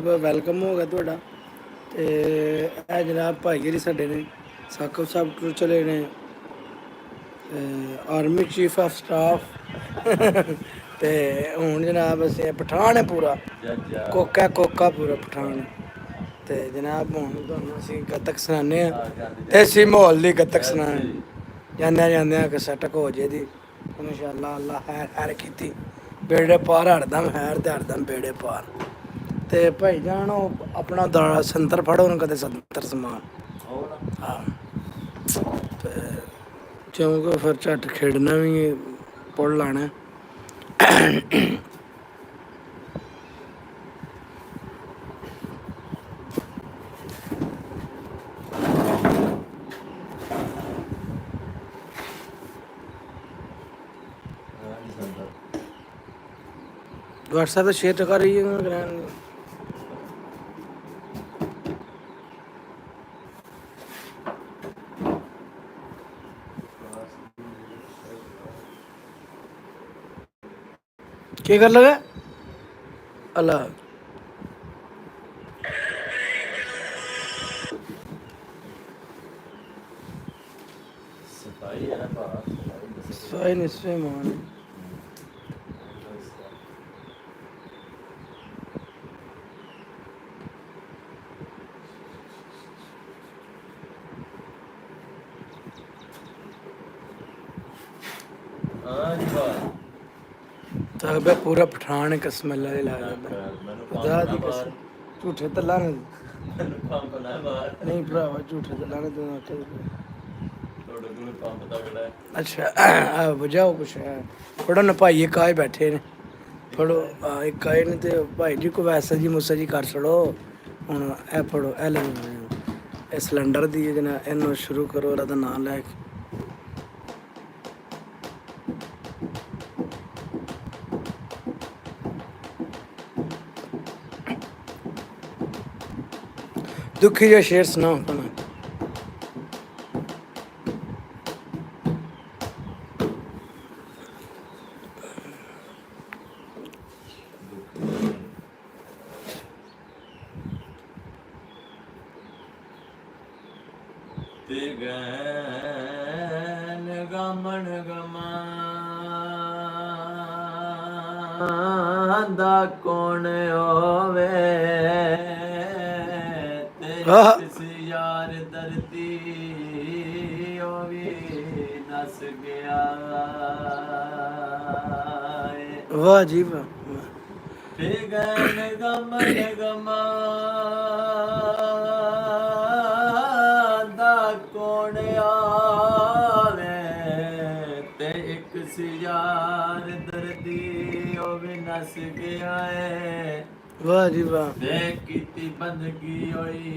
ਸਾਹਿਬ welcome ਹੋ ਗਿਆ ਤੁਹਾਡਾ। ਤੇ ਇਹ ਜਨਾਬ ਭਾਈ ਜੀ ਸਾਡੇ ਨੇ ਸਾਕਬ ਸਾਹਿਬ ਟੂਰ ਚਲੇ ਨੇ ਆਰਮੀ ਚੀਫ ਆਫ ਸਟਾਫ ਤੇ ਹੁਣ ਜਨਾਬ ਅਸੀਂ ਪਠਾਨ ਹੈ ਪੂਰਾ ਕੋਕਾ ਪੂਰਾ ਪਠਾਨ। ਤੇ ਜਨਾਬ ਹੁਣ ਤੁਹਾਨੂੰ ਅਸੀਂ ਗੱਤਕ ਸੁਣਾਉਂਦੇ ਹਾਂ ਦੇਸੀ ਮਾਹੌਲ ਦੀ ਗੱਤਕ ਸੁਣਾਉਣ ਜਾਂਦਿਆਂ ਕਿ ਸਟਕ ਹੋ ਜੇ ਦੀ ਇਨਸ਼ਾਅੱਲਾ ਅੱਲਾ ਖੈਰ ਕੀਤੀ ਬੇੜੇ ਪਾਰ ਹਰਦਮ ਹੈਰ ਤੇ ਹਰਦਮ ਬੇੜੇ ਪਾਰ। ਤੇ ਭਾਈ ਜਾਨ ਉਹ ਆਪਣਾ ਦਾ ਸੰਤਰ ਫੜੋ ਉਹਨੂੰ ਕਦੇ ਸੰਤਰ ਸਮਾਨ ਹਾਂ ਤੇ ਕਿਉਂਕਿ ਫਿਰ ਝੱਟ ਖੇਡਣਾ ਵੀ ਪੁੱਲ ਲਾਣਾ। व्हाट्सएप पे शेयर कर रही है क्या कर लगा अल्लाह सफाई निस्फ़े मान तब पूरा पठान कसम अल्लाह खुदा दी कसम झूठे तला नहीं भरावा झूठे तला ने तू अच्छा बुझाओ कुछ है फड़ो न भाई एक आए बैठे ने फड़ो एक आए ने ते भाई जी को वैसा जी मूसा जी कर छड़ो हुन ए फड़ो ए ले सिलेंडर दी जना इन्नू शुरू करो ओदा नाम लैके दुखी जो शेर सुनाओ अपना गमन गमांदा कौन होवे किसी यार दर्दी होवी नस गया वाह जी वाह गन गमन गमांदा कौन आवे ते एक सियार दर्दी होवी नस गया है वाह जी वाह कीती बंदगी होई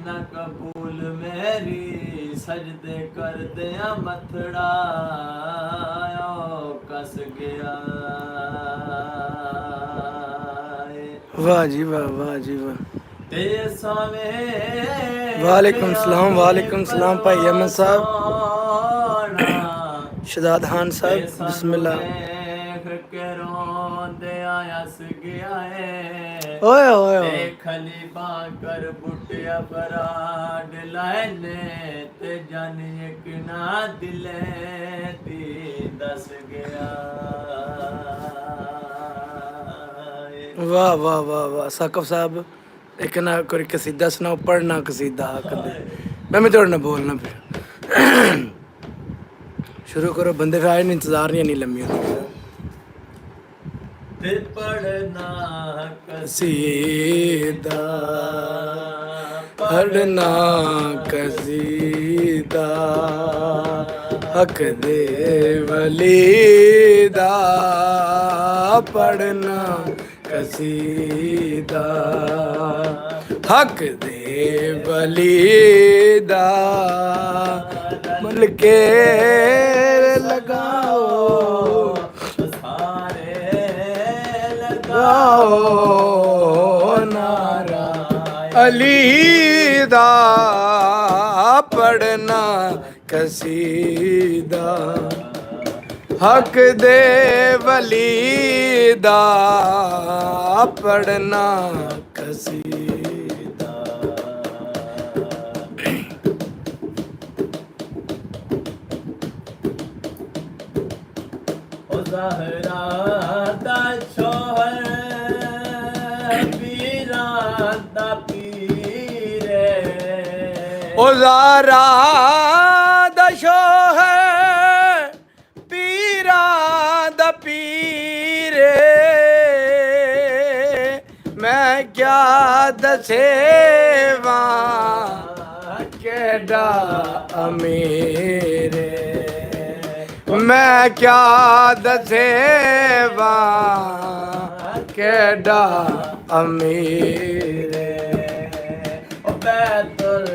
न कबूल मेरी सजदे कर दिया मथड़ा कस गया वाह जी वाह वाह जी वाह ते सावे वालेकुम सलाम भाई अहमद साहब शदाद खान साहब बिस्मिल्लाह ओए ओए ओए खलीबा कर बुटिया बराड लाने ते जन एक ना दिले दी दस गया वाह वाह वाह वाह साकब साहब एक ना कोई कसीदा सुनाओ पढ़ना कसीदा कदे मैं थोड़े ना बोलना फिर शुरू करो बंदे फिर आए इंतजार नहीं लम्मी होती पढ़ना कसीदा पढ़ना कसीदा हक दे वलीदा पढ़ना कसीदा हक दे वलीदा मन के लगाओ नारा अली दा पढ़ना कसीदा हक दे वली दा पढ़ना ਕਸੀਦਾ ਓ ਜ਼ਾਹਰਾ ਦਾ ਸ਼ੋਹਰ ਪੀਰਾਂ ਦਾ ਪੀਰੇ ਓ ਜ਼ਾਹਰਾ ਦਾ ਸ਼ੋਹਰ ਪੀਰਾਂ ਦਾ ਪੀਰੇ ਮੈਂ ਕਿਆ ਦਸੇਵਾਂ ਕਿਹੜਾ ਅਮੀਰ ਮੈਂ ਕਿਆ ਦਸੇਵਾਂ ਕਿਹੜਾ ਅਮੀਰ ਬੈਤੁਲ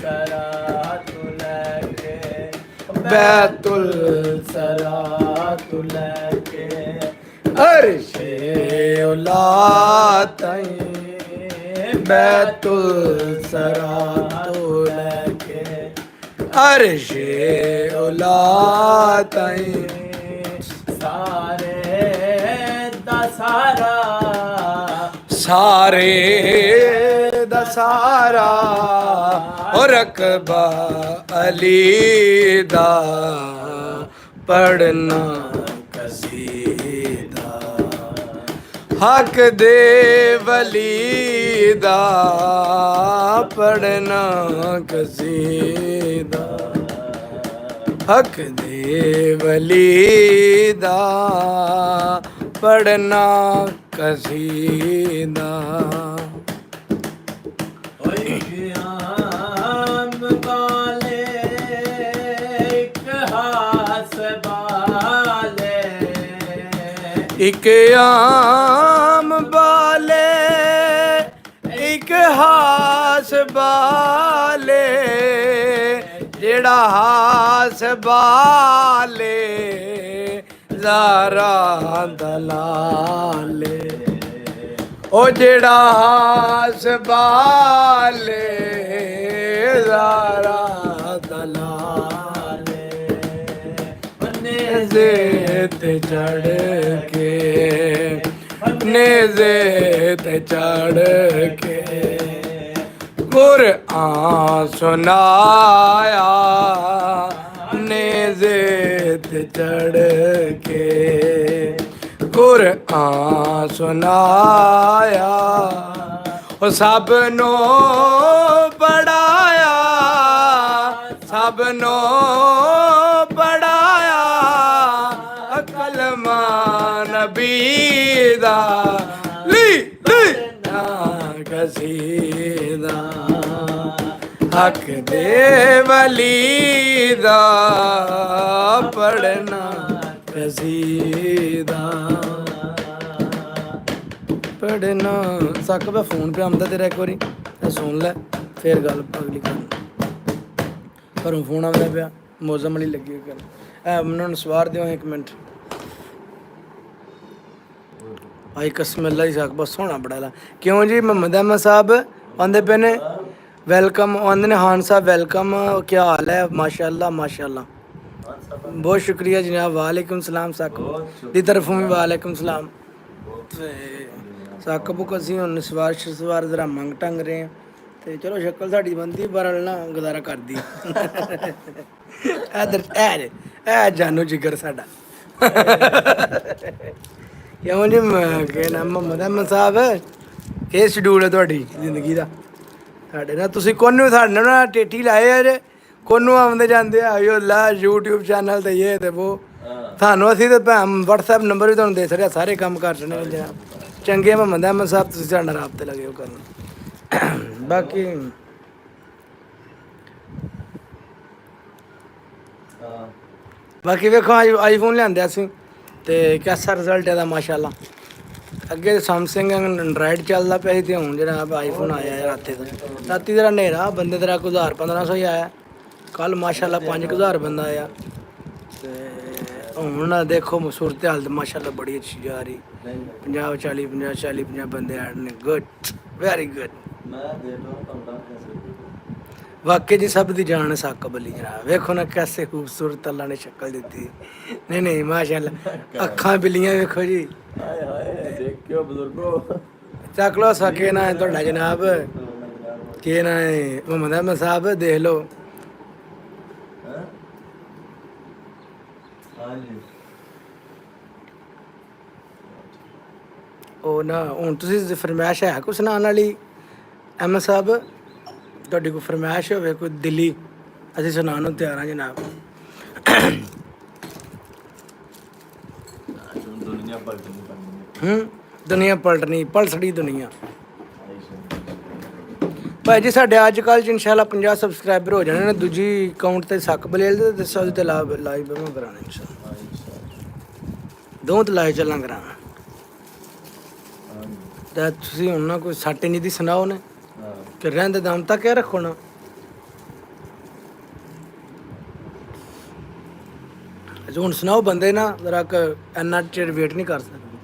ਸਰਾ ਤੂੰ ਲੈ ਕੇ ਬੈਤੁਲ ਸਰਾ ਤੂੰ ਲੈ ਕੇ ਅਰਸ਼ੇ ਔਲਾਦ ਤਾਈਂ ਬੈਤੁਲ ਸਰਾ ਤੋਂ ਲੈ ਕੇ ਅਰਸ਼ੇ ਔਲਾਦ ਤਾਈਂ ਸਾਰੇ ਦਾ ਸਾਰਾ ਸਾਰੇ ਦਾ ਸਾਰਾ ਓ ਰਕਬਾ ਅਲੀ ਦਾ ਪੜਨਾ ਕਸੀਦਾ ਹੱਕ ਦੇ ਵਲੀ ਦਾ ਪੜਨਾ ਕਸੀਦਾ ਹੱਕ ਦੇ ਵਲੀ ਦਾ ਪੜਨਾ ਕਸੀਦਾ ਓਏ ਕਿਆਮ ਵਾਲੇ ਇੱਕ ਹਾਸ ਵਾਲੇ ਇੱਕ ਆਮ ਬਾਲੇ ਇੱਕ ਹਾਸ ਬਾਲੇ ਜਿਹੜਾ ਹਾਸ ਬਾਲੇ ਜ਼ਾਰਾ ਦਲਾਲੇ ਉਹ ਜਿਹੜਾ ਹਾਸ ਬਾਲੇ ਜ਼ਾਰਾ ਦਲਾਲੇ ਨੇਜ਼ੇ ਤੇ ਚੜ ਕੇ ਨੇਜ਼ੇ ਤੇ ਚੜ ਕੇ ਕੁਰਆਨ ਸੁਨਾਇਆ ਨੇਜ਼ੇ ਤੇ ਚੜ ਕੇ ਕੁਰਆਨ ਸੁਨਾਇਆ ਉਹ ਸਭ ਨੂੰ ਪੜਾਇਆ ਸਭ ਨੂੰ ਪੜਾਇਆ ਕਲਮਾ ਨਬੀ ਦਾ ਲੀ ਨਾ ਕਸੀਦਾ ਹੱਕ ਦੇ ਵਲੀ ਦਾ ਪੜਨਾ ਕਸੀਦਾ ਪੜਨਾ ਸੱਕ ਮੈਂ ਫੋਨ पे ਆਉਂਦਾ ਤੇਰਾ ਇੱਕ ਵਾਰੀ ਇਹ ਸੁਣ ਲੈ ਫੇਰ ਗੱਲ ਅਗਲੀ ਕਰ ਘਰੋਂ ਫੋਨ ਆਉਂਦਾ ਪਿਆ ਮੌਜ਼ਮ ਵਾਲੀ ਲੱਗੀ ਹੋਈ ਗੱਲ ਐ ਮੈਨੂੰ ਸਵਾਰ ਦਿਓ ਇੱਕ ਮਿੰਟ ਭਾਈ ਕਸਮ ਅੱਲਾ ਹੀ ਸਾਕ ਬਸ ਸੋਹਣਾ ਬੜਾ ਲਾ ਕਿਉਂ ਜੀ ਮੁਹੰਮਦ ਅਹਿਮਦ ਸਾਹਿਬ ਆਉਂਦੇ ਪਏ ਨੇ ਵੈਲਕਮ ਆਉਂਦੇ ਨੇ ਖਾਨ ਸਾਹਿਬ ਵੈਲਕਮ ਕੀ ਹਾਲ ਹੈ ਮਾਸ਼ਾਅੱਲਾ ਮਾਸ਼ਾਅੱਲਾ बहुत शुक्रिया जनाब वालेकुम सलाम साकब दी तरफों भी वालेकुम सलाम साकब को ਅਸੀਂ ਹੁਣ ਸਵਾਰ ਜ਼ਰਾ ਮੰਗ ਟੰਗ ਰਹੇ ਹਾਂ ਤੇ ਚਲੋ ਸ਼ਕਲ ਸਾਡੀ ਬੰਦੀ ਪਰ ਨਾ ਗੁਜ਼ਾਰਾ ਕਰਦੀ ਇਧਰ ਇਹ ਜਾਨੋ ਜਿਗਰ ਸਾਡਾ ਕਿਉਂ ਜੀ ਕਿ ਨਾਮ ਮੁਹੰਮਦ ਅਹਿਮਦ ਸਾਹਿਬ ਕੀ ਸ਼ਡਿਊਲ ਹੈ ਤੁਹਾਡੀ ਜ਼ਿੰਦਗੀ ਦਾ ਸਾਡੇ ਨਾਲ ਤੁਸੀਂ ਕੋਨੂੰ ਸਾਡੇ ਨਾਲ ਟੇਟੀ ਲਾਏ ਆ ਜੇ ਕੋਨੂੰ ਆਉਂਦੇ ਜਾਂਦੇ ਆਇਓ ਲਾ YouTube ਚੈਨਲ ਤੇ ਇਹ ਤੇ ਉਹ ਤੁਹਾਨੂੰ ਅਸੀਂ ਤੇ WhatsApp ਨੰਬਰ ਵੀ ਤੁਹਾਨੂੰ ਦੇ ਸਕਦੇ ਸਾਰੇ ਕੰਮ ਕਰ ਸਕਦੇ ਜਨਾਬ ਚੰਗੇ ਮੁਹੰਮਦ ਅਹਿਮਦ ਸਾਹਿਬ ਤੁਸੀਂ ਸਾਡੇ ਨਾਲ ਰਾਬਤੇ ਲੱਗੇ ਹੋ ਕਰਨ ਬਾਕੀ ਵੇਖੋ ਆਈਫੋਨ ਲਿਆਂਦੇ ਅਸੀਂ ਤੇ ਕਿਹਦਾ ਰਿਜ਼ਲਟ ਇਹਦਾ ਮਾਸ਼ਾਅੱਲਾ ਅੱਗੇ ਸੈਮਸੰਗ ਐਂਡਰਾਇਡ ਚੱਲਦਾ ਪਿਆ ਸੀ ਤੇ ਹੁਣ ਜਿਹੜਾ ਆਈਫੋਨ ਆਇਆ ਰਾਤੀ ਦਾ ਹਨੇਰਾ ਬੰਦੇ ਤੇਰਾ 1500 ਹੀ ਆਇਆ ਕੱਲ ਮਾਸ਼ਾਅੱਲਾ 5000 ਬੰਦਾ ਆਇਆ ਤੇ ਹੁਣ ਦੇਖੋ ਸੂਰਤ ਹਾਲ ਤੇ ਮਾਸ਼ਾਅੱਲਾ ਬੜੀ ਅੱਛੀ ਜਾ ਰਹੀ 50 ਬੰਦੇ ਐਡ ਨੇ ਗੁੱਡ ਵੈਰੀ ਗੁੱਡ वाकई जी सब दी जान साकब अली जनाब वेखो ना कैसे खूबसूरत अल्लाह ने शक्ल दी नहीं माशाअल्लाह अखा बिल्लियां वेखो जी हाय हाय देखियो बुजुर्गो ਚੱਕ ਲਓ ਸਕੇ ਨਾ ਤੁਹਾਡਾ ਜਨਾਬ ਕੀ ਨਾ ਹੈ ਮੁਹੰਮਦ ਅਹਿਮਦ ਸਾਹਿਬ ਦੇਖ ਲਓ ਹਾਂਜੀ ਉਹ ਨਾ ਹੁਣ ਤੁਸੀਂ ਫਰਮਾਇਸ਼ ਹੈ ਕੁਛ ਸੁਣਾਉਣ ਵਾਲੀ ਅਹਿਮਦ ਸਾਹਿਬ ਤੁਹਾਡੀ ਕੋਈ ਫਰਮਾਇਸ਼ ਹੋਵੇ ਕੋਈ ਦਿੱਲੀ ਅਸੀਂ ਸੁਣਾਉਣ ਨੂੰ ਤਿਆਰ ਹਾਂ ਜਨਾਬ ਦੁਨੀਆ ਪਲਟਣੀ ਪੈਂਦੀ ਦੁਨੀਆ ਪਲਟਣੀ ਪਲਸੜੀ ਦੁਨੀਆ ਭਾਈ ਜੀ ਸਾਡੇ ਅੱਜ ਕੱਲ੍ਹ 'ਚ ਇਨਸ਼ਾਅੱਲਾ 50 ਸਬਸਕ੍ਰਾਈਬਰ ਹੋ ਜਾਣੇ ਨੇ ਦੂਜੀ ਅਕਾਊਂਟ ਤੇ ਸੱਕ ਬਲੇਲ ਦੇ ਦੱਸੋ ਉਹਦੇ ਤੇ ਲਾਈਵ ਬਣਾ ਕਰਾਣਾ ਇਨਸ਼ਾਅੱਲਾ ਦੋ ਤੇ ਲਾਈਵ ਚੱਲਾਂ ਕਰਾਂਗਾ ਤਾਂ ਤੁਸੀਂ ਹੁਣ ਨਾ ਕੋਈ ਸੱਟ ਨਹੀਂ ਦੀ ਸੁਣਾਓ ਨੇ ਕਿ ਰਹਿੰਦੇ ਦਮ ਤੱਕ ਇਹ ਰੱਖੋ ਨਾ ਹੁਣ ਸੁਣਾਓ ਬੰਦੇ ਨਾ ਜ਼ਰਾ ਇੰਨਾ ਚਿਰ ਵੇਟ ਨਹੀਂ ਕਰ ਸਕਦੇ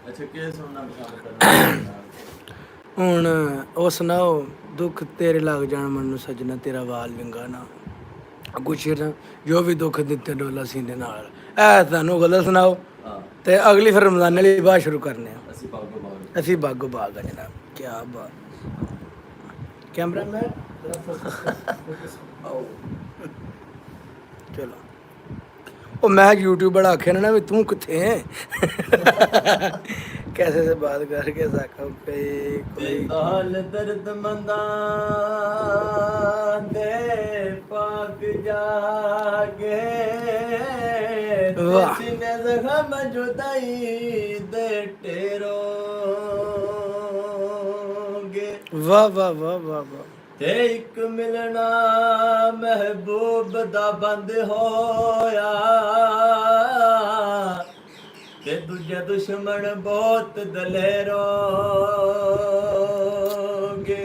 ਅੱਛਾ ਕੀ ਸੁਣਨਾ ਪਸੰਦ ਕਰਦੇ ਹੁਣ ਉਹ ਸੁਣਾਓ ਦੁੱਖ ਤੇਰੇ ਲੱਗ ਜਾਣ ਮੈਨੂੰ ਸੱਜਣਾ ਤੇਰਾ ਵਾਲ ਵਿੰਗਾ ਨਾ ਅੱਗੂ ਸ਼ੇਰ ਜੋ ਵੀ ਦੁੱਖ ਦਿੱਤੇ ਡੋਲਾ ਸੀਨੇ ਨਾਲ ਇਹ ਤੁਹਾਨੂੰ ਗਲਤ ਸੁਣਾਓ ਤੇ ਅਗਲੀ ਫਿਰ ਰਮਜ਼ਾਨ ਵਾਲੀ ਬਾਤ ਸ਼ੁਰੂ ਕਰਨੇ ਆ ਅਸੀਂ ਬਾਗੋ ਬਾਗ ਆ ਜਨਾਬ ਕੀ ਬਾਤ ਕੈਮਰਾਮੈਨ ਚਲੋ ਉਹ ਮੈਂ यूट्यूब बड़ा आखे ना भी तू किथे है कैसे से बात करके साका कोई हाल दर्द मंदा दे पाक जागे वाह सीने जख्म जुदाई दे टेरोगे वाह वाह वाह वाह वाह ते एक मिलना महबूब दा बंद होया ते दूजा दुश्मन बहुत दलेरोगे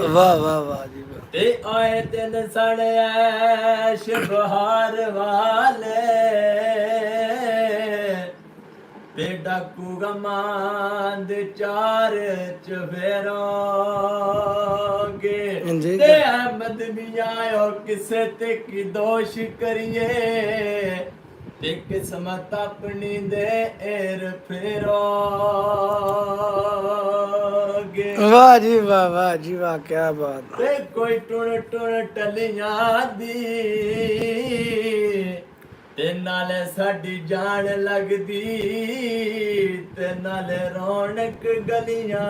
वाह वाह वाह जी वाह ते आए दिन सड़ ऐश बहार वाले ते डाकू गमांद चार चफेरोगे ते अहमद भी आयो किसे ते की दोष करिए ते किस्मत अपनी दे एर फेरोगे वाह जी वाह क्या बात ते कोई टुन टुन टलियां दी ते नाले साडी जान लगदी ते नाले रौनक गलियां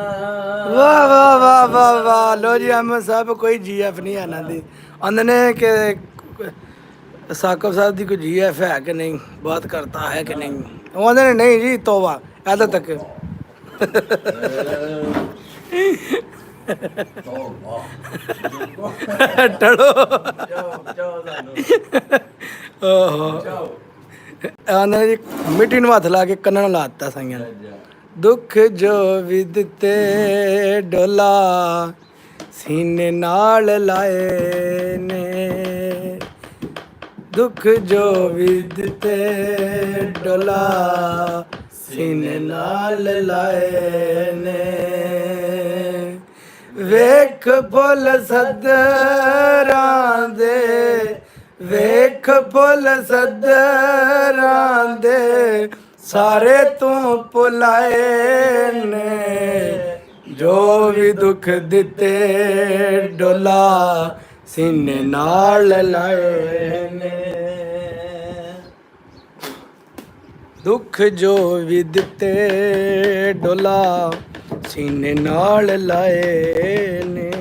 वाह वाह वाह वाह वाह लो जी अहमद साहब कोई जीएफ नहीं आना दी आंदे ने कि साकब साहब दी कोई जीएफ है कि नहीं बात करता है कि नहीं वो आंदे ने नहीं जी तौबा ऐदा तक टड़ो ओहो आंदे जी मिट्टी ਨੂੰ ਹੱਥ ਲਾ ਕੇ ਕੰਨਾਂ ਨੂੰ ਲਾਤਾ ਸਾਈਆਂ ਦੁੱਖ ਜੋ ਵੀ ਦਿੱਤੇ ਡੋਲਾ ਸੀਨੇ ਨਾਲ ਲਾਏ ਨੇ ਦੁੱਖ ਜੋ ਵੀ ਦਿੱਤੇ ਡੋਲਾ ਸੀਨੇ ਨਾਲ ਲਾਏ ਨੇ ਵੇਖ ਫੁੱਲ ਸਦਰਾਂ ਦੇ ਵੇਖ ਫੁੱਲ ਸਦਰਾਂ ਦੇ ਸਾਰੇ ਤੂੰ ਭੁਲਾਏ ਨੇ ਜੋ ਵੀ ਦੁੱਖ ਦਿੱਤੇ ਡੋਲਾ ਸੀਨੇ ਨਾਲ ਲਾਏ ਨੇ ਦੁੱਖ ਜੋ ਵੀ ਦਿੱਤੇ ਡੋਲਾ ਸੀਨੇ ਨਾਲ ਲਾਏ ਨੇ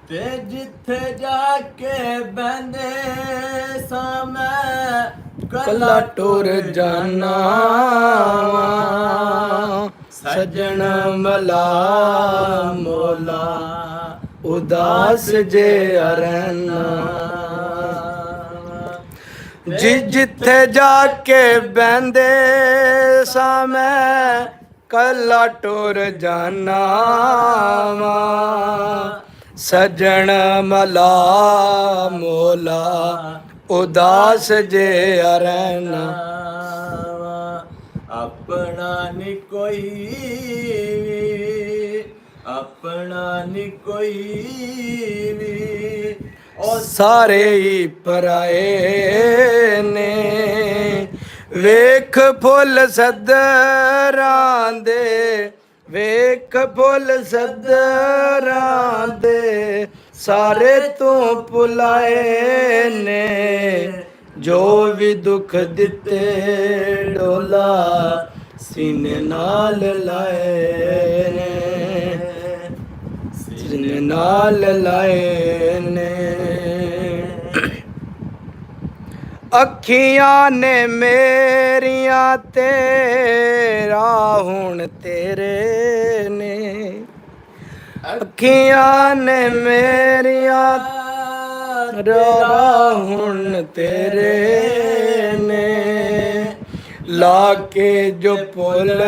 ਤੇ ਜਿੱਥੇ ਜਾ ਕੇ ਬੰਦੇ ਸਾਮੈ ਕੱਲਾ ਟੁਰ ਜਾਣਾ ਸਜਣ ਮਲਾ ਮੋਲਾ ਉਦਾਸ ਜੇ ਰਹਿਣਾ ਜਿੱਥੇ ਜਾ ਕੇ ਬਹਿੰਦੇ ਸਾਂ ਮੈਂ ਕੱਲਾ ਟੁਰ ਜਾਣਾ ਵਾਂ ਸਜਣ ਮਲਾ ਮੋਲਾ ਉਦਾਸ ਜੇ ਰਹਿਣਾ ਆਪਣਾ ਨੀ ਕੋਈ ਆਪਣਾ ਨੀ ਕੋਈ ਵੀ ਉਹ ਸਾਰੇ ਹੀ ਪਰਾਏ ਨੇ ਵੇਖ ਫੁੱਲ ਸਦਰਾਂ ਦੇ ਵੇਖ ਫੁੱਲ ਸਦਰਾਂ ਦੇ ਸਾਰੇ ਤੂੰ ਭੁਲਾਏ ਨੇ ਜੋ ਵੀ ਦੁੱਖ ਦਿੱਤੇ ਡੋਲਾ ਸੀਨੇ ਨਾਲ ਲਾਏ ਨੇ ਸੀਨੇ ਨਾਲ ਲਾਏ ਨੇ ਅੱਖੀਆਂ ਨੇ ਮੇਰੀਆਂ ਤੇਰਾ ਹੁਣ ਤੇਰੇ ਨੇ ਅੱਖੀਆਂ ਨੇ ਮੇਰੀਆਂ ਤੇਰਾ ਹੁਣ ਤੇਰੇ ਨੇ ਲਾ ਕੇ ਜੋ ਭੁੱਲ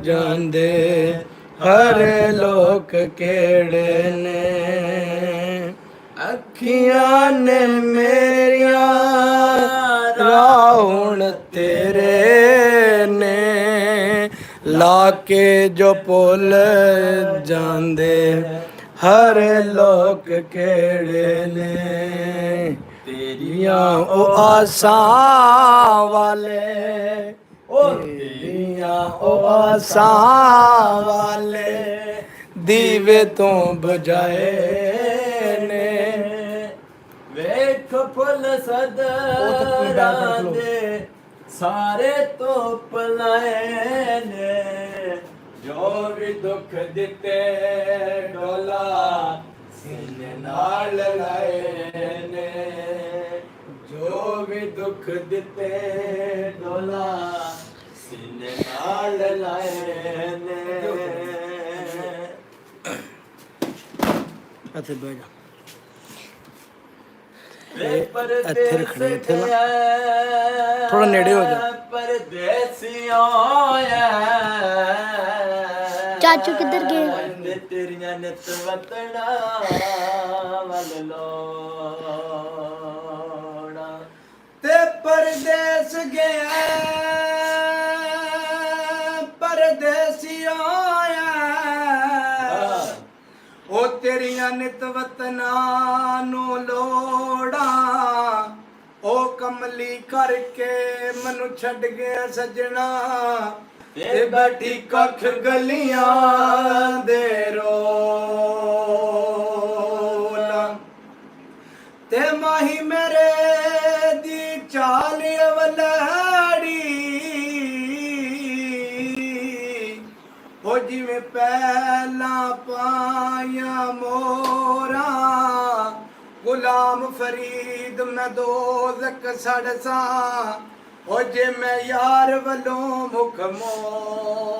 ਜਾਂਦੇ ਹਰ ਲੋਕ ਕਿਹੜੇ ਨੇ ਅੱਖੀਆਂ ਨੇ ਮੇਰੀਆਂ ਰਾਹ ਹੁਣ ਤੇਰੇ ਨੇ ਲਾ ਕੇ ਜੋ ਭੁੱਲ ਜਾਂਦੇ ਹਰ ਲੋਕ ਕਿਹੜੇ ਨੇ ਤੇਰੀਆਂ ਉਹ ਆਸਾਂ ਵਾਲੇ ਤੇਰੀਆਂ ਉਹ ਆਸਾਂ ਵਾਲੇ ਦੀਵੇ ਤੋਂ ਬੁਝਾਏ ਨੇ ਵੇਖ ਫੁੱਲ ਸਦਰਾਂ ਦੇ ਸਾਰੇ ਤੋਂ ਭੁਲਾਏ ਨੇ ਜੋ ਵੀ ਦੁੱਖ ਦਿੱਤੇ ਡੋਲਾ ਸੀਨੇ ਨਾਲ ਲਾਏ ਨੇ ਜੋ ਵੀ ਦੁੱਖ ਦਿੱਤੇ ਡੋਲਾ ਸੀਨੇ ਨਾਲ ਲਾਏ ਨੇ ਇੱਥੇ ਬਹਿ ਜਾ ਇੱਥੇ ਰੱਖਣੇ ਇੱਥੇ ਨਾ ਥੋੜਾ ਨੇੜੇ ਹੋ ਜਾ ਪਰਦੇਸੀਆਂ ਚਾਚੂ ਕਿੱਧਰ ਗਏ ਤੇਰੀਆਂ ਨਿਤ ਵਤਣਾ ਵੱਲ ਲੋੜਾ ਤੇ ਪਰਦੇਸ ਗਿਆ ਪਰਦੇਸੀਆਂ ਉਹ ਤੇਰੀਆਂ ਨਿਤ ਵਤਨਾਂ ਨੂੰ ਲੋੜਾਂ ਉਹ ਕਮਲੀ ਕਰਕੇ ਮੈਨੂੰ ਛੱਡ ਗਿਆ ਸਜਣਾ ਤੇ ਬੈਠੀ ਕੱਖ ਗਲੀਆਂ ਦੇ ਰੋਲਾ ਤੇ ਮਾਹੀ ਮੇਰੇ ਦੀ ਚਾਲ ਵਲੜੀ ਉਹ ਜਿਵੇਂ ਪਹਿਲਾਂ ਪਾਇਆ ਮੋਰਾ ਗੁਲਾਮ ਫਰੀਦ ਮੈਂ ਦੋਜ਼ਖ ਸੜਸਾ ਉਹ ਜੇ ਮੈਂ ਯਾਰ ਵੱਲੋਂ ਮੁਖ ਮੋੜਾ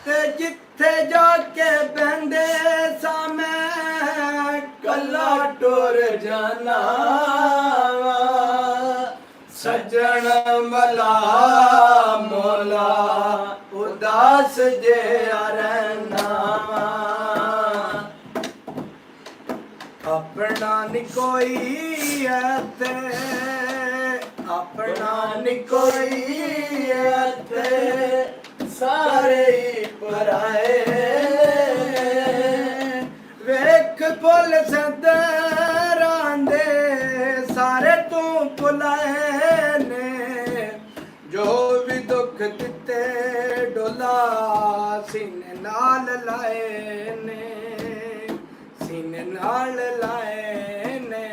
ਤੇ ਜਿੱਥੇ ਜਾ ਕੇ ਬਹਿੰਦੇ ਸਾਂ ਮੈਂ ਕੱਲਾ ਟੁਰ ਜਾਣਾ ਸੱਜਣ ਮਲਾ ਮੋਲਾ ਉਦਾਸ ਜਿਹਾ ਰਹਿਣਾ ਆਪਣਾ ਨੀ ਕੋਈ ਐਤੇ ਆਪਣਾ ਨੀ ਕੋਈ ਐਤੇ ਸਾਰੇ ਹੀ ਪਰਾਏ ਵੇਖ ਭੁੱਲ ਸਦਰਾਂ ਦੇ ਸਾਰੇ ਤੂੰ ਭੁਲਾਏ ਨੇ ਜੋ ਵੀ ਦੁੱਖ ਦਿੱਤੇ ਡੋਲਾ ਸੀਨੇ ਨਾਲ ਲਾਏ ਨੇ ਸੀਨੇ ਨਾਲ ਲਾਏ ਨੇ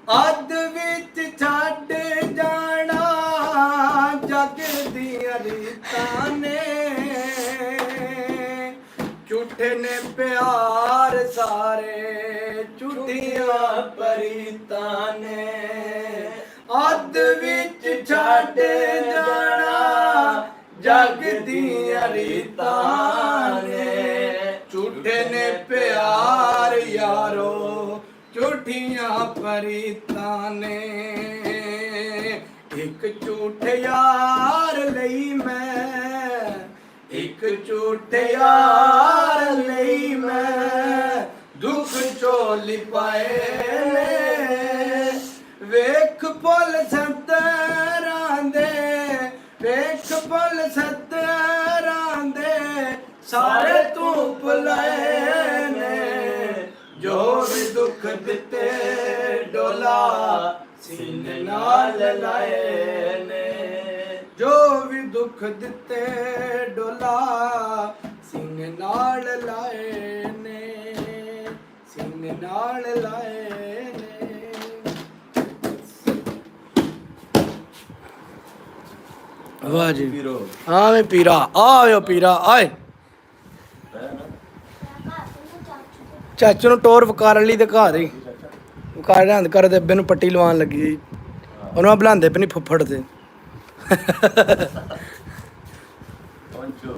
ਅੱਧ ਵਿੱਚ ਛੱਡ ਜਾਣਾ ਜਗ ਦੀਆਂ ਰੀਤਾਂ ਨੇ ਝੂਠੇ ਨੇ ਪਿਆਰ ਸਾਰੇ ਝੂਠੀਆਂ ਪਰੀਤਾਂ ਨੇ ਅੱਧ ਵਿੱਚ ਛੱਡ ਜਾਣਾ ਜਗ ਦੀਆਂ ਰੀਤਾਂ ਨੇ ਝੂਠੇ ਨੇ ਪਿਆਰ ਯਾਰੋ ਝੂਠੀਆਂ ਪਰੀਤਾਂ ਨੇ ਇੱਕ ਝੂਠੇ ਯਾਰ ਲਈ ਮੈਂ ਇੱਕ ਝੂਠੇ ਯਾਰ ਲਈ ਮੈਂ ਦੁੱਖ ਝੋਲੀ ਪਾਏ ਨੇ ਵੇਖ ਭੁੱਲ ਸਤਰਾਂ ਦੇ ਵੇਖ ਭੁੱਲ ਸਤਰਾਂ ਦੇ ਸਾਰੇ ਤੂੰ ਭੁਲਾਏ ਨੇ ਜੋ ਵੀ ਦੁੱਖ ਦਿੱਤੇ ਡੋਲਾ ਸੀਨੇ ਨਾਲ ਲਾਏ ਨੇ ਜੋ ਵੀ ਦੁੱਖ ਦਿੱਤੇ ਡੋਲਾ ਸਿੰਘ ਨਾਲ ਲਾਏ ਨੇ ਸਿੰਘ ਨਾਲ ਲਾਏ ਨੇ। ਵਾਹ ਜੀ ਪੀਰੋ ਆਵੇਂ ਪੀਰਾ ਆਇਓ ਪੀਰਾ ਆਏ ਚਾਚੂ ਨੂੰ ਟੋਰ ਵਕਾਰ ਲਈ ਦਿਖਾ ਦੇ ਵਕਾਰ ਲਿਆਂਦ ਕਰ ਦੇ ਅੱਬੇ ਨੂੰ ਪੱਟੀ ਲਵਾਉਣ ਲੱਗੀ ਜੀ ਉਹਨੂੰ ਬੁਲਾਉਂਦੇ ਪਏ ਨਹੀਂ ਫੁੱਫੜ ਤੇ ਪਹੁੰਚੋ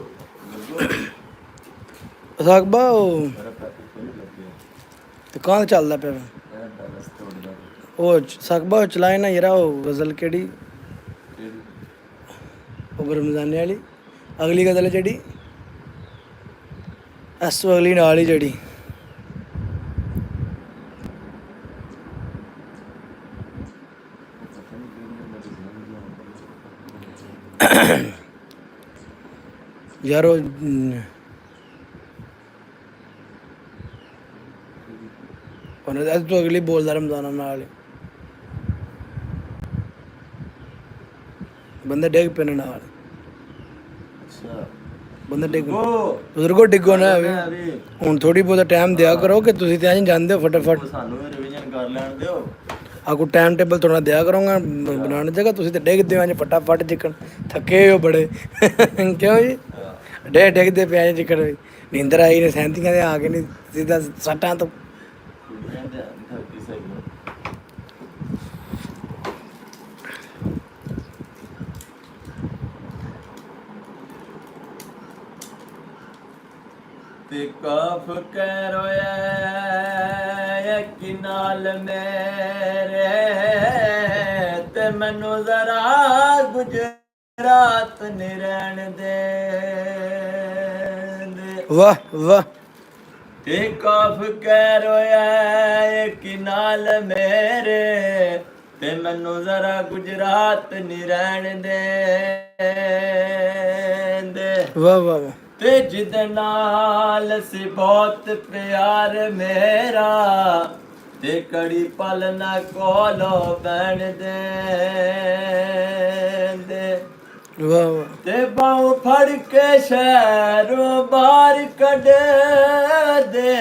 ਗੁਰਗੋ ਸਾਕਬਾ ਉਹ ਮੇਰਾ ਪੈਕੇਟ ਨਹੀਂ ਲੱਗਿਆ ਦੁਕਾਨ ਚੱਲਦਾ ਪਿਆ ਵਾ। ਮੈਂ ਬੈਲੈਂਸ ਤੋੜਦਾ ਉਹ ਸਾਕਬਾ ਚਲਾਏ ਨਾ ਯਾਰਾ ਉਹ ਗਜ਼ਲ ਕਿਹੜੀ ਫਿਰ ਉਹ ਰਮਜ਼ਾਨੇ ਵਾਲੀ ਅਗਲੀ ਗਜ਼ਲ ਜਿਹੜੀ ਇਸ ਤੋਂ ਅਗਲੀ ਨਾਲ ਹੀ ਜਿਹੜੀ ਯਾਰ ਉਹ ਉਹਨੇ ਇਸ ਤੋਂ ਅਗਲੀ ਬੋਲਦਾ ਰਮਜ਼ਾਨਾਂ ਨਾਲ ਹੀ। ਬੰਦੇ ਡਿੱਗ ਪੈਣ ਨਾਲ ਅੱਛਾ ਬੰਦਾ ਡਿੱਗ ਉਹ ਬਜ਼ੁਰਗੋ ਡਿੱਗੋ ਨਾ ਹੋਵੇ ਅਰੇ ਹੁਣ ਥੋੜੀ ਬਹੁਤਾ ਟਾਈਮ ਦਿਆ ਕਰੋ ਕਿ ਤੁਸੀਂ ਤੇ ਐਂ ਜਾਂਦੇ ਹੋ ਫਟਾਫਟ ਸਾਨੂੰ ਰਿਵੀਜ਼ਨ ਕਰ ਲੈਣ ਦਿਓ ਆਕੂ ਟਾਈਮ ਟੇਬਲ ਥੋੜਾ ਦਿਆ ਕਰੋਗਾ ਬਣਾਉਣ ਜਗ੍ਹਾ ਤੁਸੀਂ ਤੇ ਡਿੱਗਦੇ ਹੋ ਐਂ ਫਟਾਫਟ ਜਿੱਕਣ ਥੱਕੇ ਹੋ ਬੜੇ ਕਿਉਂ ਜੀ ਡਿੱਗਦੇ ਪਿਆ ਜਿੱਕਣ ਨੀਂਦਰ ਆਈ ਨੇ ਸੈਂਤੀਆਂ ਦੇ ਆ ਕੇ ਨਹੀਂ ਸਿੱਧਾ ਸੱਟਾਂ ਤੋਂ ਮੈਂ ਤੇ ਧਰਤੀ ਸਹੀ ਨੂੰ ਤੇ ਕਾਫ ਕਹਿ ਰੋਇਆ ਕਿ ਨਾਲ ਮੇਰੇ ਤੇ ਮੈਨੂੰ ਜ਼ਰਾ ਗੁਜਰਾਤ ਨੀ ਰਹਿਣ ਦੇ ਵਾਹ ਵਾਹ ਤੇ ਕਾਫ ਕਹਿ ਰੋਇਆ ਕਿ ਨਾਲ ਮੇਰੇ ਤੇ ਮੈਨੂੰ ਜ਼ਰਾ ਗੁਜਰਾਤ ਨੀ ਰਹਿਣ ਦੇ ਵਾਹ ਵਾਹ ਵਾਹ ਤੇ ਜਿਦ ਨਾਲ ਸੀ ਬਹੁਤ ਪਿਆਰ ਮੇਰਾ ਤੇ ਕੜੀ ਪਲ ਨਾ ਕੋਲੋਂ ਬਣ ਦੇ ਵਾਹ ਵਾਹ ਤੇ ਬਾਹੋਂ ਫੜ ਕੇ ਸ਼ਹਿਰੋਂ ਬਾਹਰ ਕੱਢ ਦੇ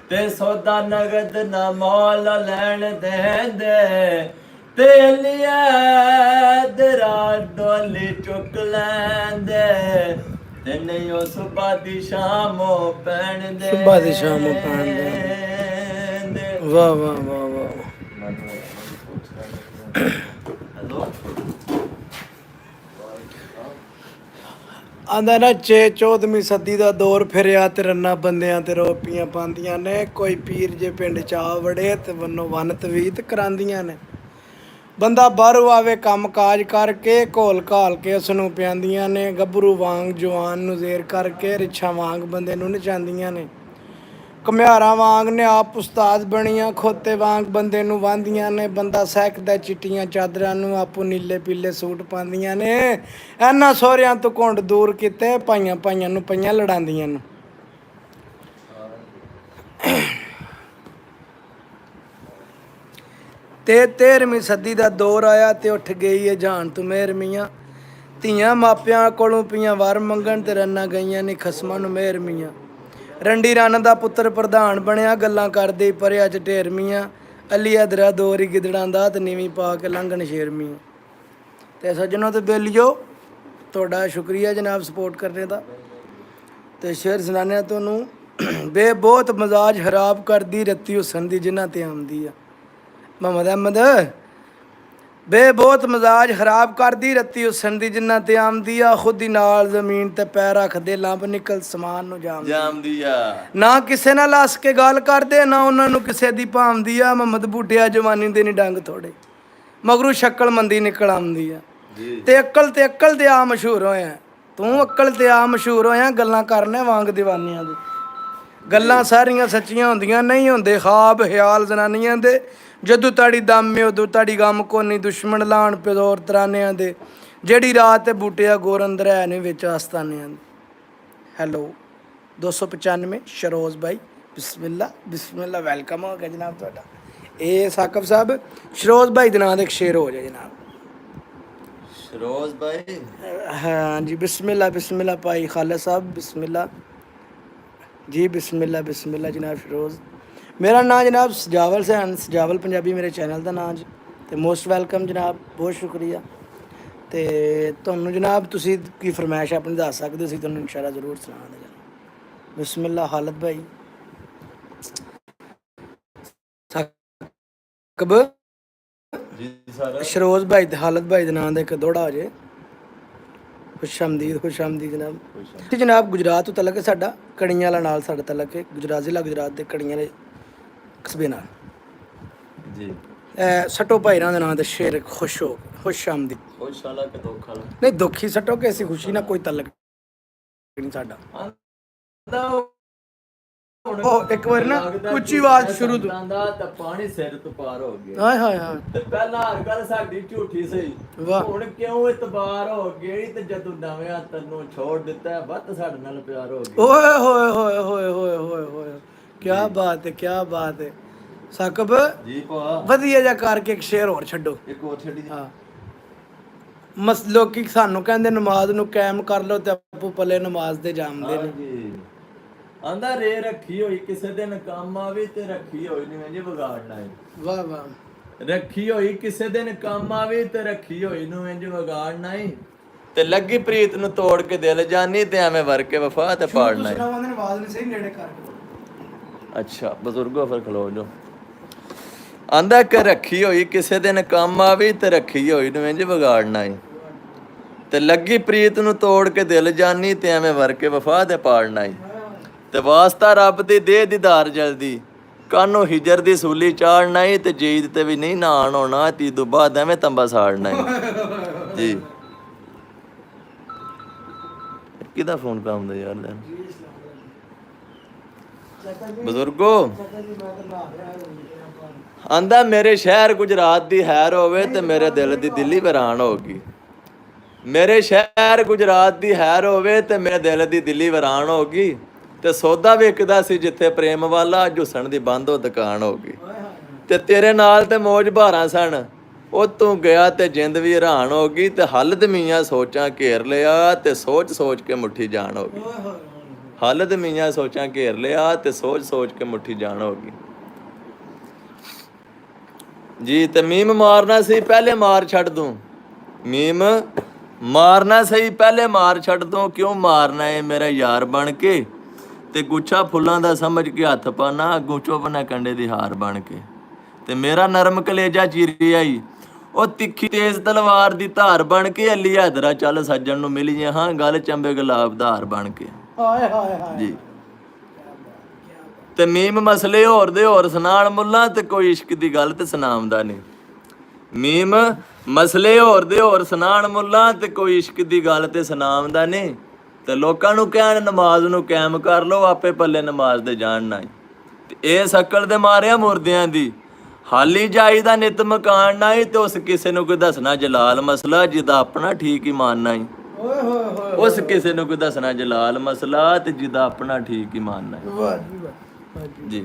ਤੇ ਸੌਦਾ ਨਗਦ ਨਾ ਮੌਲ ਲੈਣ ਦੇ ਤੇ ਲਿਆ ਦਰਾ ਡੋਲੀ ਚੁੱਕ ਲੈਂਦੇ ਤੇ ਨਹੀਂ ਉਹ ਸੁਬਾ ਦੀ ਸ਼ਾਮੋਂ ਪੈਣ ਦੇ ਸੁਬਾ ਦੀ ਸ਼ਾਮੋਂ ਪੈਣ ਦੇ। ਵਾਹ ਵਾਹ ਵਾਹ ਵਾਹ ਹੈਲੋ ਆਂਦਾ ਨਾ 14ਵੀਂ ਸਦੀ ਦਾ ਦੌਰ ਫਿਰਿਆ ਤੇ ਰੰਨਾ ਬੰਦਿਆਂ ਤੇ ਰੋਪੀਆਂ ਪਾਉਂਦੀਆਂ ਨੇ ਕੋਈ ਪੀਰ ਜੇ ਪਿੰਡ ਚ ਆ ਵੜੇ ਤੇ ਵੰਨੋ ਵੰਨ ਤਵੀਤ ਕਰਾਂਦੀਆਂ ਨੇ ਬੰਦਾ ਬਾਹਰੋਂ ਆਵੇ ਕੰਮ ਕਾਜ ਕਰਕੇ ਘੋਲ ਘਾਲ ਕੇ ਉਸ ਨੂੰ ਪਿਆਂਦੀਆਂ ਨੇ ਗੱਭਰੂ ਵਾਂਗ ਜਵਾਨ ਨੂੰ ਜ਼ੇਰ ਕਰਕੇ ਰਿਛਾ ਵਾਂਗ ਬੰਦੇ ਨੂੰ ਨਚਾਉਂਦੀਆਂ ਨੇ ਘੁਮਿਆਰਾਂ ਵਾਂਗ ਨੇ ਆਪ ਉਸਤਾਦ ਬਣੀਆਂ ਖੋਤੇ ਵਾਂਗ ਬੰਦੇ ਨੂੰ ਵਾਂਦੀਆਂ ਨੇ ਬੰਦਾ ਸਹਿਕਦਾ ਚਿੱਟੀਆਂ ਚਾਦਰਾਂ ਨੂੰ ਆਪੋ ਨੀਲੇ ਪੀਲੇ ਸੂਟ ਪਾਉਂਦੀਆਂ ਨੇ ਇਹਨਾਂ ਸਹੁਰਿਆਂ ਤੋਂ ਘੁੰਡ ਦੂਰ ਕੀਤੇ ਭਾਈਆਂ ਭਾਈਆਂ ਨੂੰ ਪਈਆਂ ਲੜਾਉਂਦੀਆਂ ਨੇ ਤੇ 13ਵੀਂ ਸਦੀ ਦਾ ਦੌਰ ਆਇਆ ਤੇ ਉੱਠ ਗਈ ਏ ਜਾਨ ਤੂੰ ਮੇਰ ਮੀਆਂ ਧੀਆਂ ਮਾਪਿਆਂ ਕੋਲੋਂ ਪੀਆਂ ਵਰ ਮੰਗਣ ਤੇ ਰੰਨਾਂ ਗਈਆਂ ਨੇ ਖਸਮਾਂ ਨੂੰ ਮੇਰ ਮੀਆਂ ਰੰਡੀ ਰੰਨ ਦਾ ਪੁੱਤਰ ਪ੍ਰਧਾਨ ਬਣਿਆ ਗੱਲਾਂ ਕਰਦੇ ਪਰਿਆ ਚ ਢੇਰ ਮੀਆਂ ਅਲੀ ਅਦਰਾ ਦੋਰੀ ਗਿੱਦੜਾਂ ਦਾ ਤੇ ਨੀਵੀਂ ਪਾ ਕੇ ਲੰਘਣ ਸ਼ੇਰ ਮੀਆਂ ਤੇ ਸੱਜਣੋ ਤੇ ਬੇਲੀਓ ਤੁਹਾਡਾ ਸ਼ੁਕਰੀਆ ਜਨਾਬ ਸਪੋਰਟ ਕਰਨੇ ਦਾ ਤੇ ਸ਼ੇਰ ਸੁਣਾਨਿਆ ਤੁਹਾਨੂੰ ਬੇ ਬਹੁਤ ਮਜ਼ਾਜ ਖਰਾਬ ਕਰਦੀ ਰੱਤੀ ਹੁਸਨ ਦੀ ਜਿਨ੍ਹਾਂ ਤੇ ਆਉਂਦੀ ਆ ਮੁਹੰਮਦ ਅਹਿਮਦ ਬੇ ਬਹੁਤ ਮਜ਼ਾਜ ਖਰਾਬ ਕਰਦੀ ਰੱਤੀ ਹੁਸਨ ਦੀ ਜਿਨ੍ਹਾਂ ਤੇ ਆਉਂਦੀ ਆ ਖੁਦ ਹੀ ਨਾਲ ਜ਼ਮੀਨ ਤੇ ਪੈਰ ਰੱਖਦੇ ਲੰਬ ਨਿਕਲ ਸਮਾਨ ਨੂੰ ਜਾਮਦੀ ਆ ਨਾ ਕਿਸੇ ਨਾਲ ਹੱਸ ਕੇ ਗੱਲ ਕਰਦੇ ਨਾ ਉਹਨਾਂ ਨੂੰ ਕਿਸੇ ਦੀ ਭਾਵਦੀ ਆ ਮੁਹੰਮਦ ਬੂਟਿਆ ਜਵਾਨੀ ਦੇ ਨੀ ਡੰਗ ਥੋੜੇ ਮਗਰੂ ਸ਼ਕਲ ਮੰਦੀ ਨਿਕਲ ਆਉਂਦੀ ਆ ਤੇ ਅਕਲ ਤੇ ਆ ਮਸ਼ਹੂਰ ਹੋਇਆ ਤੂੰ ਅਕਲ ਤੇ ਆ ਮਸ਼ਹੂਰ ਹੋਇਆ ਗੱਲਾਂ ਕਰਨੇ ਵਾਂਗ ਦੀਵਾਨੀਆਂ ਦੀ ਗੱਲਾਂ ਸਾਰੀਆਂ ਸੱਚੀਆਂ ਹੁੰਦੀਆਂ ਨਹੀਂ ਹੁੰਦੇ ਖਾਬ ਖਿਆਲ ਜ਼ਨਾਨੀਆਂ ਦੇ ਜਦੋਂ ਤਾੜੀ ਦਮ ਉਦੋਂ ਤਾੜੀ ਗਮ ਕੋਨੀ ਦੁਸ਼ਮਣ ਲਾਣ ਪਿਓਰ ਤਰਾਨਿਆਂ ਦੇ ਜਿਹੜੀ ਰਾਤ ਤੇ ਬੂਟਿਆ ਗੋਰ ਅੰਦਰ ਹੈ ਨੇ ਵਿੱਚ ਆਸਤਾਨਿਆਂ ਦੇ ਹੈਲੋ 295 ਸ਼ਰੋਜ਼ ਭਾਈ ਬਿਸਮਿਲ੍ਲਾ ਵੈਲਕਮ ਹੋ ਗਿਆ ਜਨਾਬ ਤੁਹਾਡਾ ਇਹ ਸਾਕਬ ਸਾਹਿਬ ਸ਼ਰੋਜ਼ ਭਾਈ ਦੇ ਨਾਂ ਦੇ ਇੱਕ ਸ਼ੇਰ ਹੋ ਜਾਏ ਜਨਾਬ ਸ਼ਰੋਜ਼ ਭਾਈ हाँ जी बिस्मिल्लाह भाई खालिद साहब बिस्मिल्लाह जी बिस्मिल्लाह जनाब फिरोज मेरा नाम जनाब सजावल से सजावल पंजाबी मेरे चैनल का नाम जी तो मोस्ट वैलकम जनाब बहुत शुक्रिया तो ਤੁਹਾਨੂੰ जनाब ਤੁਸੀਂ ਕੀ ਫਰਮਾਇਸ਼ ਆਪਣੀ ਦੱਸ ਸਕਦੇ ਹੋ ਅਸੀਂ ਤੁਹਾਨੂੰ ਇਨਸ਼ਾਅੱਲਾ ਜ਼ਰੂਰ ਸੁਣਾਵਾਂਗੇ ਜਨਾਬ ਬਿਸਮਿल्लाह ਖਾਲਿਦ ਭਾਈ ਸਾਕਬ ਜੀ ਸਰ ਸ਼ਰੋਜ਼ ਭਾਈ ਤੇ ਖਾਲਿਦ ਭਾਈ ਦੇ ਨਾਮ ਦਾ ਇੱਕ ਦੋੜਾ ਹੋ ਜੇ ਖੁਸ਼ ਆਮਦੀਦ ਜਨਾਬ ਤੇ ਜਨਾਬ ਗੁਜਰਾਤ ਤੋਂ ਤਲਕ ਹੈ ਸਾਡਾ ਕੜੀਆਂ ਵਾਲਾ ਨਾਲ ਸਾਡਾ ਤਲਕ ਹੈ ਗੁਜਰਾਤ ਜ਼ਿਲ੍ਹਾ ਗੁਜਰਾਤ ਦੇ ਕੜੀਆਂ ਵਾਲੇ ਕਸਬੇ ਨਾਲ ਜੀ ਸੱਟੋ ਭਾਈਰਾਂ ਦੇ ਨਾਮ ਦੇ ਸ਼ੇਰ ਖੁਸ਼ ਆਮਦੀਦ ਖੁਸ਼ ਵਾਲਾ ਕਿ ਦੁੱਖ ਵਾਲਾ ਨਹੀਂ ਦੁੱਖੀ ਸੱਟੋ ਕਿ ਅਸੀਂ ਖੁਸ਼ੀ ਨਾਲ ਕੋਈ ਤਲਕ ਨਹੀਂ ਸਾਡਾ ਉਹ ਇੱਕ ਵਾਰ ਨਾ ਉੱਚੀ ਆਵਾਜ਼ ਸ਼ੁਰੂ ਤੋਂ ਦਾ ਤਾਂ ਪਾਣੀ ਸਿਰ ਤੋਂ ਪਾਰ ਹੋ ਗਿਆ ਹਾਏ ਹਾਏ ਹਾਏ ਤੇ ਪਹਿਲਾਂ ਹਰ ਗੱਲ ਸਾਡੀ ਝੂਠੀ ਸੀ ਵਾਹ ਹੁਣ ਕਿਉਂ ਇਤਬਾਰ ਹੋ ਗਈ ਤੇ ਜਦੋਂ ਨਵੇਂ ਤੈਨੂੰ ਛੋੜ ਦਿੱਤਾ ਵੱਧ ਸਾਡੇ ਨਾਲ ਪਿਆਰ ਹੋ ਗਿਆ ਓਏ ਹੋਏ ਹੋਏ ਹੋਏ ਹੋਏ ਹੋਏ ਹੋਏ ਕੀ ਬਾਤ ਹੈ ਸਾਕਬ ਜੀ ਭਾ ਵਧੀਆ ਜਿਹਾ ਕਰਕੇ ਇੱਕ ਸ਼ੇਰ ਹੋਰ ਛੱਡੋ ਇੱਕ ਹੋਰ ਛੱਡੀ ਹਾਂ ਲੋਕੀ ਸਾਨੂੰ ਕਹਿੰਦੇ ਨਮਾਜ਼ ਨੂੰ ਕਾਇਮ ਕਰ ਲਓ ਤੇ ਆਪੂ ਪੱਲੇ ਨਮਾਜ਼ ਦੇ ਜਾਂਦੇ ਨੇ ਜੀ ਆਂਦਾ ਰੇ ਰੱਖੀ ਹੋਈ ਕਿਸੇ ਦਿਨ ਕੰਮ ਆਵੇ ਤੇ ਰੱਖੀ ਹੋਈ ਨਹੀਂ ਜੇ ਵਿਗਾੜਨਾ ਹੈ ਵਾਹ ਵਾਹ ਰੱਖੀ ਹੋਈ ਕਿਸੇ ਦਿਨ ਕੰਮ ਆਵੇ ਤੇ ਰੱਖੀ ਹੋਈ ਨੂੰ ਇੰਜ ਵਿਗਾੜਨਾ ਹੈ ਤੇ ਲੱਗੀ ਪ੍ਰੀਤ ਨੂੰ ਤੋੜ ਕੇ ਦਿਲ ਜਾਨੀ ਤੇ ਐਵੇਂ ਵਰ ਕੇ ਵਫਾ ਤੇ ਪਾੜਨਾ ਹੈ ਸੁਣਾਉਂਦੇ ਨੇ ਆਵਾਜ਼ ਨਹੀਂ ਸਹੀ ਨੇੜੇ ਕਰਕੇ ਅੱਛਾ ਬਜ਼ੁਰਗੋ ਫਿਰ ਖਲੋ ਜੋ ਆਂਦਾ ਕਿ ਰੱਖੀ ਹੋਈ ਕਿਸੇ ਦਿਨ ਕੰਮ ਆਵੇ ਤੇ ਰੱਖੀ ਹੋਈ ਨੂੰ ਇੰਜ ਵਿਗਾੜਨਾ ਹੈ ਤੇ ਲੱਗੀ ਪ੍ਰੀਤ ਨੂੰ ਤੋੜ ਕੇ ਦਿਲ ਜਾਨੀ ਤੇ ਐਵੇਂ ਵਰ ਕੇ ਵਫਾ ਤੇ ਪਾੜਨਾ ਹੈ ਤੇ ਵਾਸਤਾ ਰੱਬ ਦੀ ਦੇਹ ਦੀਦਾਰ ਜਲਦੀ ਕਾਨੂੰ ਹਿਜਰ ਦੀ ਸੂਲੀ ਚਾੜਨਾ ਈ ਤੇ ਜੀਦ ਤੇ ਵੀ ਨਹੀਂ ਨਾਣ ਹੋਣਾ ਤੀ ਤੋਂ ਬਾਅਦ ਐਵੇਂ ਤੰਬਾ ਸਾੜਨਾ ਈ ਜੀ ਕਿਹਦਾ ਫੋਨ ਪਾ ਹੁੰਦਾ ਯਾਰ ਲੈ ਬਜ਼ੁਰਗੋ ਆਂਦਾ ਮੇਰੇ ਸ਼ਹਿਰ ਗੁਜਰਾਤ ਦੀ ਹੈਰ ਹੋਵੇ ਤੇ ਮੇਰੇ ਦਿਲ ਦੀ ਦਿੱਲੀ ਵੀਰਾਨ ਹੋਗੀ ਮੇਰੇ ਸ਼ਹਿਰ ਗੁਜਰਾਤ ਦੀ ਹੈਰ ਹੋਵੇ ਤੇ ਮੇਰੇ ਦਿਲ ਦੀ ਦਿੱਲੀ ਵੀਰਾਨ ਹੋਗੀ ਤੇ ਸੌਦਾ ਵੇਚਦਾ ਸੀ ਜਿੱਥੇ ਪ੍ਰੇਮ ਵਾਲਾ ਝੁਸਣ ਦੀ ਬੰਦ ਉਹ ਦੁਕਾਨ ਹੋ ਗਈ ਤੇ ਤੇਰੇ ਨਾਲ ਤੇ ਮੌਜ ਭਾਰਾਂ ਸਨ ਉਹ ਤੂੰ ਗਿਆ ਤੇ ਜਿੰਦ ਵੀ ਹੈਰਾਨ ਹੋ ਗਈ ਤੇ ਹਲਦ ਮੀਆਂ ਸੋਚਾਂ ਘੇਰ ਲਿਆ ਤੇ ਸੋਚ ਕੇ ਮੁੱਠੀ ਜਾਣ ਹੋ ਗਈ ਹਲਦ ਮੀਆਂ ਸੋਚਾਂ ਘੇਰ ਲਿਆ ਤੇ ਸੋਚ ਕੇ ਮੁੱਠੀ ਜਾਣ ਹੋ ਗਈ ਜੀ ਤੇ ਮੀਮ ਮਾਰਨਾ ਸੀ ਪਹਿਲੇ ਮਾਰ ਛੱਡ ਦੂੰ ਮੀਮ ਮਾਰਨਾ ਸਹੀ ਪਹਿਲੇ ਮਾਰ ਛੱਡ ਦੂੰ ਕਿਉਂ ਮਾਰਨਾ ਏ ਮੇਰਾ ਯਾਰ ਬਣ ਕੇ ਤੇ ਗੁੱਛਾ ਫੁੱਲਾਂ ਦਾ ਸਮਝ ਕੇ ਹੱਥ ਪਾਣਾ ਗੁੱਚੋ ਬਣਾ ਕੰਡੇ ਦੀ ਹਾਰ ਬਣ ਕੇ ਤੇ ਮੇਰਾ ਨਰਮ ਕਲੇਜਾ ਚੀਰੀ ਆਈ ਉਹ ਤਿੱਖੀ ਤੇਜ਼ ਤਲਵਾਰ ਦੀ ਧਾਰ ਬਣ ਕੇ ਅਲੀ ਹਾਦਰਾ ਚੱਲ ਸੱਜਣ ਨੂੰ ਮਿਲੀਏ ਹਾਂ ਗੱਲ ਚੰਬੇ ਗੁਲਾਬ ਦਾ ਹਾਰ ਬਣ ਕੇ ਹਾਏ ਹਾਏ ਹਾਏ ਜੀ ਤੇ ਮੀਮ ਮਸਲੇ ਹੋਰ ਦੇ ਹੋਰ ਸੁਣਾਣ ਮੁੱਲਾ ਤੇ ਕੋਈ ਇਸ਼ਕ ਦੀ ਗੱਲ ਤੇ ਸੁਣਾਉਂਦਾ ਨਹੀਂ ਮੀਮ ਮਸਲੇ ਹੋਰ ਦੇ ਹੋਰ ਸੁਣਾਣ ਮੁੱਲਾ ਤੇ ਕੋਈ ਇਸ਼ਕ ਦੀ ਗੱਲ ਤੇ ਸੁਣਾਉਂਦਾ ਨਹੀਂ ਤੇ ਲੋਕਾਂ ਨੂੰ ਕਹਿਣ ਨਮਾਜ਼ ਨੂੰ ਕਾਇਮ ਕਰ ਲਓ ਆਪੇ ਪੱਲੇ ਨਮਾਜ਼ ਦੇ ਜਾਣ ਨਾ ਤੇ ਇਹ ਸ਼ਕਲ ਦੇ ਮਾਰਿਆ ਮੁਰਦਿਆਂ ਦੀ ਹਾਲੀ ਜਾਈਦਾ ਨਿਤ ਮਕਾਨ ਨਾ ਤੇ ਉਸ ਕਿਸੇ ਨੂੰ ਕੋਈ ਦੱਸਣਾ ਜਲਾਲ ਮਸਲਾ ਜਿਹਦਾ ਆਪਣਾ ਠੀਕ ਹੀ ਮੰਨਣਾ ਹੀ ਓਏ ਹੋਏ ਹੋਏ ਉਸ ਕਿਸੇ ਨੂੰ ਕੋਈ ਦੱਸਣਾ ਜਲਾਲ ਮਸਲਾ ਤੇ ਜਿਹਦਾ ਆਪਣਾ ਠੀਕ ਹੀ ਮੰਨਣਾ ਵਾਹ ਜੀ ਵਾਹ ਜੀ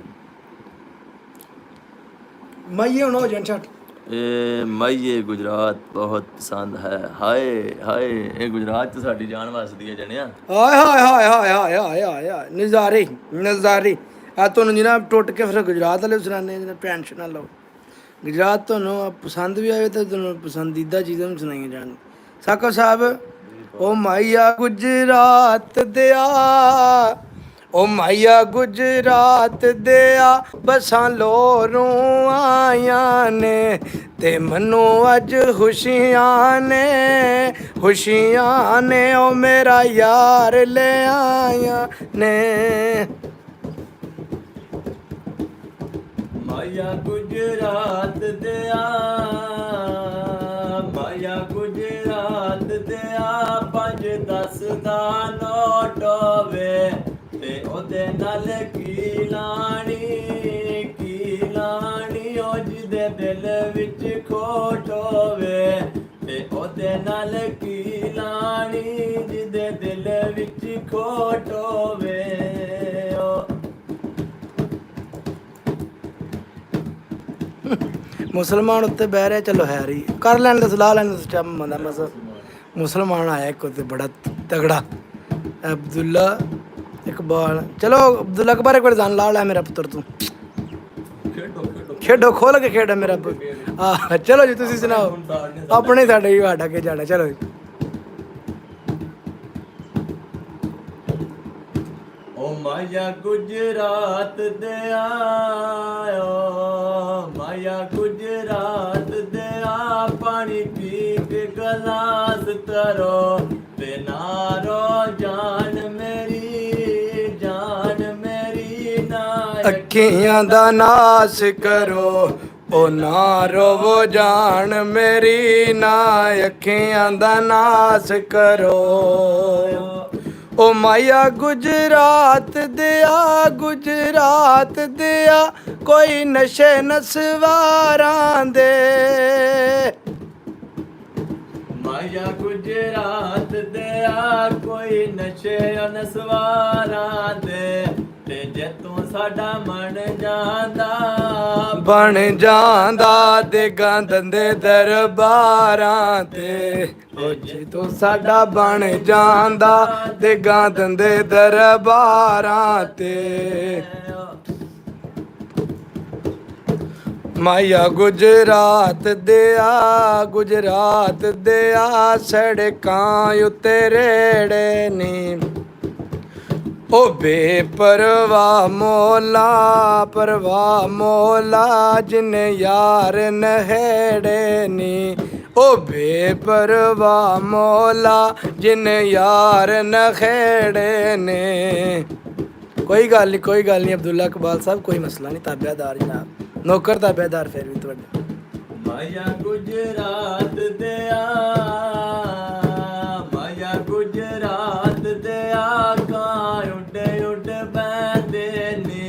ਮਾਈਏ ਹੁਣ ਹੋ ਜਾਣ ਛੱਟ ਮਾਈਏ ਗੁਜਰਾਤ ਬਹੁਤ ਪਸੰਦ ਹੈ ਹਾਏ ਹਾਏ ਇਹ ਗੁਜਰਾਤ ਚ ਸਾਡੀ ਜਾਨ ਵਸਦੀ ਹੈ ਜਣਿਆ ਹਾਏ ਹਾਏ ਹਾਏ ਹਾਏ ਹਾਏ ਹਾਏ ਹਾਏ ਹਾਏ ਨਜ਼ਾਰੇ ਆ ਤੁਹਾਨੂੰ ਜਨਾਬ ਟੁੱਟ ਕੇ ਫਿਰ ਗੁਜਰਾਤ ਵਾਲੇ ਸੁਣਾਉਂਦੇ ਜਨਾਬ ਟੈਨਸ਼ਨ ਨਾ ਲਓ ਗੁਜਰਾਤ ਤੁਹਾਨੂੰ ਪਸੰਦ ਵੀ ਆਵੇ ਤਾਂ ਤੁਹਾਨੂੰ ਪਸੰਦੀਦਾ ਚੀਜ਼ਾਂ ਵੀ ਸੁਣਾਈਆਂ ਜਾਣ ਸਾਕੋ ਸਾਹਿਬ ਉਹ ਮਾਈਆ ਗੁਜਰਾਤ ਦਿਆ ਉਹ ਮਾਈਆ ਗੁਜਰਾਤ ਦਿਆ ਬਸਾਂ ਲੋਰੋਂ ਆਈਆਂ ਨੇ ਤੇ ਮੈਨੂੰ ਅੱਜ ਖੁਸ਼ੀਆਂ ਨੇ ਉਹ ਮੇਰਾ ਯਾਰ ਲੈ ਆਇਆ ਨੇ ਮਾਇਆ ਗੁਜਰਾਤ ਦਿਆ ਪੰਜ 10 ਦਾ ਨੋਟ ਹੋਵੇ ਤੇ ਉਹਦੇ ਨਾਲ ਕੀ ਲਾਣੀ ਉਹ ਜਿਹਦੇ ਦਿਲ ਵਿੱਚ ਖੋਟ ਹੋਵੇ ਤੇ ਉਹਦੇ ਨਾਲ ਕੀ ਲਾਣੀ ਜਿਹਦੇ ਦਿਲ ਵਿੱਚ ਖੋਟ ਹੋਵੇ ਮੁਸਲਮਾਨ ਉੱਤੇ ਬਹਿ ਰਿਹਾ ਚਲੋ ਹੈ ਰਹੀ ਕਰ ਲੈਣ ਦੇ ਸਲਾਹ ਲੈਣ ਦੇ ਸਟੈਪ ਮੰਦਾ ਮਸ मुसलमान आया एक तो बड़ा तगड़ा अब्दुल्ला इकबाल। चलो अब्दुल्ला अकबर एक बार जान ला ला मेरा पुत्र तू खेडो खोल के खेड मेरा चलो जी तुसी सुनाओ अपने साडे ही हट के जाना चलो जी। ओ माया गुजरात दे आयो माया गुजरात दे आ पानी पी के गलास तरो ते नारो जान मेरी ना अखियां दा नाश करो ओ ना रोवो जान मेरी ना अखियां दा नाश करो। ओ माया गुजरात दिया कोई नशे नसवारां दे माया गुजरात दे आ कोई नशे नसवारां दे ते जे तू साडा मन जांदा बन जांदा देगा दंदे दरबारां ते ओ जे तू साडा बन जांदा देगा दंदे दरबारां ते। माया गुजरात दिया सड़कां उत्ते रेड़े नी ओ बेपरवाह मौला जिने यार नहेड़े नी ओ बेपरवाह मौला जिने यार नखेड़े ने। कोई गल नहीं अब्दुल्ला इकबाल साहब कोई मसला नहीं ताबेदार जनाब नौकर ताबेदार फिर भी तुहाडे। माया गुजरात दे माया गुजरात दे कां उड बैठे नी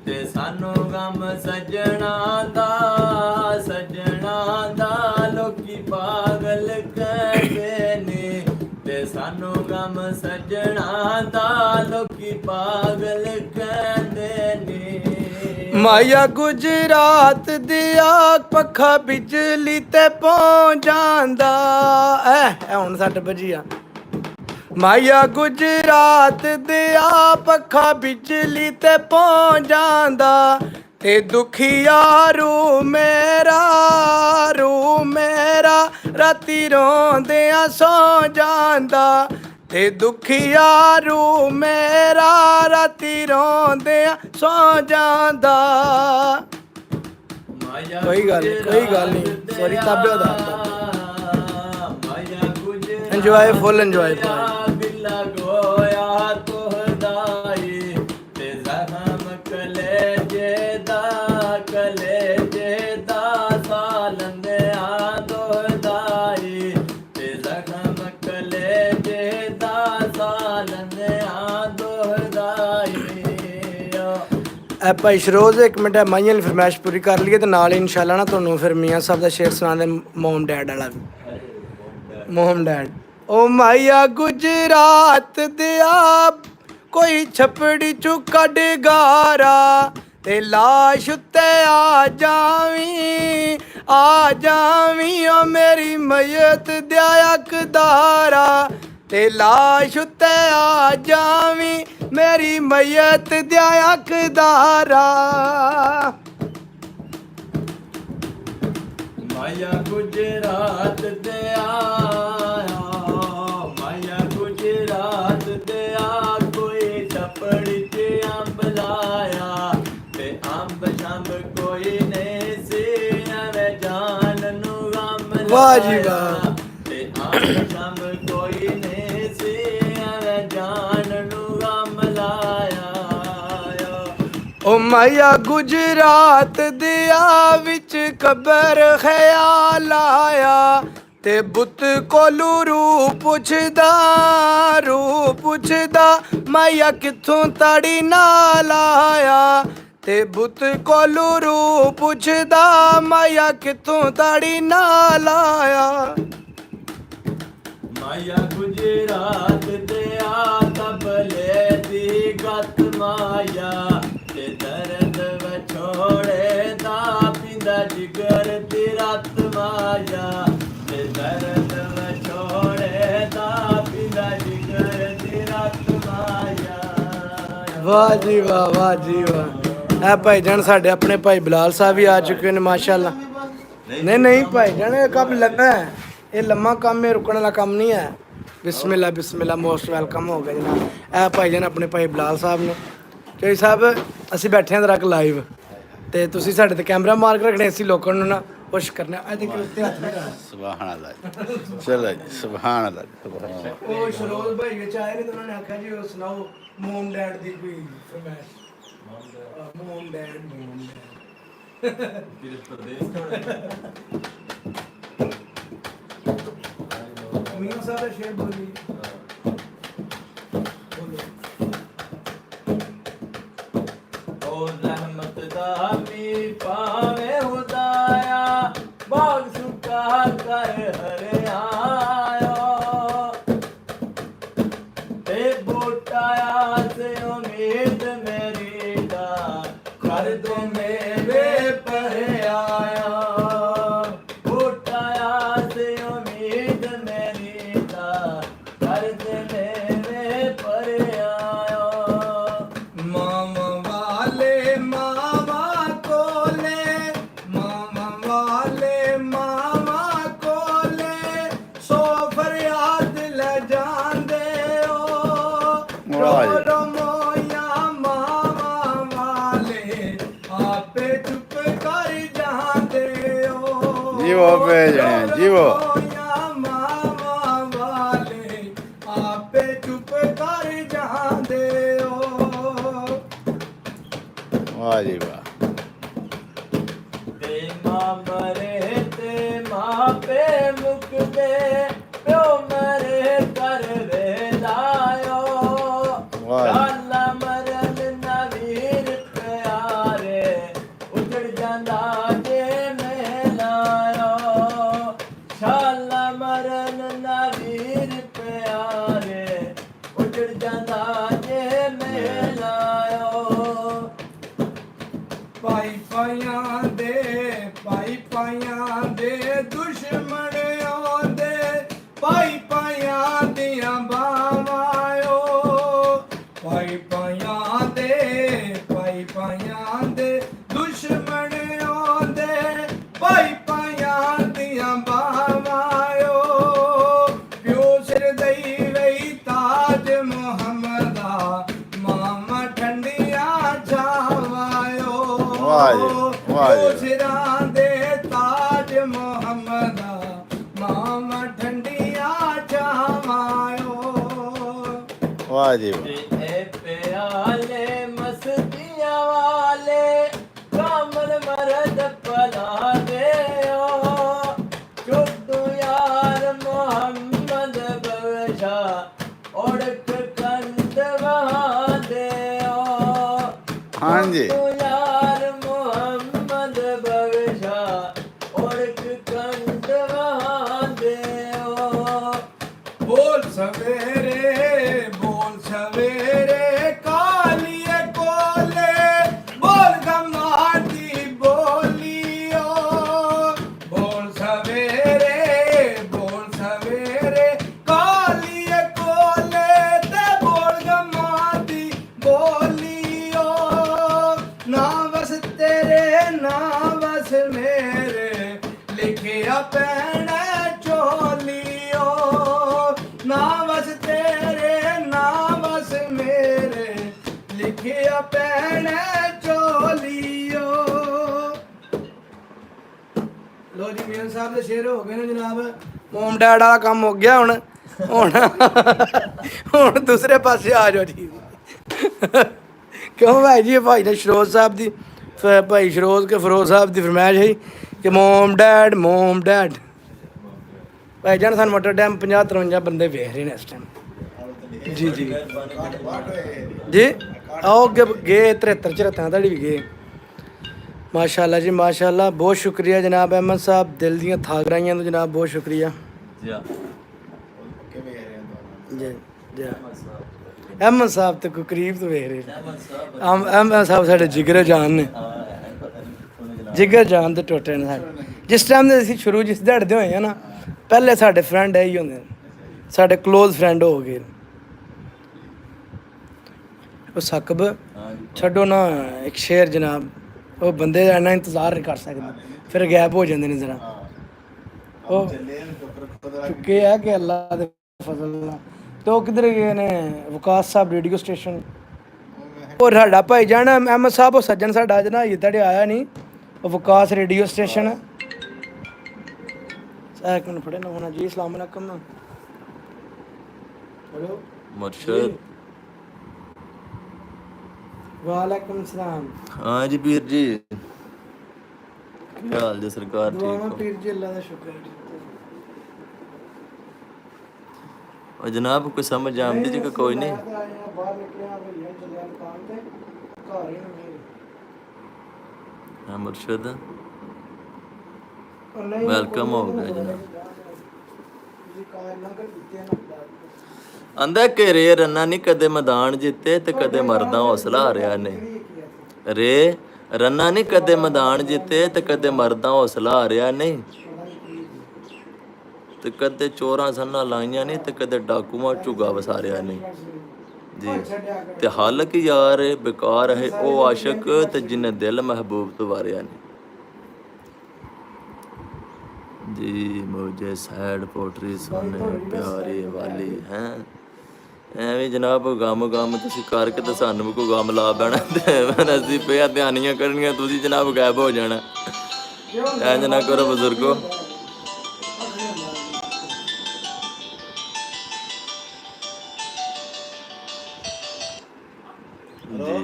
ते सानू गम सजना दा लोकी पागल कहते नी ते सानू गम सजना दा लोकी पागल कहते नी। माया गुजरात दिया पखा बिजली ते पहुंच जांदा हुण 6 बजिया। माया गुजरात दिया पखा बिजली ते पहुंच जांदा ते दुखिया रू मेरा राती रोंदियां सौ जांदा ते दुखिया रू मेरा राती रोंदियां सौ जांदा। कोई गल नहीं सॉरी ताबेदार एंजॉय फुल एंजॉय भाई शरोज एक मिनट माइया ने फरमाइश पूरी कर लीए तो नाल इंशाल्लाह ना तुहानू फिर मियाँ साहब का शेर सुना दे मोम डैड वाला भी मोहम डैड। ओ माया गुजरात दिया कोई छपड़ी चू कड गारा ते लाश उत्ते आ जावी ओ मेरी मैयत द्या अकदारा ते लाश उत्ते आ जावी मेरी मैयत द्या अकदारा। माया गुजरात दे माया गुजरात दे कोई छपड़ी च अंब लाया ते अंब शंब कोई नहीं सी एवें जान नू गम वाह जी वाह। ते अंब शंब कोई नहीं सी एवें जान नू गम लाया। ओ माया गुजरात दिया विच कबर ख्याल आया ते बुत कोलू रू पुछदा माया किथों ताड़ी नाल आया ते बुत कोलू रू पुछदा माया किथों ताड़ी नाल आया। माया गुजरात दे कबले दी गत माया ते दर्द वछोड़े दा पिंदा जिगर दी रात माया ते दर्द वछोड़े ਵਾਹ ਜੀ ਵਾਹ, ਵਾਹ ਜੀ ਵਾਹ। ਇਹ ਭਾਈਜਾਨ ਸਾਡੇ ਆਪਣੇ ਭਾਈ ਬਲਾਲ ਸਾਹਿਬ ਵੀ ਆ ਚੁੱਕੇ ਨੇ ਮਾਸ਼ਾਅੱਲਾ। ਨਹੀਂ ਨਹੀਂ ਭਾਈਜਾਨ, ਇਹ ਕੰਮ ਲੱਗਾ ਹੈ, ਇਹ ਲੰਮਾ ਕੰਮ ਹੈ, ਰੁਕਣ ਵਾਲਾ ਕੰਮ ਨਹੀਂ ਹੈ। ਬਿਸਮਿਲ੍ਲਾ ਬਿਸਮਿਲ੍ਲਾ, ਮੋਸਟ ਵੈਲਕਮ ਹੋ ਗਿਆ ਜਨਾਬ। ਇਹ ਭਾਈਜਾਨ ਆਪਣੇ ਭਾਈ ਬਲਾਲ ਸਾਹਿਬ ਨੇ। ਚੋਈ ਸਾਹਿਬ ਅਸੀਂ ਬੈਠੇ ਹਾਂ ਤੱਕ ਲਾਈਵ, ਤੇ ਤੁਸੀਂ ਸਾਡੇ ਤੇ ਕੈਮਰਾ ਮਾਰ ਕੇ ਰੱਖਣੇ, ਅਸੀਂ ਲੋਕਾਂ ਨੂੰ ਨਾ ਪੁਸ਼ ਕਰਨਾ। ਇਹ ਦੇਖੋ ਉੱਤੇ ਹੱਥ ਮੇਰਾ। ਸੁਭਾਨ ਅੱਲਾਹ, ਚਲੋ ਜੀ, ਸੁਭਾਨ ਅੱਲਾਹ, ਸੁਭਾਨ ਅੱਲਾਹ। ਉਹ ਸ਼ਰੋਜ਼ ਭਾਈ ਵਿੱਚ ਆਏ ਨੇ ਤੇ ਉਹਨਾਂ ਨੇ ਆਖਿਆ ਜੀ ਉਹ ਸੁਣਾਓ ਮੋਮ ਡੈਡ ਦੀ ਕੋਈ ਫਰਮਾਇਸ਼। ਮੋਮ ਡੈਡ, ਮੋਮ ਡੈਡ। ਮੀਆਂ ਸਾਹਿਬ ਦਾ ਸ਼ੇਰ ਬੋਲੀ। ਓ ਰਹਿਮਤ ਦਾ ਮੀਂਹ ਪਾਵੇ ਹੁਦਾਇਆ, ਬਾਗ ਸੁੱਕਾ ਕਰ ਹਰਿਆਇਆ, ਤੇ ਬੋਟਾਇਆ ਸੇ ਉਮੀਦ ਮੇਰੀ ਦਾ, ਕਰ ਦੋ ਮੇਰੇ ਪਰਿਆਇਆ, ਬੋਟਾਇਆ ਸੇ ਉਮੀਦ ਮੇਰੀ ਦਾ, ਕਰ ਦੇ ਮੇਰੇ ਪਰਿਆਇਆ। ਮਾਮਾ ਵਾਲੇ ਮਾਮਾ ਕੋਲੇ, ਮਾਮਾ ਵਾਲੇ ਮਾਮਾ ਕੋਲੇ, ਸੋ ਫਰਿਆਦ ਲੈ ਜਾਂਦੇ ਓ। ਵਾਹ ਜੀ। ਰੋ ਮੋਇਆ ਮਾਮਾ ਵਾਲੇ, ਆਪੇ ਚੁੱਪ ਕਰ ਜਾਂਦੇ ਓ। ਜੀਵੋ ਭੇਜਣੇ, ਜੀਵੋ। ਮੋਇਆ ਮਾਮਾ ਵਾਲੇ, ਆਪੇ ਚੁੱਪ ਕਰ ਜਾਂਦੇ ਓ। ਵਾਹ ਜੀ ਵਾਹ। ਤੇ ਮਾਂ ਮਰੇ ਤੇ ਮਾਪੇ ਮੁਕਦੇ, ਪਿਓ ਮਰੇ ਕਰ ਵੇਲਾਇਓ, ਵਾਹ। ਸ਼ਾਲਾ ਮਰਨ ਨਾ ਵੀਰ ਪਿਆਰੇ, ਉਜੜ ਜਾਂਦਾ ਜੇ ਮਹਿਲਾਇਓ, ਸ਼ਾਲਾ ਮਰਨ ਨਾ ਵੀਰ ਪਿਆਰੇ, ਉਜੜ ਜਾਂਦਾ ਜੇ ਮਹਿਲਾਇਓ। ਭਾਈ ਪਾਈਆਂ ਦੇ ਦੁਸ਼ਮਣ ਆਉਂਦੇ, ਭਾਈ ਪਾਈਆਂ ਦੀਆਂ ਬਾਵਾਂ ਓ। ਭਾਈ ਪਾਈਆਂ ਦੇ ਦੁਸ਼ਮਣ ਆਉਂਦੇ, ਭਾਈ ਪਾਈਆਂ ਦੀਆਂ ਬਾਵਾਂ ਓ। ਪਿਓ ਸਿਰ ਦਈ ਵਈ ਤਾਜ ਮੁਹੰਮਦਾ, ਮਾਮਾ ਠੰਡੀਆਂ ਛਾਵਾਇਓ। ਵਾਹ ਜੀ, ਵਾਹ ਜੀ। ਪਿਓ ਸਿਰਾਂ ਦੇ ਤਾਜ ਮੁਹੰਮਦਾ, ਮਾਮਾ ਠੰਡੀਆਂ ਛਾਵਾਇਓ। ਵਾਹ ਜੀ ਵਾਹ। ਤੇ ਇਹ ਪਿਆਲੇ ਮਸਤੀਆਂ ਵਾਲੇ, ਕਾਮਲ ਮਰਦ ਪਲਾ ਦਿਓ, ਚੁੱਦੂ ਯਾਰ ਮੁਹੰਮਦ ਬਖਸ਼ਾ, ਔੜਕ ਕੰਦ ਵਹਾ ਦਿਓ। ਹਾਂਜੀ। ਚੁੱਦੂ ਯਾਰ ਮੁਹੰਮਦ ਬਖਸ਼ਾ, ਔੜਕ ਕੰਦ ਵਹਾ ਦਿਓ। ਬੋਲ ਸਵੇਰੇ ਕਾਲੀਏ ਕੋਲੇ, ਬੋਲ ਗਮਾਂ ਦੀ ਬੋਲੀਓ। ਬੋਲ ਸਵੇਰੇ ਕਾਲੀਏ ਕੋਲੇ, ਤੇ ਬੋਲ ਗਮਾਂ ਦੀ ਬੋਲੀਓ। ਨਾ ਵਸ ਤੇਰੇ ਨਾ ਵਸ ਮੇਰੇ, ਲਿਖਿਆ ਪੈਣਾ ਚੋਲੀਓ। ਨਾ ਵਸ ਤੇਰੇ ਨਾ ਵਸ ਮੇਰੇ, ਲਿਖਿਆ ਪੈਣਾ ਚੋਲੀਓ। ਲੋ ਜੀ ਮੀਆਂ ਸਾਹਿਬ ਦੇ ਸ਼ੇਰ ਹੋ ਗਏ ਨੇ ਜਨਾਬ। ਮੋਮ ਡੈਡ ਵਾਲਾ ਕੰਮ ਹੋ ਗਿਆ ਹੁਣ ਹੁਣ ਦੂਸਰੇ ਪਾਸੇ ਆ ਜਾਓ ਜੀ। ਕਿਉਂ ਭਾਈ ਜੀ, ਇਹ ਭਾਈ ਨੇ ਸ਼ਰੋਜ਼ ਸਾਹਿਬ ਦੀ, ਭਾਈ ਸ਼ਰੋਜ਼ ਕੇ ਫਰੋਜ਼ ਸਾਹਿਬ ਦੀ ਫਰਮਾਇਸ਼ ਹੈ ਕਿ ਮੋਮ ਡੈਡ। ਭਾਈ ਜਾਨ ਸਾਨੂੰ ਮੋਟਰ ਡੈਮ 50-53 ਬੰਦੇ ਵੇਖ ਰਹੇ ਨੇ ਇਸ ਟਾਈਮ। ਜੀ ਜੀ ਆਓ ਗਏ 73-74 ਤੁਹਾਡੀ ਵੀ ਗਏ। ਮਾਸ਼ਾਅੱਲਾ ਜੀ ਮਾਸ਼ਾਅੱਲਾ, ਬਹੁਤ ਸ਼ੁਕਰੀਆ ਜਨਾਬ ਅਹਿਮਦ ਸਾਹਿਬ, ਦਿਲ ਦੀਆਂ ਥਾਗਰਾਈਆਂ ਤੋਂ ਜਨਾਬ ਬਹੁਤ ਸ਼ੁਕਰੀਆ ਜੀ। ਅਹਿਮਦ ਸਾਹਿਬ ਤੇ ਕੋਈ ਕਰੀਬ ਤੋਂ ਵੇਖ ਰਹੇ ਨੇ। ਅਹਿਮਦ ਸਾਹਿਬ ਸਾਡੇ ਜਿਗਰ ਜਾਨ ਨੇ, ਜਿਗਰ ਜਾਨ ਦੇ ਟੋਟੇ ਨੇ ਸਾਡੇ। ਜਿਸ ਟਾਈਮ ਦੇ ਅਸੀਂ ਸ਼ੁਰੂ ਜਿਸ ਦਿਹਾੜੇ ਹੋਏ ਆ ਨਾ, ਪਹਿਲੇ ਸਾਡੇ ਫਰੈਂਡ ਇਹੀ ਹੁੰਦੇ ਨੇ, ਸਾਡੇ ਕਲੋਜ਼ ਫਰੈਂਡ ਹੋ ਗਏ। ਉਹ ਸਕਬ ਹਾਂਜੀ ਛੱਡੋ ਨਾ ਇੱਕ ਸ਼ੇਰ ਜਨਾਬ, ਉਹ ਬੰਦੇ ਦਾ ਇੰਨਾ ਇੰਤਜ਼ਾਰ ਨਹੀਂ ਕਰ ਸਕਦੇ, ਫਿਰ ਗੈਪ ਹੋ ਜਾਂਦੇ ਨੇ ਜ਼ਰਾ। ਉਹ ਚੁੱਕੇ ਆ ਕਿ ਅੱਲਾ ਦੇ ਫਜ਼ਲ ਨਾਲ। ਤੇ ਉਹ ਕਿੱਧਰ ਗਏ ਨੇ ਵਿਕਾਸ ਸਾਹਿਬ ਰੇਡੀਓ ਸਟੇਸ਼ਨ। ਉਹ ਸਾਡਾ ਭਾਈ ਜਾਨ ਅਹਿਮਦ ਸਾਹਿਬ, ਉਹ ਸੱਜਣ ਸਾਡਾ ਅੱਜ ਨਾ ਅਜੇ ਤੱਕ ਆਇਆ ਨਹੀਂ, ਉਹ ਵਿਕਾਸ ਰੇਡੀਓ ਸਟੇਸ਼ਨ। ਇੱਕ ਮਿੰਟ ਫੜੇ ਨਾ ਹੋਣਾ ਜੀ। ਅਸਲਾਮ ਅਲੈਕਮ। ਹੈਲੋ ਮੁਰਸ਼ਦ। ਵਾਲੇਕੁਮ ਸਲਾਮ। ਹਾਂ ਜੀ ਪੀਰ ਜੀ, ਕੀ ਹਾਲ ਜੀ? ਸਰਕਾਰ ਠੀਕ ਦੁਆਵਾਂ ਹੋ? ਪੀਰ ਜੀ, ਅੱਲਾ ਦਾ ਸ਼ੁਕਰ ਹੈ। ਉਹ ਜਨਾਬ ਕੋਈ ਸਮਝ ਆਉਂਦੀ ਜੀ ਕਿ ਕੋਈ ਨਹੀਂ? ਬਾਹਰ ਨਿਕਲਿਆ ਭਈਆ ਚੱਲਿਆ ਦੁਕਾਨ ਤੇ, ਘਰ ਹੀ ਨਹੀਂ। ਹਾਂ ਮੁਰਸ਼ਦ, ਨਹੀਂ ਵੈਲਕਮ ਹੋ ਗਿਆ ਜਨਾਬ। ਤੁਸੀਂ ਕਾਰ ਲੰਗਰ ਦਿੱਤੇ ਨਾ। ਆਂਦਾ ਕਿ ਰੇ ਰੰਨਾ ਨਹੀਂ ਕਦੇ ਮੈਦਾਨ ਜਿੱਤੇ ਤੇ ਕਦੇ ਮਰਦਾ ਹੌਸਲਾ ਹਾਰਿਆ ਨੇ। ਰੇ ਰੰਨਾ ਨਹੀਂ ਕਦੇ ਮੈਦਾਨ ਜਿੱਤੇ ਤੇ ਕਦੇ ਮਰਦਾ ਹੌਸਲਾ ਹਾਰਿਆ ਨਹੀਂ। ਤੇ ਕਦੇ ਚੋਰਾਂ ਸੰਨਾਂ ਲਾਈਆਂ ਨਹੀਂ ਤੇ ਕਦੇ ਡਾਕੂਆਂ ਝੁਗਾ ਵਸਾਰਿਆ ਨਹੀਂ ਜੀ। ਤੇ ਹੱਲ ਕੀ ਯਾਰ ਬੇਕਾਰ ਹੈ ਉਹ ਆਸ਼ਕ ਤੇ ਜਿਹਨੇ ਦਿਲ ਮਹਿਬੂਬ ਤੋਂ ਵਾਰਿਆ ਨਹੀਂ ਜੀ। ਮੁਝੇ ਸੈਡ ਪੋਟਰੀ ਸੋਨੇ ਪਿਆਰੇ ਵਾਲੀ ਹੈ। ਐਵੇਂ ਜਨਾਬ ਗਮ ਤੁਸੀਂ ਕਰਕੇ ਤੇ ਸਾਨੂੰ ਵੀ ਕੋਈ ਗਮ ਲਾ ਬਹਿਣਾ ਤੇ ਅਸੀਂ ਪਿਆ ਧਿਆਨੀਆਂ ਕਰਨੀਆਂ, ਤੁਸੀਂ ਜਨਾਬ ਗਾਇਬ ਹੋ ਜਾਣਾ। ਇੰਝ ਨਾ ਕਰੋ ਬਜ਼ੁਰਗੋ। ਜੀ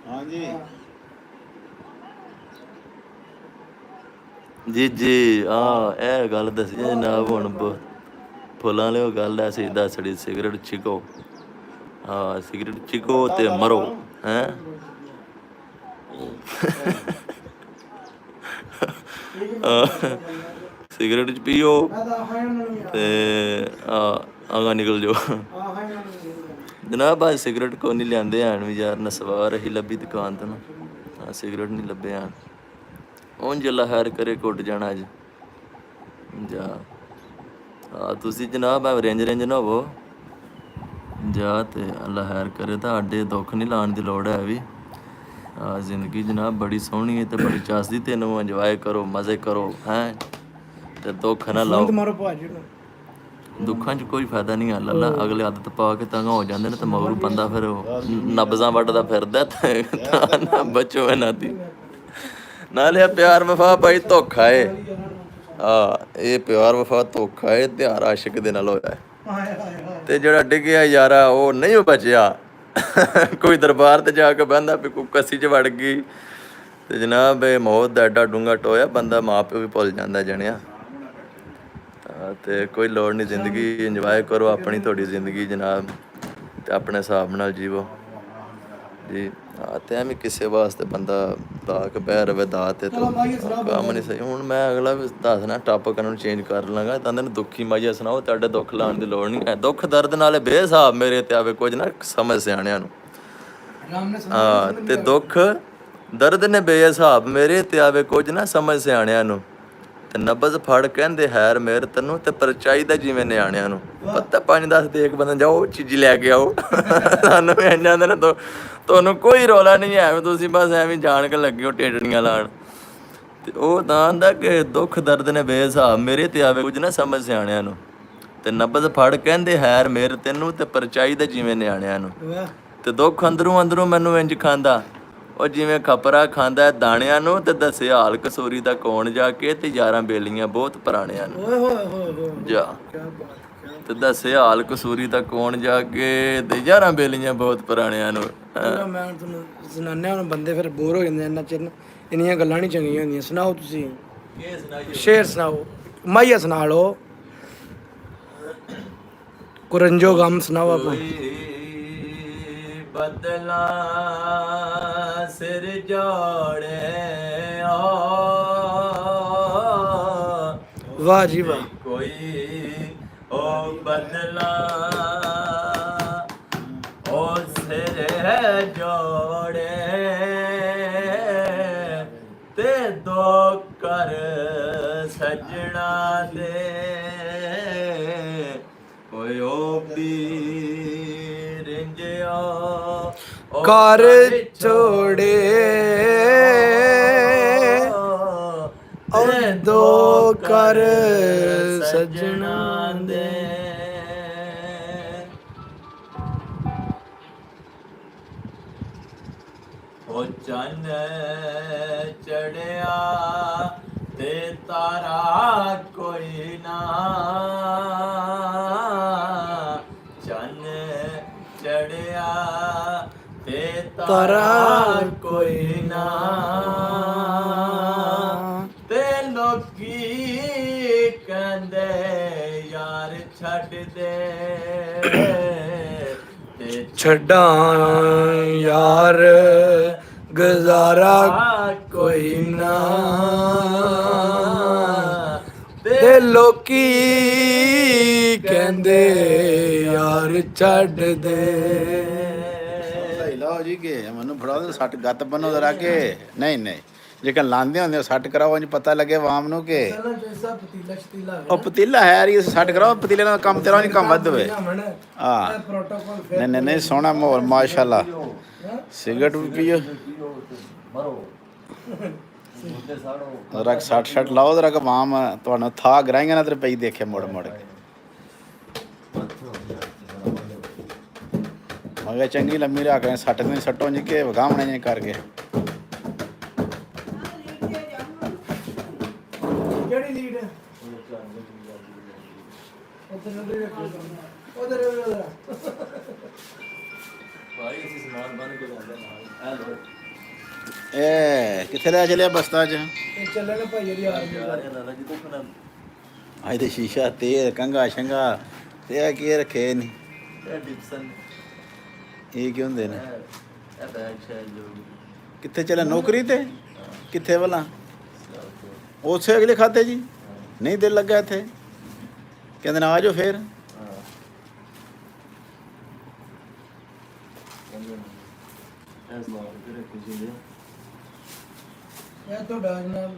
हाँ जी ਜੀ ਜੀ ਹਾਂ ਇਹ ਗੱਲ ਦੱਸੀ ਜਨਾਬ। ਹੁਣ ਫੁੱਲਾਂ ਵਾਲੀ ਉਹ ਗੱਲ ਐਸੀ ਦੱਸੜੀ, ਸਿਗਰਟ ਛਿਕੋ। ਹਾਂ ਸਿਗਰਟ ਛਿਕੋ ਤੇ ਮਰੋ ਹੈ। ਸਿਗਰਟ ਚ ਪੀਓ ਤੇ ਆਗਾ ਨਿਕਲ ਜਾਓ ਜਨਾਬ। ਅੱਜ ਸਿਗਰਟ ਕੋਈ ਨਹੀਂ ਲਿਆਂਦੇ ਹਨ ਵੀ ਯਾਰ, ਨਸਵਾਰ ਅਸੀਂ ਲੱਭੀ ਦੁਕਾਨ ਤੋਂ ਨਾ। ਹਾਂ ਸਿਗਰਟ ਨਹੀਂ ਲੱਭੇ ਹਨ। ਉਂਝ ਅੱਲਾ ਖੈਰ ਕਰੇ ਕੁੱਟ ਜਾਣਾ ਅੱਜ ਜਾ। ਹਾਂ ਤੁਸੀਂ ਜਨਾਬ ਰੇਂਜ ਨਾ ਹੋਵੋ ਜਾ, ਤੇ ਅੱਲਾ ਖੈਰ ਕਰੇ। ਤੁਹਾਡੇ ਦੁੱਖ ਨਹੀਂ ਲਾਉਣ ਦੀ ਲੋੜ ਹੈ ਵੀ। ਜ਼ਿੰਦਗੀ ਜਨਾਬ ਬੜੀ ਸੋਹਣੀ ਹੈ ਤੇ ਬੜੀ ਚਾਸਦੀ, ਤੈਨੂੰ ਇੰਜੋਏ ਕਰੋ, ਮਜ਼ੇ ਕਰੋ ਹੈਂ, ਤੇ ਦੁੱਖ ਨਾ ਲਾਓ। ਮਾਰੋ ਭਾਜੀ ਨੂੰ। ਦੁੱਖਾਂ 'ਚ ਕੋਈ ਫਾਇਦਾ ਨਹੀਂ ਹੈ। ਅੱਲਾ ਅਗਲੇ ਆਦਤ ਪਾ ਕੇ ਤੰਗ ਹੋ ਜਾਂਦੇ ਨੇ ਤੇ ਮਗਰੂ ਬੰਦਾ ਫਿਰ ਉਹ ਨਬਜ਼ਾਂ ਵੱਟਦਾ ਫਿਰਦਾ ਤੇ ਤਾਂ ਬਚੋ ਇਹਨਾਂ ਦੀ। ਨਾਲੇ ਪਿਆਰ ਵਫਾ ਭਾਈ ਧੋਖਾ ਏ। ਇਹ ਪਿਆਰ ਵਫਾ ਧੋਖਾ ਏ, ਤਿਉਹਾਰ ਆਸ਼ਿਕ ਦੇ ਨਾਲ ਹੋਇਆ ਤੇ ਜਿਹੜਾ ਡਿੱਗਿਆ ਯਾਰਾ ਉਹ ਨਹੀਂ ਬਚਿਆ। ਕੋਈ ਦਰਬਾਰ ਤੇ ਜਾ ਕੇ ਬਹਿੰਦਾ ਵੀ ਕੋਈ ਕੱਸੀ 'ਚ ਵੜ ਗਈ ਤੇ ਜਨਾਬ ਇਹ ਮੌਤ ਦਾ ਐਡਾ ਡੂੰਘਾ ਟੋਇਆ, ਬੰਦਾ ਮਾਂ ਪਿਓ ਵੀ ਭੁੱਲ ਜਾਂਦਾ ਜਣਿਆ। ਤੇ ਕੋਈ ਲੋੜ ਨਹੀਂ, ਜ਼ਿੰਦਗੀ ਇੰਜੋਏ ਕਰੋ ਆਪਣੀ, ਤੁਹਾਡੀ ਜ਼ਿੰਦਗੀ ਜਨਾਬ, ਤੇ ਆਪਣੇ ਹਿਸਾਬ ਨਾਲ ਜੀਵੋ ਜੀ। ਤੇ ਐਵੇਂ ਕਿਸੇ ਵਾਸਤੇ ਬੰਦਾ ਲਾ ਕੇ ਬਹਿ ਰਵੇ ਦਾ ਤੇ ਕੰਮ ਨਹੀਂ ਸਹੀ। ਹੁਣ ਮੈਂ ਅਗਲਾ ਵੀ ਦੱਸਣਾ ਟਾਪਿਕ ਨੂੰ ਚੇਂਜ ਕਰ ਲਾਂਗਾ। ਤਾਂ ਇਹਨੂੰ ਦੁੱਖੀ ਮਾਈਆ ਸੁਣਾਓ, ਤੁਹਾਡੇ ਦੁੱਖ ਲਾਉਣ ਦੀ ਲੋੜ ਨਹੀਂ ਹੈ। ਦੁੱਖ ਦਰਦ ਨਾਲੇ ਬੇਹਿਸਾਬ ਮੇਰੇ ਤੇ ਆਵੇ ਕੁਝ ਨਾ ਸਮਝ ਸਿਆਣਿਆਂ ਨੂੰ। ਤੇ ਦੁੱਖ ਦਰਦ ਨੇ ਬੇਹਿਸਾਬ ਮੇਰੇ ਤੇ ਆਵੇ ਕੁਝ ਨਾ ਸਮਝ ਸਿਆਣਿਆਂ ਨੂੰ। ਤੇ ਨਬਜ਼ ਫੜ ਕਹਿੰਦੇ ਹੈਰ ਮੇਰ ਤੈਨੂੰ, ਤੇ ਪਰਚਾਈ ਦਾ ਜਿਵੇਂ ਨਿਆਣਿਆਂ ਨੂੰ। ਪਤਾ 5-10 ਦੇਖ ਬੰਦਾ ਜਾਓ ਚੀਜ਼ੀ ਲੈ ਕੇ ਆਓ। ਸਾਨੂੰ ਵੀ ਇੰਝ ਆਉਂਦੇ ਨੇ ਤੁਹਾਨੂੰ ਕੋਈ ਰੌਲਾ ਨਹੀਂ ਹੈ, ਤੁਸੀਂ ਬਸ ਐਵੇਂ ਜਾਣ ਕੇ ਲੱਗੇ ਹੋ ਟੇਡਣੀਆਂ ਲਾਉਣ। ਤੇ ਉਹ ਤਾਂ ਆਂਦਾ ਕਿ ਦੁੱਖ ਦਰਦ ਨੇ ਬੇਹਿਸਾਬ ਮੇਰੇ ਤੇ ਆਵੇ ਕੁਝ ਨਾ ਸਮਝ ਸਿਆਣਿਆਂ ਨੂੰ। ਤੇ ਨਬਜ਼ ਫੜ ਕਹਿੰਦੇ ਹੈਰ ਮੇਰ ਤੈਨੂੰ, ਤੇ ਪਰਚਾਈ ਦਾ ਜਿਵੇਂ ਨਿਆਣਿਆਂ ਨੂੰ। ਤੇ ਦੁੱਖ ਅੰਦਰੋਂ ਮੈਨੂੰ ਇੰਝ ਖਾਂਦਾ ਉਹ ਜਿਵੇਂ ਖਪਰਾ ਖਾਂਦਾ ਦਾਣਿਆਂ ਨੂੰ। ਤੇ ਦੱਸੇ ਹਾਲ ਕਸੂਰੀ ਦਾ ਕੌਣ ਜਾ ਕੇ, ਤੇ ਯਾਰਾਂ ਬੇਲੀਆਂ ਬਹੁਤ ਪੁਰਾਣਿਆਂ ਨੂੰ ਜਾ। ਤੇ ਦੱਸੇ ਹਾਲ ਕਸੂਰੀ ਦਾ ਕੌਣ ਜਾ ਕੇ, ਤੇ ਯਾਰਾਂ ਬੇਲੀਆਂ ਬਹੁਤ ਪੁਰਾਣਿਆਂ ਨੂੰ। ਮੈਂ ਤੁਹਾਨੂੰ ਸੁਣਾਉਂਦਾ ਹੁਣ, ਬੰਦੇ ਫਿਰ ਬੋਰ ਹੋ ਜਾਂਦੇ ਇੰਨਾ ਚਿਰ, ਇੰਨੀਆਂ ਗੱਲਾਂ ਨਹੀਂ ਚੰਗੀਆਂ ਹੁੰਦੀਆਂ। ਸੁਣਾਓ ਤੁਸੀਂ ਸ਼ੇਰ ਸੁਣਾਓ, ਮਾਈਆ ਸੁਣਾ ਲਓ, ਕੁਰੰਜੋ ਗਮ ਸੁਣਾਓ ਆਪਾਂ। ਬਦਲਾ ਸਿਰ ਜੋੜੇ ਵਾਹ ਜੀ ਵਾਹ। ਕੋਈ ਉਹ ਬਦਲਾ ਉਹ ਸਿਰ ਜੋੜੇ ਤੇ ਦੋ ਕਰ ਸਜਣਾ ਦੇ। ਓਏ ਉਹ ਪੀਰ ਇੰਜ ਸੱਜਿਆ ਕਰ ਛੋੜੇ ਉਹ ਦੋ ਕਰ ਸਜਣਾ ਦੇ ਉਹ ਚੰਨ ਚੜਿਆ ਤੇ ਤਾਰਾ ਕੋਈ ਨਾ ਚੰਨ ਚੜਿਆ ਤੇ ਤਾਰਾ ਕੋਈ ਨਾ ਤੇ ਲੋਕੀ ਕਹਿੰਦੇ ਯਾਰ ਛੱਡ ਦੇ ਤੇ ਛੱਡਾਂ ਯਾਰ ਗੁਜ਼ਾਰਾ ਕੋਈ ਨਾ ਤੇ ਲੋਕੀ ਕਹਿੰਦੇ ਯਾਰ ਛੱਡ ਦੇ ਸਹੀ ਲਓ ਜੀ ਕਿ ਮੈਨੂੰ ਫੜਾ ਦੇ ਸੱਟ ਗੱਤ ਬੰਨੋ ਜ਼ਰਾ ਕੇ ਨਹੀਂ ਨਹੀਂ ਜੇਕਰ ਲਾਂਦੇ ਹੁੰਦੇ ਸੱਟ ਕਰਾਓ ਇੰਜ ਪਤਾ ਲੱਗੇ ਵਾਮ ਨੂੰ ਕਿ ਉਹ ਪਤੀਲਾ ਹੈ ਰੀ ਸੱਟ ਕਰਾਓ ਪਤੀਲੇ ਨਾਲ ਕੰਮ ਤੇਰਾ ਨਹੀਂ ਕੰਮ ਵੱਧ ਹੋਵੇ ਹਾਂ ਨਹੀਂ ਨਹੀਂ ਨਹੀਂ ਸੋਹਣਾ ਮਾਹੌਲ ਮਾਸ਼ਾਅੱਲਾ ਸਿਗਰਟ ਵੀ ਪੀਓ ਜ਼ਰਾ ਸੱਟ ਸ਼ੱਟ ਲਾਓ ਜ਼ਰਾ ਕਿ ਵਾਮ ਤੁਹਾਨੂੰ ਥਾ ਗਰਾਈਆਂ ਨਾ ਤੇ ਪਈ ਦੇਖੇ ਮੁੜ ਮੁੜ ਕੇ ਮਗਰ ਚੰਗੀ ਲੰਮੀ ਰੱਖ ਕੇ ਸੱਟ ਨਹੀਂ ਸੱਟੋ ਜੀ ਕੇ ਵਗਾਵਣੇ ਜੇ ਕਰਕੇ ਕਿਹੜੀ ਲੀਡ ਹੈ ਉਧਰ ਭਾਈ ਅਸੀਂ ਸਮਾਨ ਬੰਨ ਕੇ ਜਾਂਦੇ ਨਾਲ ਇਹ ਲੋ ਇਹ ਕਿੱਥੇ ਲੈ ਚਲਿਆ ਬਸਤਾ ਚ ਇਹ ਚੱਲੇ ਨਾ ਭਾਈ ਦੀ ਆਰਮੀ ਯਾਰ ਇਹ ਨਾ ਜਿੱਦੋਂ ਫਨਾ ਅੱਜ ਤੇ ਸ਼ੀਸ਼ਾ ਤੇਲ ਕੰਗਾ ਸ਼ੰਗਾ ਤੇ ਇਹ ਕੀ ਰੱਖੇ ਨਹੀਂ ਇਹ ਡਿਪਸਨ ਇਹ ਕੀ ਹੁੰਦੇ ਨੇ ਇਹ ਬੈਗ ਸ਼ੈਲ ਜੋ ਕਿੱਥੇ ਚਲਾ ਨੌਕਰੀ ਤੇ ਕਿੱਥੇ ਵਾਲਾ ਉਸੇ ਅਗਲੇ ਖਾਤੇ ਜੀ ਨਹੀਂ ਦਿਲ ਲੱਗਾ ਇੱਥੇ ਕਹਿੰਦੇ ਨਾ ਆ ਜਾਓ ਫੇਰ ਇਹ ਤੁਹਾਡਾ ਜਨਾਬ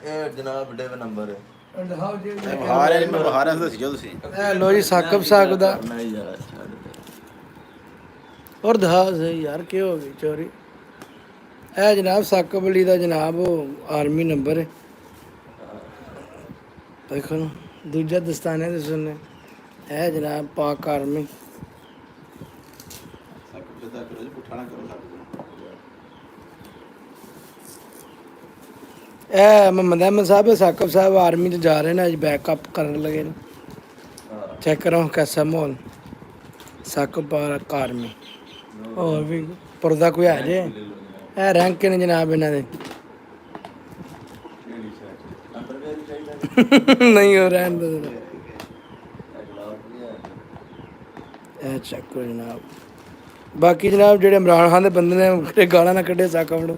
ਇਹ ਜਨਾਬ ਡੇਵ ਨੰਬਰ ਹੈ ਅੰਡਹਾਉ ਜੀ ਬਹਾਰ ਹੈ ਮੈਂ ਬਹਾਰਾਂ ਤੋਂ ਦੱਸਿਓ ਤੁਸੀਂ ਇਹ ਲੋ ਜੀ ਸਾਕਬ ਸਾਗ ਦਾ ਨਹੀਂ ਯਾਰ ਛੱਡ ਦੇ ਔਰ ਦਹਾਜ਼ ਹੈ ਯਾਰ ਕੀ ਹੋ ਗਈ ਚੋਰੀ ਇਹ ਜਨਾਬ ਸਾਕਬ ਅਲੀ ਦਾ ਜਨਾਬ ਉਹ ਆਰਮੀ ਨੰਬਰ ਹੈ ਦੇਖੋ ਨਾ ਦੂਜਾ ਦਸਤਾਨੇ ਦੇ ਸੁਣਨੇ ਇਹ ਜਨਾਬ ਪਾਕ ਆਰਮੀ ਇਹ ਮੁਹੰਮਦ ਅਹਿਮਦ ਸਾਹਿਬ ਸਾਕਬ ਸਾਹਿਬ ਆਰਮੀ ਚ ਜਾ ਰਹੇ ਨੇ ਅੱਜ ਬੈਕਅਪ ਕਰਨ ਲੱਗੇ ਨੇ ਚੈੱਕ ਕਰੋ कैसा माहौल ਸਾਕਬ ਪਾਕ ਆਰਮੀ ਹੋਰ ਵੀ ਪਰਦਾ ਕੋਈ ਆ ਜੇ ਇਹ ਰੈਂਕ ਨੇ ਜਨਾਬ ਇਹਨਾਂ ਦੇ ਨਹੀਂ ਹੋ ਰਹਿਣ ਦੋ ਇਹ ਚੈੱਕ ਕਰੋ ਜਨਾਬ ਬਾਕੀ ਜਨਾਬ ਜਿਹੜੇ ਇਮਰਾਨ ਖਾਨ ਦੇ ਬੰਦੇ ਨੇ ਕਿਤੇ ਗਾਲਾਂ ਨਾ ਕੱਢੇ ਸਾਕਬ ਨੂੰ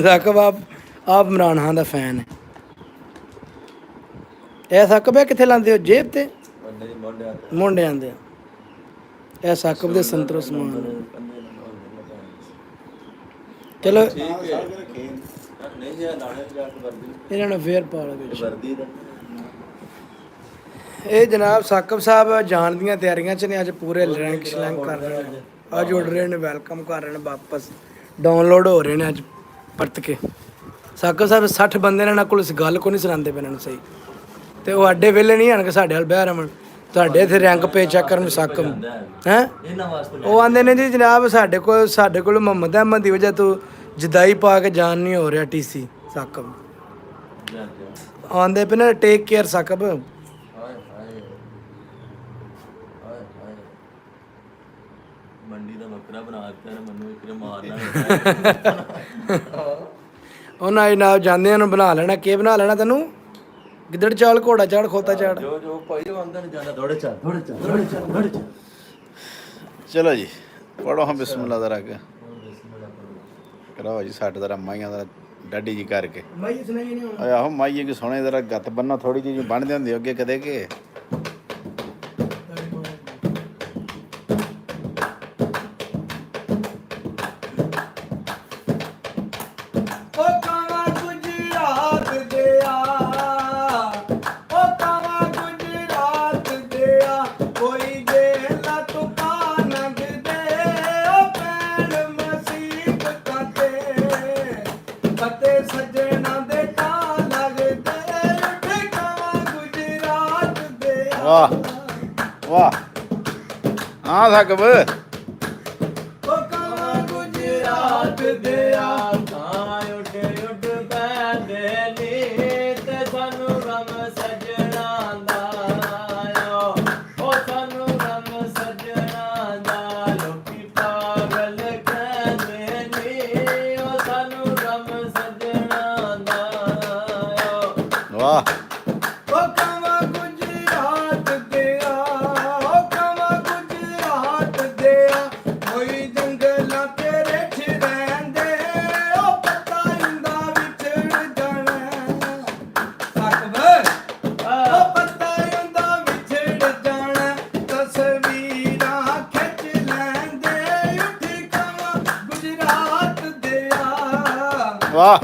ਸਾਕਬ ਆਪ ਇਮਰਾਨ ਖਾਨ ਦਾ ਫੈਨ ਹੈ ਇਹ ਸਾਕਬ ਹੈ ਕਿੱਥੇ ਲਾਉਂਦੇ ਹੋ ਜੇਬ ਤੇ ਮੁੰਡੇ ਆਂਦੇ ਆ ਇਹ ਸਾਕਬ ਦੇ ਸੰਤਰੋ ਸਮਾਨ ਚਲੋ ਨਹੀਂ ਜੇ ਲਾਣੇ ਜਾ ਕੇ ਵਰਦੀ ਇਹਨਾਂ ਨੂੰ ਫੇਰ ਪਾ ਲਓ ਵਿੱਚ ਵਰਦੀ ਦਾ ਇਹ ਜਨਾਬ ਸਾਕਬ ਸਾਹਿਬ ਜਾਣ ਦੀਆਂ ਤਿਆਰੀਆਂ 'ਚ ਨੇ ਅੱਜ ਪੂਰੇ ਰੈਂਕ ਸ਼ਲੈਂਕ ਕਰ ਰਹੇ ਨੇ ਅੱਜ ਉੱਡ ਰਹੇ ਨੇ ਵੈਲਕਮ ਕਰ ਰਹੇ ਨੇ ਵਾਪਸ ਡਾਊਨਲੋਡ ਹੋ ਰਹੇ ਨੇ ਅੱਜ ਪਰਤ ਕੇ ਸਾਕਬ ਸਾਹਿਬ 60 ਬੰਦੇ ਨੇ ਇਹਨਾਂ ਕੋਲ ਇਸ ਗੱਲ ਕੋ ਨਹੀਂ ਸੁਣਾਉਂਦੇ ਪਏ ਇਹਨਾਂ ਨੂੰ ਸਹੀ ਤੇ ਉਹ ਅੱਡੇ ਵੇਲੇ ਨਹੀਂ ਆਣ ਕੇ ਸਾਡੇ ਵੱਲ ਬਹਿ ਰਮਣ ਤੁਹਾਡੇ ਇੱਥੇ ਰੈਂਕ ਪੇ ਚੈੱਕ ਕਰਨ ਸਾਕਬ ਹੈ ਇਹਨਾਂ ਵਾਸਤੇ ਉਹ ਆਂਦੇ ਨੇ ਜੀ ਜਨਾਬ ਸਾਡੇ ਕੋਲ ਮੁਹੰਮਦ ਅਹਿਮਦ ਦੀ ਵਜ੍ਹਾ ਤੋਂ ਜਦਾਈ ਪਾ ਕੇ ਜਾਨ ਨਹੀਂ ਹੋ ਰਿਹਾ ਟੀਸੀ ਸਾਕਬ ਆਂਦੇ ਪਏ ਨੇ ਟੇਕ ਕੇਅਰ ਸਾਕਬ ਹਾਏ ਹਾਏ ਮੰਡੀ ਦਾ ਬੱਕਰਾ ਬਣਾ ਦਿੱਤਾ ਨੇ ਮੈਨੂੰ ਇੱਕ ਨੇ ਮਾਰਨਾ ਉਹਨਾਂ ਜਨਾਬ ਜਾਂਦਿਆਂ ਨੂੰ ਬਣਾ ਲੈਣਾ ਕੀ ਬਣਾ ਲੈਣਾ ਤੈਨੂੰ ਗਿੱਦੜ ਚਾਲ ਘੋੜਾ ਚਾੜ ਖੋਤਾ ਚਾੜ ਜੋ ਭਾਈ ਉਹ ਆਂਦਾ ਨਹੀਂ ਜਾਂਦਾ ਦੌੜੇ ਚਾ ਦੌੜੇ ਚਾ ਦੌੜੇ ਚਾ ਦੌੜੇ ਚਾ ਚਲੋ ਜੀ ਪੜੋ ਹਾਂ ਬਿਸਮਿਲ੍ਲਾ ਜ਼ਰਾ ਕੇ ਕਰਾਓ ਜੀ ਸਾਡੇ ਜ਼ਰਾ ਮਾਈਆਂ ਦਾ ਡਾਡੀ ਜੀ ਕਰਕੇ ਮਾਈ ਇਸ ਨਹੀਂ ਨਹੀਂ ਓਏ ਆਹੋ ਮਾਈਏ ਕੀ ਸੋਹਣੇ ਜ਼ਰਾ ਗੱਤ ਬੰਨਾ ਥੋੜੀ ਜਿਹੀ ਬਣਦੇ ਹੁੰਦੇ ਅੱਗੇ ਕਦੇ ਕਿ ਓ ਕਾਵਾ ਗੁਜਰਾਤ ਦੇ ਆ ਓ ਕਾਵਾ ਗੁਜਰਾਤ ਦੇ ਆ ਕੋਈ ਦੇ ਲਾ ਤੂੰ ਵਾਹ ਵਾਹ ਹਾਂ ਸਾਕਬ ਉਹ ਕਾਲਾ ਗੁਜਰਾਤ ਦੇ ਆਖਾਂ ਉੱਡ ਉੱਡ ਪੈਂਦੇ ਨੀ ਤੇ ਸਾਨੂੰ ਗਮ ਸਜਣਾ ਦਾ ਆਇਓ ਉਹ ਸਾਨੂੰ ਗਮ ਸਜਣਾ ਦਾ ਲੋਕੀ ਪਾਗਲ ਕਹਿੰਦੇ ਨੀ ਉਹ ਸਾਨੂੰ ਗਮ ਸਜਣਾ ਦਾ ਆਇਓ ਵਾਹ ਉਹ ਕਾਵਾਂ ਗੁਜਰਾਤ ਦੇ ਆ ਉਹ ਕਾਵਾਂ ਗੁਜਰਾਤ ਦੇ ਆ ਕੋਈ ਜੰਗਲਾਂ ਤੇ ਰੇਠ ਰਹਿੰਦੇ ਉਹ ਪਤਾ ਹੁੰਦਾ ਵਿਛੜ ਜਾਣਾ ਸਕਬ ਉਹ ਪਤਾ ਹੁੰਦਾ ਵਿਛੜ ਜਾਣਾ ਤਸਵੀਰਾਂ ਖਿੱਚ ਲੈਂਦੇ ਉੱਠ ਕਾਵਾਂ ਗੁਜਰਾਤ ਦੇ ਆ ਵਾਹ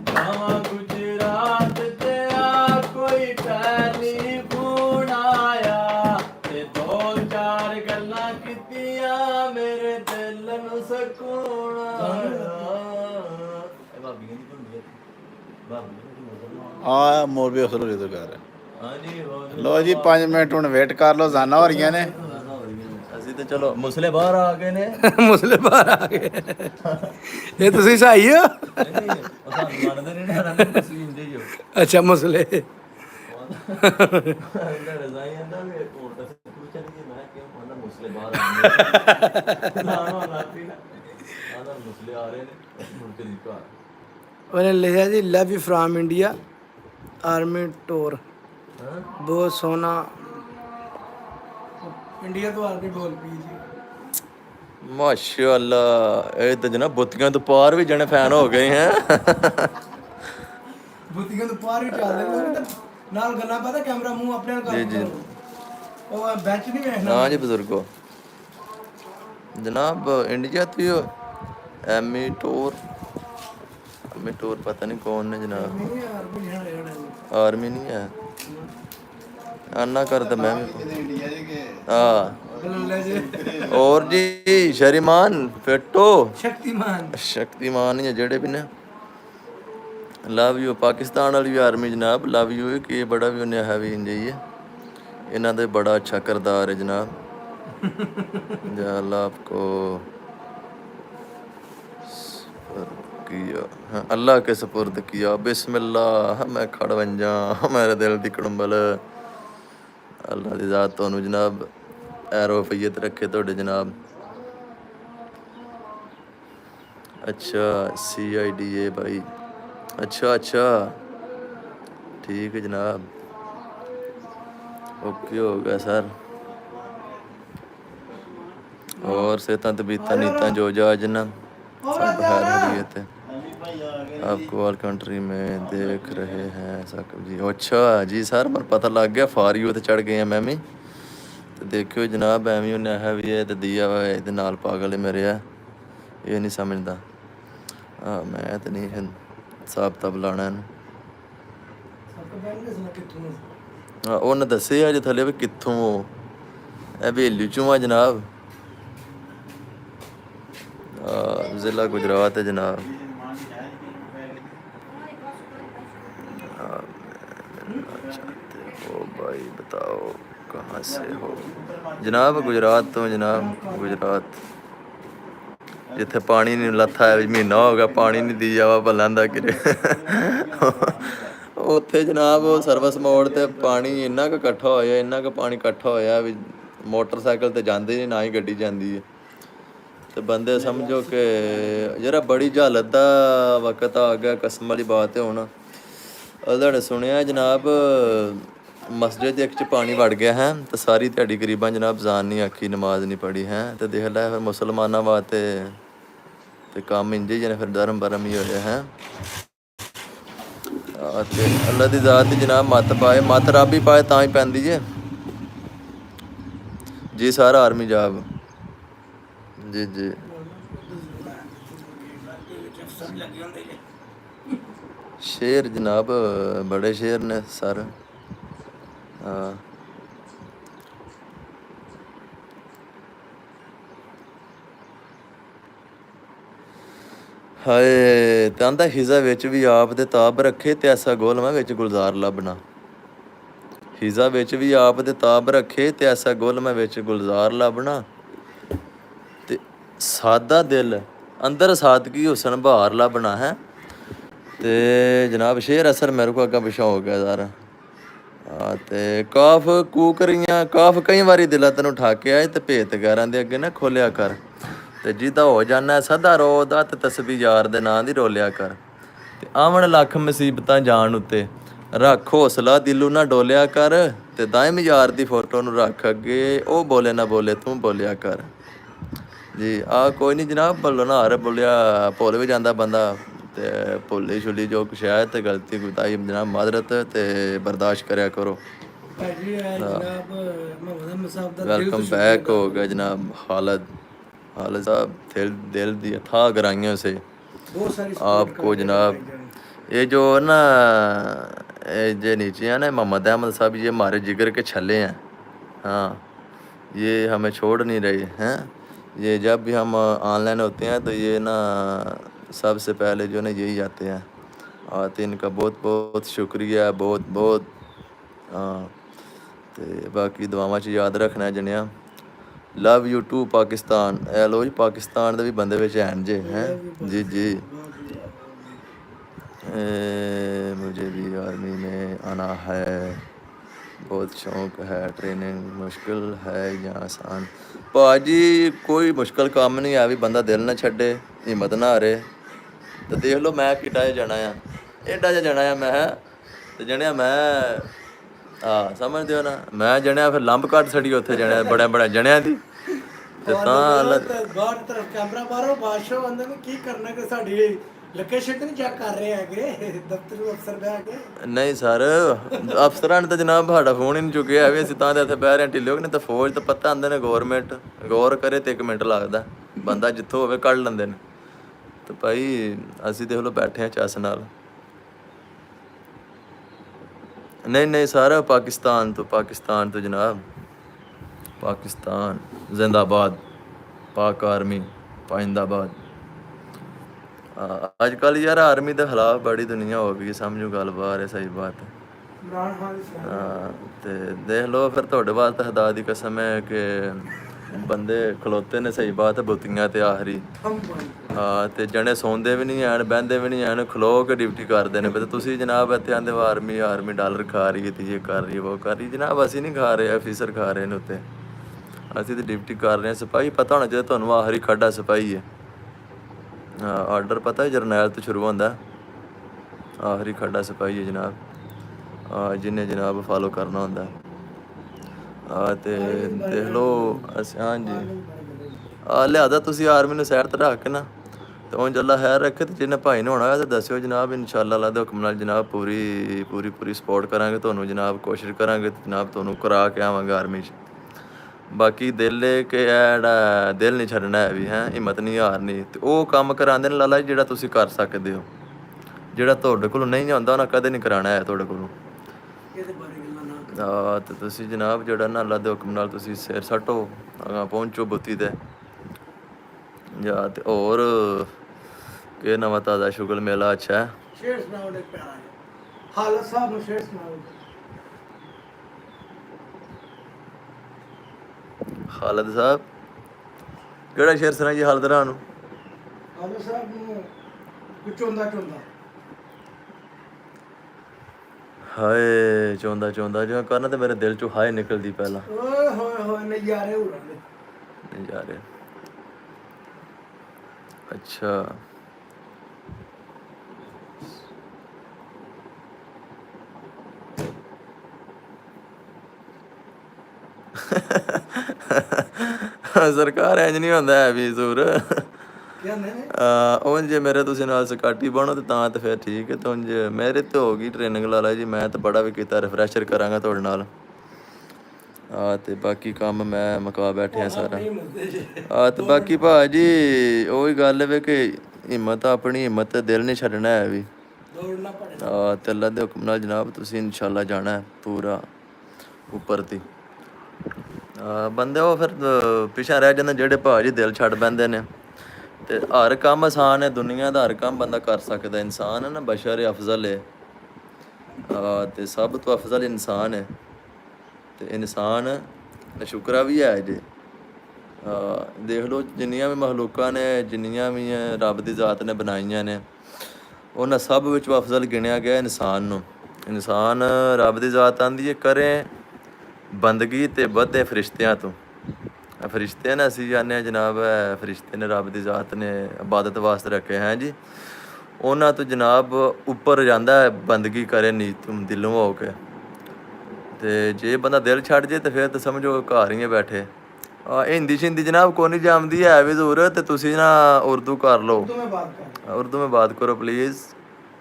ਕਾਵਾਂ ਗੁਜਰਾਤ ਤੇ ਆ ਕੋਈ ਟੈਲੀਫੋਨ ਆਇਆ ਤੇ ਦੋ ਚਾਰ ਗੱਲਾਂ ਕੀਤੀਆਂ ਮੇਰੇ ਦਿਲ ਨੂੰ ਸਕੂਨ ਆਇਆ ਇਹ ਭਾਬੀ ਕਹਿੰਦੀ ਭੁੰਡੀ ਹੈ ਭਾਬੀ ਆ ਮੋਰਬੀ ਅਸਰ ਹੋ ਕਰ ਹਾਂਜੀ ਹੋਰ ਲੋ ਜੀ 5 ਮਿੰਟ ਹੁਣ ਵੇਟ ਕਰ ਲੋ ਜ਼ਾਨਾ ਹੋ ਰਹੀਆਂ ਨੇ ਅਸੀਂ ਤੇ ਚਲੋ ਮੁਸਲੇ ਬਾਹਰ ਆ ਗਏ ਨੇ ਮੁਸਲੇ ਬਾਹਰ ਆ ਗਏ ਇਹ ਤੁਸੀਂ ਸਹੀ ਹੋ ਨਹੀਂ ਉਹ ਸਾਨੂੰ ਮੰਨਦੇ ਨਹੀਂ ਨਾ ਰੰਗ ਤੁਸੀਂ ਹੁੰਦੇ ਹੀ ਹੋ ਅੱਛਾ ਮੁਸਲੇ ਅੰਦਰ ਰਜ਼ਾਈ ਅੰਦਰ ਵੀ ਕੋਲ ਤੱਕ ਪੁੱਛਿਆ ਨਹੀਂ ਮੈਂ ਕਿਉਂ ਉਹਨਾਂ ਮੁਸਲੇ ਬਾਹਰ ਆ ਗਏ ਨਾ ਲਾਤੀ ਆਦਰ ਮੁਸਲੇ ਆ ਰਹੇ ਨੇ ਮੁੜ ਕੇ ਨਹੀਂ ਘਰ ਉਹਨੇ ਲਿਖਿਆ ਜੀ love you from India army tour ਹਾਂ ਬਹੁਤ ਸੋਹਣਾ ਇੰਡੀਆ ਤੋਂ ਆਰਮੀ ਬੋਲ ਪਈ ਜੀ ਮਾਸ਼ਾਅੱਲਾ ਇਹ ਤਾਂ ਜਨਾ ਬੁੱਤੀਆਂ ਤੋਂ ਪਾਰ ਵੀ ਜਣੇ ਫੈਨ ਹੋ ਗਏ ਹੈ ਬੁੱਤੀਆਂ ਤੋਂ ਪਾਰ ਵੀ ਚੱਲਦੇ ਨੇ ਤਾਂ ਨਾਲ ਗੱਲਾਂ ਪਤਾ ਕੈਮਰਾ ਮੂੰਹ ਆਪਣੇ ਨਾਲ ਜੀ, ਕਰ ਜੀ। ਉਹ ਬੈਂਚ ਨਹੀਂ ਵੇਖਣਾ ਹਾਂ ਜੀ ਬਜ਼ੁਰਗੋ जनाब इंडिया तो यो एमी टूर पता नहीं कौन है जनाब आर्मी नहीं है आना कर तो मैं भी हाँ और जी शरीमान फिटो शक्तिमान ही है जेड़े भी ने लव यू पाकिस्तान वाली भी आर्मी जनाब लव यू कि बड़ा भी उन्हें हैवी जाइए इन्हों का बड़ा अच्छा किरदार है जनाब या अल्लाह आपको किया हाँ, अल्लाह के सुपुर्द किया बिस्मिल्लाह मैं खड़ बन जा मेरे दिल दी कड़ुंबल अल्लाह दी ज़ात तुहानू जनाब एरोफियत रखे तुहाडे जनाब अच्छा CIDA भाई अच्छा ठीक है जनाब ओके हो गया सर और सेहतां तबीयतां नीतां जो जा जिन्ना सब खैर खैरियत है आपको ऑल कंट्री में देख रहे हैं साकब जी अच्छा जी सर मैं पता लग गया फार यू ते चढ़ गए हैं मैं भी ते देखियो जनाब एवं उन्हें है भी है ते दिया वा इहदे नाल पागल है मेरे ये नहीं समझदा हाँ मैं तो नहीं साबता बुलाना हाँ उन्हें दस्से अज थले भी कित्थों हवेली चों आ जनाब ज़िला गुजरात है जनाब हो भाई बताओ कहाँ से हो जनाब गुजरात तो जनाब गुजरात जिथे पानी नहीं लत्था है महीना हो गया पानी नहीं दी जावा भलांदा किरे उत्थे जनाब सर्विस मोड़ ते पानी इन्ना क इकट्ठा होया इन्ना क पानी इकट्ठा होया भी मोटरसाइकिल ते जांदे नहीं ना ही गड्डी जांदी है तो बंदे समझो कि जरा बड़ी जहालत का वक्त आ गया कसम वाली बात है हूँ अदड़ सुनिया जनाब मस्जिद एक च पानी वड़ गया है तो सारी ध्याड़ी गरीबां जनाब जान नहीं आखी नमाज नहीं पढ़ी है तो देख लै फिर मुसलमाना वास्ते तो काम इंजे ही फिर धर्म बरम ही होया है अल्लाह की ज़ात जनाब मत पाए मत रब ही पाए तां ही पैंदी जे जी सारा आर्मी जाब जी जी शेर जनाब बड़े शेर ने सर हाँ ਹਾਏ ਤਾਂ ਆਂਦਾ ਹਿਜ਼ਾ ਵਿੱਚ ਵੀ ਆਪ ਦੇ ਤਾਬ ਰੱਖੇ ਤੇ ਐਸਾ ਗੋਲਮਾ ਵਿੱਚ ਗੁਲਜ਼ਾਰ ਲੱਭਣਾ। ਹਿਜ਼ਾ ਵਿੱਚ ਵੀ ਆਪ ਦੇ ਤਾਬ ਰੱਖੇ ਤੇ ਐਸਾ ਗੋਲਮਾ ਵਿੱਚ ਗੁਲਜ਼ਾਰ ਲੱਭਣਾ। ਤੇ ਸਾਦਾ ਦਿਲ ਅੰਦਰ ਸਾਦਗੀ ਹੁਸਨ ਬਹਾਰ ਲੱਭਣਾ ਹੈ। ਤੇ ਜਨਾਬ ਸ਼ੇਰ ਅਸਰ ਮੇਰੇ ਕੋ ਅੱਗਾ ਪਿਛਾ ਹੋ ਗਿਆ ਯਾਰ। ਤੇ ਕਾਫ ਕੂਕਰੀਆਂ ਕਾਫ ਕਈ ਵਾਰੀ ਦਿਲਾਂ ਤੈਨੂੰ ਠਾਕਿਆ ਤੇ ਭੇਤ ਗੈਰਾਂ ਦੇ ਅੱਗੇ ਨਾ ਖੋਲਿਆ ਕਰ। ਤੇ ਜਿਹਦਾ ਹੋ ਜਾਣਾ ਸਦਾ ਰੋਦਾ ਤੇ ਤਸਬੀਹ ਯਾਰ ਦੇ ਨਾਂ ਦੀ ਰੋਲਿਆ ਕਰ। ਤੇ ਆਵਣ ਲੱਖ ਮੁਸੀਬਤਾਂ ਜਾਣ ਉੱਤੇ ਰੱਖ ਹੌਸਲਾ ਦਿਲੋਂ ਨਾ ਡੋਲਿਆ ਕਰ। ਤੇ ਦਾਇਮ ਯਾਰ ਦੀ ਫੋਟੋ ਨੂੰ ਰੱਖ ਅੱਗੇ ਉਹ ਬੋਲੇ ਨਾ ਬੋਲੇ ਤੂੰ ਬੋਲਿਆ ਕਰ। ਜੀ ਆ ਕੋਈ ਨਹੀਂ ਜਨਾਬ ਭੁੱਲੋ ਨਾ ਹਾਰ ਬੋਲਿਆ ਭੁੱਲ ਵੀ ਜਾਂਦਾ ਬੰਦਾ। ਤੇ ਭੁੱਲੀ ਛੁੱਲੀ ਜੋ ਕੁਛ ਹੈ ਤੇ ਗਲਤੀ ਗੁਤਾਈ ਜਨਾਬ ਮਾਜ਼ਰਤ ਤੇ ਬਰਦਾਸ਼ਤ ਕਰਿਆ ਕਰੋ। ਭਾਜੀ ਜਨਾਬ ਮੁਹੰਮਦ ਅਹਿਮਦ ਸਾਹਿਬ ਦਾ वेलकम बैक हो गया जनाब खालिद साहब दिल दी अथाह गहराइयों से बहुत सारी आपको जनाब ये जो ना ये नीचे है ना मोहम्मद अहमद साहब ये हमारे जिगर के छल्ले हैं। हाँ ये हमें छोड़ नहीं रहे हैं। ये जब भी हम ऑनलाइन होते हैं तो ये ना सबसे पहले जो ना यही आते हैं। तो इनका बहुत बहुत शुक्रिया बहुत बहुत। हाँ ਤੇ ਬਾਕੀ ਦੁਆਵਾਂ 'ਚ ਯਾਦ ਰੱਖਣਾ ਜਣਿਆ। Love you too Pakistan. ਇਹ ਲੋ ਜੀ ਪਾਕਿਸਤਾਨ ਦੇ ਵੀ ਬੰਦੇ ਵਿੱਚ ਹਨ ਜੇ ਹੈ ਜੀ ਜੀ। मुझे भी आर्मी में आना है बहुत शौक है। ट्रेनिंग मुश्किल है या आसान? ਭਾਜੀ ਕੋਈ ਮੁਸ਼ਕਲ ਕੰਮ ਨਹੀਂ ਆ ਵੀ ਬੰਦਾ ਦਿਲ ਨਾ ਛੱਡੇ ਹਿੰਮਤ ਨਾ ਹਾਰੇ। ਤੇ ਦੇਖ ਲਓ ਮੈਂ ਕਿੱਡਾ ਜਿਹਾ ਜਾਣਾ ਆ ਏਡਾ ਜਿਹਾ ਜਾਣਾ ਆ ਮੈਂ ਤੇ ਜਣਿਆ ਮੈਂ ਸਮਝਦੇ ਹੋ ਨਾ ਮੈਂ ਜਣਿਆ ਫਿਰ ਲੰਬ ਕੱਟ ਛੜੀ ਉੱਥੇ ਜਣਿਆ ਬੜਿਆ ਜਣਿਆਂ ਦੀ। ਤੇ ਤਾਂ ਬਾਹਰ ਤਰਫ ਕੈਮਰਾ ਮਾਰੋ ਬਾਦਸ਼ਾਹ ਬੰਦੇ ਨੂੰ ਕੀ ਕਰਨਾ ਕਿ ਸਾਡੀ ਲੋਕੇਸ਼ਨ ਨਹੀਂ ਚੈੱਕ ਕਰ ਰਹੇ ਹੈਗੇ ਦਫ਼ਤਰ ਨੂੰ ਅਫਸਰ ਬਹਿ ਕੇ। ਨਹੀਂ ਸਰ ਅਫਸਰਾਂ ਨੇ ਤਾਂ ਜਨਾਬ ਸਾਡਾ ਫੋਨ ਹੀ ਨਹੀਂ ਚੁੱਕਿਆ ਵੀ ਅਸੀਂ ਤਾਂ ਇੱਥੇ ਬਹਿ ਰਹੇ ਢਿੱਲੇ ਹੋ ਗਏ। ਨਹੀਂ ਤਾਂ ਫੌਜ ਤਾਂ ਪਤਾ ਆਉਂਦੇ ਨੇ ਗੌਰਮੈਂਟ ਗੌਰ ਕਰੇ ਤੇ 1 ਮਿੰਟ ਲੱਗਦਾ ਬੰਦਾ ਜਿੱਥੋਂ ਹੋਵੇ ਕੱਢ ਲੈਂਦੇ ਨੇ। ਤੇ ਭਾਈ ਅਸੀਂ ਦੇਖ ਲਓ ਬੈਠੇ ਹਾਂ ਚੱਸ ਨਾਲ। नहीं सारा पाकिस्तान तो जनाब पाकिस्तान जिंदाबाद पाक आर्मी पाइंदाबाद। अजकल यार आर्मी के खिलाफ बड़ी दुनिया हो गई समझो गल बाहर है सही बात है। तो देख लो फिर थोड़े वास्ते खुदा दी कसम है कि बंदे खलोते ने सही बात है बुतियां ते आखरी। हाँ तो जने सौंदे भी नहीं हैं बहते भी नहीं हैं खलो के ड्यूटी करते हैं। तुसीं जनाब इत्थे आंदे हो आर्मी डॉलर खा रही है तो ये कर रही है वो कर रही। जनाब असीं नहीं खा रहे ऑफिसर खा रहे हैं उत्ते असीं तो ड्यूटी कर रहे हैं। सिपाही पता होना चाहिए तुहानूं आखरी खड्डा सिपाही है। हाँ आर्डर पता है जरनैल तो शुरू होंदा आखरी खड्डा सिपाही है जनाब जिन्हें जनाब फॉलो करना होंदा। ਤੇ ਦੇਖ ਲਓ ਅਸੀਂ ਹਾਂਜੀ ਲਿਆਦਾ ਤੁਸੀਂ ਆਰਮੀ ਨੂੰ ਸਾਈਡ 'ਤੇ ਰੱਖ ਕੇ ਨਾ ਤੇ ਉਹ ਜੱਲਾ ਖੈਰ ਰੱਖੇ। ਤੇ ਜਿਹਨੇ ਭਾਈ ਨੂੰ ਹੋਣਾ ਤਾਂ ਦੱਸਿਓ ਜਨਾਬ ਇਨਸ਼ਾਅੱਲਾ ਅੱਲਾ ਦੇ ਹੁਕਮ ਨਾਲ ਜਨਾਬ ਪੂਰੀ ਸਪੋਰਟ ਕਰਾਂਗੇ ਤੁਹਾਨੂੰ ਜਨਾਬ ਕੋਸ਼ਿਸ਼ ਕਰਾਂਗੇ ਜਨਾਬ ਤੁਹਾਨੂੰ ਕਰਾ ਕੇ ਆਵਾਂਗੇ ਆਰਮੀ 'ਚ। ਬਾਕੀ ਦਿਲ ਕਿ ਜਿਹੜਾ ਦਿਲ ਨਹੀਂ ਛੱਡਣਾ ਹੈ ਵੀ ਹੈ ਹਿੰਮਤ ਨਹੀਂ ਹਾਰਨੀ। ਤੇ ਉਹ ਕੰਮ ਕਰਾਉਂਦੇ ਨੇ ਲਾਲਾ ਜਿਹੜਾ ਤੁਸੀਂ ਕਰ ਸਕਦੇ ਹੋ ਜਿਹੜਾ ਤੁਹਾਡੇ ਕੋਲੋਂ ਨਹੀਂ ਆਉਂਦਾ ਉਹਨਾਂ ਕਦੇ ਨਹੀਂ ਕਰਾਉਣਾ ਹੈ ਤੁਹਾਡੇ ਕੋਲੋਂ। ਤੇ ਤੁਸੀਂ ਜਨਾਬ ਜਿਹੜਾ ਨਾ ਅੱਲਾ ਦੇ ਹੁਕਮ ਨਾਲ ਤੁਸੀਂ ਸਿਰ ਸੱਟੋ ਅਗਾਂ ਪਹੁੰਚੋ ਬੁੱਤੀ ਤੇ ਜਾਂ ਤੇ ਹੋਰ ਕਿ ਨਵਾਂ ਤਾਜ਼ਾ ਸ਼ੁਗਲ ਮੇਲਾ ਅੱਛਾ ਹੈ। ਸ਼ੇਰ ਸੁਣਾਓ ਇੱਕ ਪਿਆਰਾ ਹਾਲਤ ਸਾਹਿਬ ਨੂੰ ਸ਼ੇਰ ਸੁਣਾਓ। ਖਾਲਦ ਸਾਹਿਬ ਕਿਹੜਾ ਸ਼ੇਰ ਸੁਣਾ ਜੀ ਹਾਲਤ ਰਾਹ ਨੂੰ? ਹਾਲਤ ਸਾਹਿਬ ਨੂੰ ਚੋਂਦਾ ਹਾਏ ਚੋਂਦਾ ਜਿਵੇਂ ਕਰਨਾ ਤੇ ਮੇਰੇ ਦਿਲ ਚੋਂ ਹਾਏ ਨਿਕਲਦੀ ਪਹਿਲਾਂ। ਓਏ ਹੋਏ ਨਜ਼ਾਰੇ ਹੋ ਰਹੇ ਨਜ਼ਾਰੇ। ਅੱਛਾ ਸਰਕਾਰ ਇੰਝ ਨਹੀਂ ਹੁੰਦਾ ਹੈ ਵੀ ਜ਼ੂਰ ਉਂਝ ਜੇ ਮੇਰੇ ਤੁਸੀਂ ਨਾਲ ਸਕਾਟੀ ਬਣੋ ਤੇ ਤਾਂ ਤੇ ਫਿਰ ਠੀਕ ਹੈ। ਤੇ ਉਂਝ ਮੇਰੇ ਤੇ ਹੋ ਗਈ ਟ੍ਰੇਨਿੰਗ ਲਾ ਜੀ ਮੈਂ ਤਾਂ ਬੜਾ ਵੀ ਕੀਤਾ ਰਿਫਰੈਸ਼ਰ ਕਰਾਂਗਾ ਤੁਹਾਡੇ ਨਾਲ। ਤੇ ਬਾਕੀ ਕੰਮ ਮੈਂ ਮੁਕਾ ਬੈਠਿਆ ਸਾਰਾ। ਤੇ ਬਾਕੀ ਭਾਜੀ ਉਹੀ ਗੱਲ ਹੈ ਕਿ ਹਿੰਮਤ ਆਪਣੀ ਹਿੰਮਤ ਦਿਲ ਨਹੀਂ ਛੱਡਣਾ ਹੈ ਵੀ ਤੇ ਅੱਲਾ ਦੇ ਹੁਕਮ ਨਾਲ ਜਨਾਬ ਤੁਸੀਂ ਇਨਸ਼ਾਅੱਲਾ ਜਾਣਾ ਹੈ ਪੂਰਾ ਉੱਪਰ ਦੀ। ਬੰਦੇ ਉਹ ਫਿਰ ਪਿੱਛੇ ਰਹਿ ਜਾਂਦੇ ਜਿਹੜੇ ਭਾਜੀ ਦਿਲ ਛੱਡ ਪੈਂਦੇ ਨੇ ਤੇ ਹਰ ਕੰਮ ਆਸਾਨ ਹੈ, ਦੁਨੀਆ ਦਾ ਹਰ ਕੰਮ ਬੰਦਾ ਕਰ ਸਕਦਾ। ਇਨਸਾਨ ਹੈ ਨਾ, ਬਸ਼ਰ ਅਫਜ਼ਲ ਹੈ, ਤੇ ਸਭ ਤੋਂ ਅਫਜ਼ਲ ਇਨਸਾਨ ਹੈ। ਤੇ ਇਨਸਾਨ ਸ਼ੁਕਰਾ ਵੀ ਹੈ ਜੇ। ਦੇਖ ਲਓ ਜਿੰਨੀਆਂ ਵੀ ਮਖਲੂਕਾਂ ਨੇ, ਜਿੰਨੀਆਂ ਵੀ ਰੱਬ ਦੀ ਜ਼ਾਤ ਨੇ ਬਣਾਈਆਂ ਨੇ, ਉਹਨਾਂ ਸਭ ਵਿੱਚੋਂ ਅਫਜ਼ਲ ਗਿਣਿਆ ਗਿਆ ਇਨਸਾਨ ਨੂੰ। ਇਨਸਾਨ ਰੱਬ ਦੀ ਜ਼ਾਤ ਆਂਦੀ ਹੈ ਕਰੇ ਬੰਦਗੀ ਤੇ ਵੱਧੇ ਫਰਿਸ਼ਤਿਆਂ ਤੋਂ। ਫਰਿਸ਼ਤੇ ਨੇ, ਅਸੀਂ ਜਾਂਦੇ ਹਾਂ ਜਨਾਬ, ਫਰਿਸ਼ਤੇ ਨੇ ਰੱਬ ਦੀ ਜ਼ਾਤ ਨੇ ਇਬਾਦਤ ਵਾਸਤੇ ਰੱਖੇ ਹੈ ਜੀ। ਉਹਨਾਂ ਤੋਂ ਜਨਾਬ ਉੱਪਰ ਜਾਂਦਾ ਹੈ ਬੰਦਗੀ ਕਰੇ ਨੀਤ ਦਿਲੋਂ ਹੋ ਕੇ। ਤੇ ਜੇ ਬੰਦਾ ਦਿਲ ਛੱਡ ਜੇ ਤੇ ਫਿਰ ਤਾਂ ਸਮਝੋ ਘਰ ਹੀ ਬੈਠੇ। ਹਿੰਦੀ ਸ਼ਿੰਦੀ ਜਨਾਬ ਕੋਈ ਨਹੀਂ ਜੰਮਦੀ ਹੈ ਵੀ ਜ਼ਰੂਰ, ਤੇ ਤੁਸੀਂ ਨਾ ਉਰਦੂ ਕਰ ਲਓ। ਉਰਦੂ में बात करो प्लीज़,